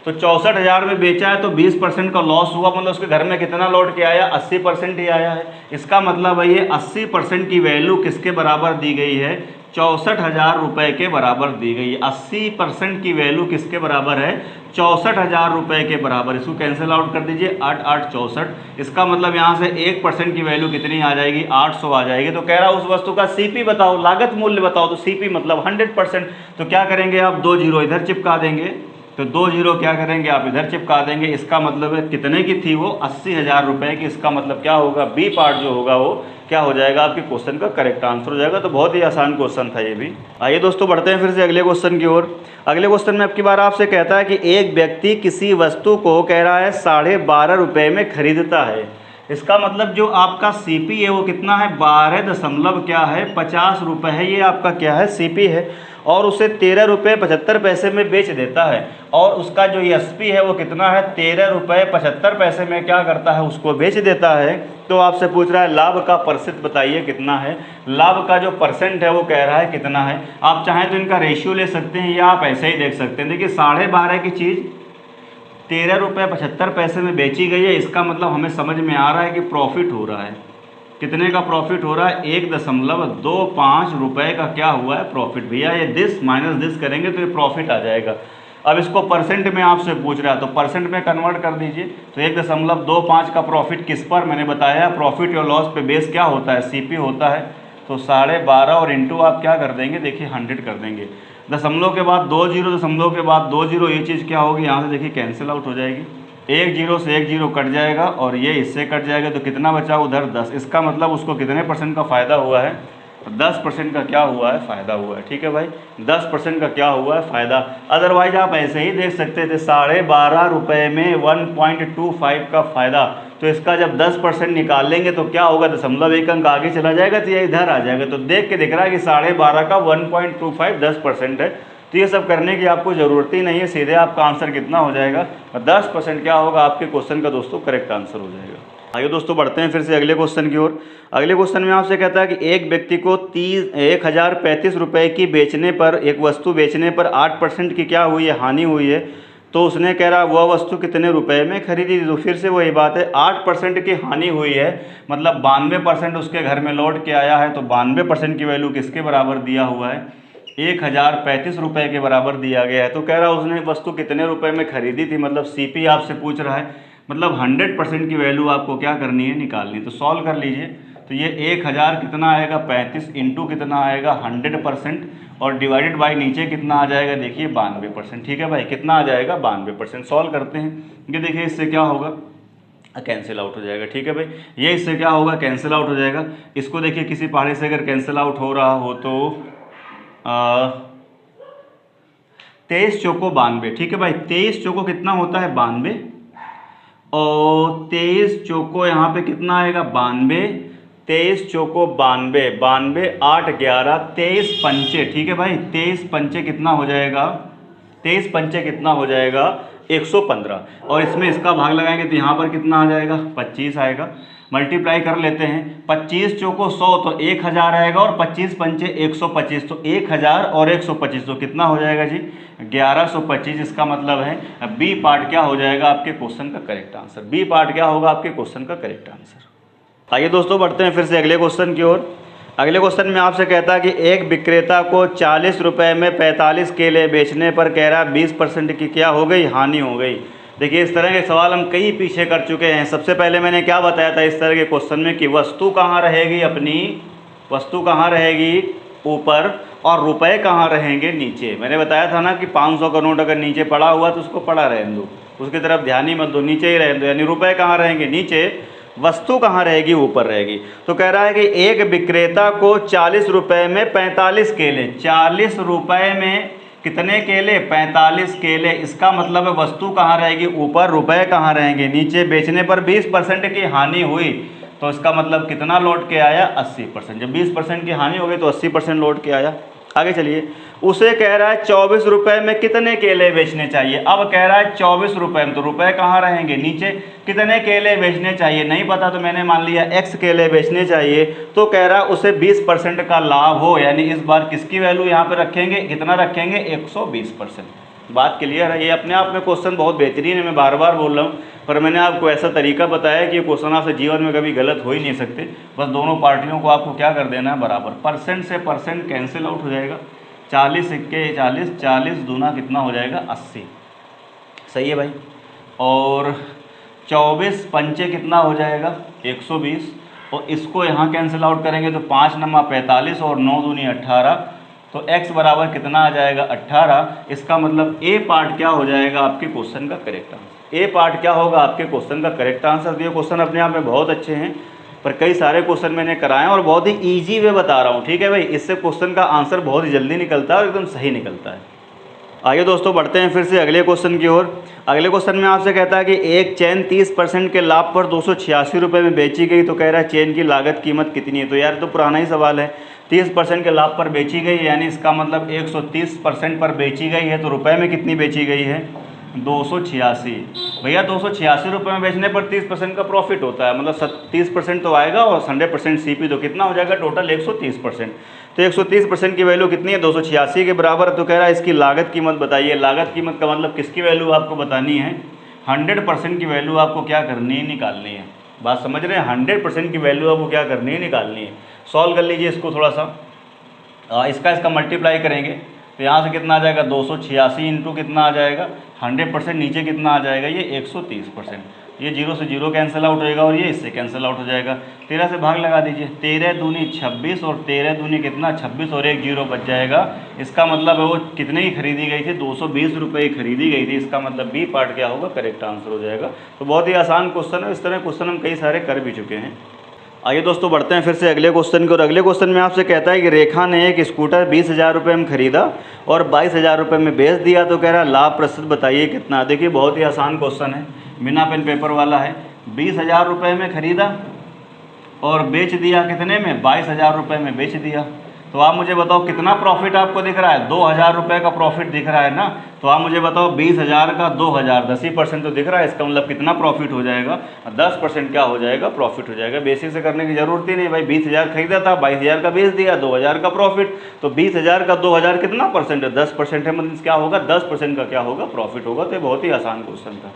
तो 64,000 में बेचा है तो 20% का लॉस हुआ, मतलब उसके घर में कितना लौट के आया? 80% ही आया है। इसका मतलब है ये 80% की वैल्यू किसके बराबर दी गई है? 64,000 रुपये के बराबर दी गई है। 80% की वैल्यू किसके बराबर है? 64,000 रुपये के बराबर। इसको कैंसिल आउट कर दीजिए, 8 8 64। इसका मतलब यहाँ से 1% की वैल्यू कितनी आ जाएगी? 800 आ जाएगी। तो कह रहा उस वस्तु का सीपी बताओ, लागत मूल्य बताओ। तो सीपी मतलब 100%। तो क्या करेंगे आप? 2 जीरो इधर चिपका देंगे, तो 2 जीरो क्या करेंगे आप? इधर चिपका देंगे। इसका मतलब है कितने की थी वो? 80,000 रुपये की। इसका मतलब क्या होगा? बी पार्ट जो होगा वो क्या हो जाएगा? आपके क्वेश्चन का करेक्ट आंसर हो जाएगा। तो बहुत ही आसान क्वेश्चन था ये भी। आइए दोस्तों बढ़ते हैं फिर से अगले क्वेश्चन की ओर। अगले क्वेश्चन में आपकी बार आपसे कहता है कि एक व्यक्ति किसी वस्तु को कह रहा है 12.5 रुपये में खरीदता है। इसका मतलब जो आपका सीपी है वो कितना है? 12 दशमलव क्या है? 50 रुपये है। ये आपका क्या है? सीपी है। और उसे 13 रुपये 75 पैसे में बेच देता है। और उसका जो एसपी है वो कितना है? 13 रुपये 75 पैसे में क्या करता है? उसको बेच देता है। तो आपसे पूछ रहा है लाभ का परसेंट बताइए कितना है। लाभ का जो परसेंट है वो कह रहा है कितना है। आप चाहें तो इनका रेशियो ले सकते हैं या आप ऐसे ही देख सकते हैं। देखिए 12.5 की चीज़ 13 रुपये 75 पैसे में बेची गई है। इसका मतलब हमें समझ में आ रहा है कि प्रॉफिट हो रहा है। कितने का प्रॉफिट हो रहा है? 1.25 रुपये का क्या हुआ है? प्रॉफिट। भैया ये दिस माइनस दिस करेंगे तो ये प्रॉफिट आ जाएगा। अब इसको परसेंट में आपसे पूछ रहा है तो परसेंट में कन्वर्ट कर दीजिए। तो 1.25 का प्रॉफिट किस पर? मैंने बताया प्रॉफिट और लॉस पे बेस क्या होता है? सीपी होता है। तो 12.5 और इंटू आप क्या कर देंगे? देखिए 100 कर देंगे। दशमलव के बाद 2 जीरो, दशमलव के बाद 2 जीरो, ये चीज़ क्या होगी? यहाँ से देखिए कैंसिल आउट हो जाएगी। 1 जीरो से 1 जीरो कट जाएगा और ये इससे कट जाएगा। तो कितना बचा? उधर 10। इसका मतलब उसको कितने % का फ़ायदा हुआ है? 10% का क्या हुआ है, फ़ायदा हुआ है। ठीक है भाई, 10% का क्या हुआ है, फ़ायदा। अदरवाइज आप ऐसे ही देख सकते थे 12.5 रुपये में 1.25 का फ़ायदा। तो इसका जब 10% निकाल लेंगे तो क्या होगा, 0.1 अंक आगे चला जाएगा तो ये इधर आ जाएगा। तो देख के दिख रहा है कि 12.5 का 1.25 10% है। तो ये सब करने की आपको ज़रूरत ही नहीं है, सीधे आपका आंसर कितना हो जाएगा, 10% क्या होगा आपके क्वेश्चन का दोस्तों करेक्ट आंसर हो जाएगा। आइए दोस्तों बढ़ते हैं फिर से अगले क्वेश्चन की ओर। अगले क्वेश्चन में आपसे कहता है कि एक व्यक्ति को 1035 रुपये की बेचने पर, एक वस्तु बेचने पर 8% की क्या हुई है, हानि हुई है। तो उसने कह रहा वह वस्तु कितने रुपए में खरीदी थी। तो फिर से वही बात है, 8% की हानि हुई है, मतलब 92% उसके घर में लौट के आया है। तो 92% की वैल्यू किसके बराबर दिया हुआ है, 1035 रुपये के बराबर दिया गया है। तो कह रहा उसने वस्तु कितने रुपए में खरीदी थी, मतलब सीपी आपसे पूछ रहा है, मतलब 100% की वैल्यू आपको क्या करनी है, निकालनी है। तो सॉल्व कर लीजिए। तो ये 1000 कितना आएगा, 35 इंटू कितना आएगा 100% और डिवाइडेड बाय नीचे कितना आ जाएगा, देखिए 92%। ठीक है भाई, कितना आ जाएगा 92%। सॉल्व करते हैं, ये देखिए इससे क्या होगा, कैंसिल आउट हो जाएगा। ठीक है भाई, ये इससे क्या होगा, कैंसिल आउट हो जाएगा। इसको देखिए किसी पहाड़े से अगर कैंसिल आउट हो रहा हो तो 23 चौको 92। ठीक है भाई, 23 चौको कितना होता है 92 और 23 चौको यहाँ पे कितना आएगा 92, 23 चौको 92, 92 8 11 23 पंचे। ठीक है भाई, 23 पंचे कितना हो जाएगा, 23 पंचे कितना हो जाएगा 115 और इसमें इसका भाग लगाएंगे तो यहाँ पर कितना आ जाएगा 25 आएगा। मल्टीप्लाई कर लेते हैं, 25 चौको 100 तो 1000 आएगा और 25 पंचे 125 तो 1000 और 125 तो कितना हो जाएगा जी 1125। इसका मतलब है बी पार्ट क्या हो जाएगा आपके क्वेश्चन का करेक्ट आंसर। बी पार्ट क्या होगा आपके क्वेश्चन का करेक्ट आंसर। आइए दोस्तों बढ़ते हैं फिर से अगले क्वेश्चन की ओर। अगले क्वेश्चन में आपसे कहता है कि एक विक्रेता को 40 रुपये में 45 केले बेचने पर कह रहा 20% की क्या हो गई, हानि हो गई। देखिए इस तरह के सवाल हम कई पीछे कर चुके हैं। सबसे पहले मैंने क्या बताया था इस तरह के क्वेश्चन में कि वस्तु कहाँ रहेगी, अपनी वस्तु कहाँ रहेगी ऊपर और रुपए कहाँ रहेंगे नीचे। मैंने बताया था ना कि 500 का नोट अगर नीचे पड़ा हुआ तो उसको पड़ा रहने दो, उसकी तरफ ध्यान ही मत दो, नीचे ही रहने दो। यानी रुपए कहाँ रहेंगे नीचे, वस्तु कहाँ रहेगी ऊपर रहेगी। तो कह रहा है कि एक विक्रेता को 40 रुपये में 45 केले, 40 रुपये में कितने केले 45 केले। इसका मतलब है वस्तु कहाँ रहेगी ऊपर, रुपए कहाँ रहेंगे नीचे। बेचने पर 20% की हानि हुई तो इसका मतलब कितना लौट के आया 80%। जब 20% की हानि हो गई तो 80% लौट के आया। आगे चलिए, उसे कह रहा है 24 रुपये में कितने केले बेचने चाहिए। अब कह रहा है 24 रुपये में, तो रुपए कहाँ रहेंगे नीचे। कितने केले बेचने चाहिए नहीं पता, तो मैंने मान लिया x केले बेचने चाहिए। तो कह रहा है उसे 20% का लाभ हो, यानी इस बार किसकी वैल्यू यहाँ पे रखेंगे, कितना रखेंगे 120%। बात क्लियर है। ये अपने आप में क्वेश्चन बहुत बेहतरीन है, मैं बार बार बोल रहा हूँ, पर मैंने आपको ऐसा तरीका बताया कि ये क्वेश्चन आपसे जीवन में कभी गलत हो ही नहीं सकते। बस दोनों पार्टियों को आपको क्या कर देना है बराबर। परसेंट से परसेंट कैंसिल आउट हो जाएगा। 40 सिक्के 40, 40 दूना कितना हो जाएगा 80। सही है भाई। और 24 पंचे कितना हो जाएगा 120 और इसको यहाँ कैंसिल आउट करेंगे तो 5 नमा 45 और 9 दूनी 18 तो x बराबर कितना आ जाएगा 18। इसका मतलब ए पार्ट क्या हो जाएगा आपके क्वेश्चन का करेक्ट आंसर। ए पार्ट क्या होगा आपके क्वेश्चन का करेक्ट आंसर। तो ये क्वेश्चन अपने आप में बहुत अच्छे हैं, पर कई सारे क्वेश्चन मैंने कराए हैं और बहुत ही ईजी वे बता रहा हूँ। ठीक है भाई, इससे क्वेश्चन का आंसर बहुत ही जल्दी निकलता है और एकदम सही निकलता है। आइए दोस्तों बढ़ते हैं फिर से अगले क्वेश्चन की ओर। अगले क्वेश्चन में आपसे कहता है कि एक चेन 30% के लाभ पर 286 रुपये में बेची गई। तो कह रहा है चेन की लागत कीमत कितनी है। तो यार तो पुराना ही सवाल है, 30% के लाभ पर बेची गई यानी इसका मतलब 130% पर बेची गई है। तो रुपए में कितनी बेची गई है 286। भैया 286 रुपये में बेचने पर 30% का प्रॉफिट होता है, मतलब 30% तो आएगा और 100% सीपी, तो कितना हो जाएगा टोटल 130%। तो 130% की वैल्यू कितनी है 286 के बराबर। तो कह रहा है इसकी लागत कीमत बताइए। लागत कीमत का मतलब किसकी वैल्यू आपको बतानी है 100% की वैल्यू आपको क्या करनी है निकालनी है। बात समझ रहे हैं, 100% की वैल्यू आपको क्या करनी है निकालनी है। सॉल्व कर लीजिए इसको थोड़ा सा, इसका मल्टीप्लाई करेंगे तो यहाँ से कितना आ जाएगा 286 इंटू कितना आ जाएगा 100%, नीचे कितना आ जाएगा ये 130%। ये 0 से 0 कैंसिल आउट होएगा और ये इससे कैंसिल आउट हो जाएगा। 13 से भाग लगा दीजिए, 13 दूनी 26 और 13 दूनी कितना 26 और एक 0 बच जाएगा। इसका मतलब है वो कितने की खरीदी गई थी 220 रुपये की खरीदी गई थी। इसका मतलब बी पार्ट क्या होगा करेक्ट आंसर हो जाएगा। तो बहुत ही आसान क्वेश्चन है, इस तरह क्वेश्चन हम कई सारे कर भी चुके हैं। आइए दोस्तों बढ़ते हैं फिर से अगले क्वेश्चन की। और अगले क्वेश्चन में आपसे कहता है कि रेखा ने एक स्कूटर 20,000 रुपये में खरीदा और 22,000 रुपये में बेच दिया, तो कह रहा है लाभ प्रतिशत बताइए कितना। देखिए बहुत ही आसान क्वेश्चन है, बिना पेन पेपर वाला है। 20,000 रुपये में खरीदा और बेच दिया कितने में, 22,000 रुपये में बेच दिया। तो आप मुझे बताओ कितना प्रॉफिट आपको दिख रहा है, 2,000 रुपये का प्रॉफिट दिख रहा है ना। तो आप मुझे बताओ 20,000 का 2,000, 10% तो दिख रहा है, इसका मतलब कितना प्रॉफिट हो जाएगा, 10% क्या हो जाएगा, प्रॉफिट हो जाएगा। बेसिक से करने की जरूरत ही नहीं भाई, 20,000 खरीदा था, 22,000 का बेच दिया, 2,000 का प्रॉफिट। तो 20,000 का 2,000 कितना परसेंट है, 10% है, मतलब क्या होगा, 10% का क्या होगा, प्रॉफिट होगा। तो ये बहुत ही आसान क्वेश्चन था।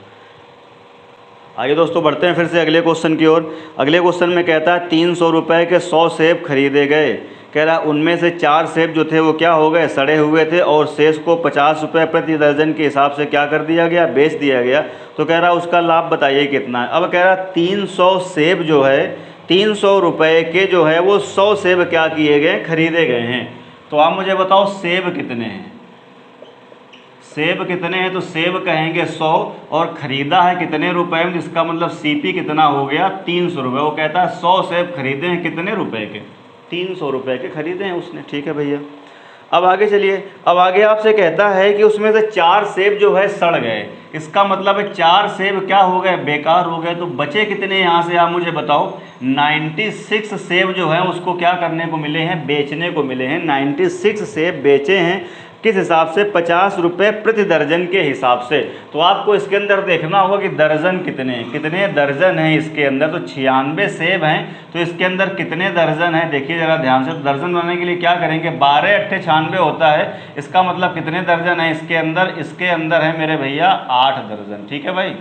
आइए दोस्तों बढ़ते हैं फिर से अगले क्वेश्चन की ओर। अगले क्वेश्चन में कहता है 300 रुपये के 100 सेब खरीदे गए। कह रहा है उनमें से 4 सेब जो थे वो क्या हो गए, सड़े हुए थे, और शेष को 50 रुपये प्रति दर्जन के हिसाब से क्या कर दिया गया, बेच दिया गया। तो कह रहा है उसका लाभ बताइए कितना है। अब कह रहा है 300 सेब जो है, 300 रुपये के जो है वो 100 सेब क्या किए गए, खरीदे गए हैं। तो आप मुझे बताओ सेब कितने हैं, सेब कितने हैं। तो सेब कहेंगे 100 और ख़रीदा है कितने रुपए में, इसका मतलब सीपी कितना हो गया, 300 रुपये। वो कहता है 100 सेब खरीदे हैं कितने रुपए के, 300 रुपये के खरीदे हैं उसने। ठीक है भैया, अब आगे चलिए। अब आगे आपसे कहता है कि उसमें से 4 सेब जो है सड़ गए, इसका मतलब है 4 सेब क्या हो गए, बेकार हो गए। तो बचे कितने यहाँ से आप मुझे बताओ, 96 सेब जो है उसको क्या करने को मिले हैं, बेचने को मिले हैं। 96 सेब बेचे हैं, किस हिसाब से, 50 रुपये प्रति दर्जन के हिसाब से। तो आपको इसके अंदर देखना होगा कि दर्जन कितने दर्जन हैं इसके अंदर। तो 96 सेब हैं, तो इसके अंदर कितने दर्जन हैं, देखिए ज़रा ध्यान से। तो दर्जन बनाने के लिए क्या करेंगे, 12 × 8 = 96 होता है। इसका मतलब कितने दर्जन है इसके अंदर, इसके अंदर है मेरे भैया 8 दर्जन। ठीक है भाई,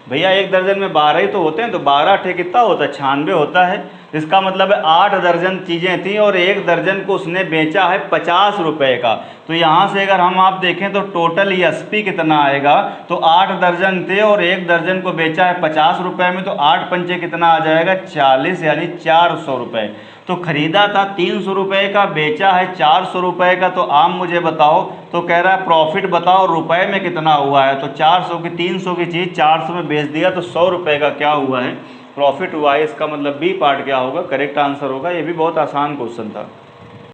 भैया एक दर्जन में 12 ही तो होते हैं, तो 12 × 8 कितना होता है, 96 होता है। इसका मतलब है 8 दर्जन चीज़ें थी और एक दर्जन को उसने बेचा है 50 रुपये का। तो यहाँ से अगर हम आप देखें तो टोटल एसपी कितना आएगा, तो 8 दर्जन थे और एक दर्जन को बेचा है 50 रुपये में, तो 8 पंचे कितना आ जाएगा, 40, यानी 400 रुपये। तो खरीदा था 300 रुपये का, बेचा है 400 रुपये का। तो आप मुझे बताओ, तो कह रहा है प्रॉफिट बताओ रुपए में कितना हुआ है। तो 300 की चीज़ 400 में बेच दिया, तो 100 रुपये का क्या हुआ है, प्रॉफिट हुआ है। इसका मतलब बी पार्ट क्या होगा, करेक्ट आंसर होगा। ये भी बहुत आसान क्वेश्चन था।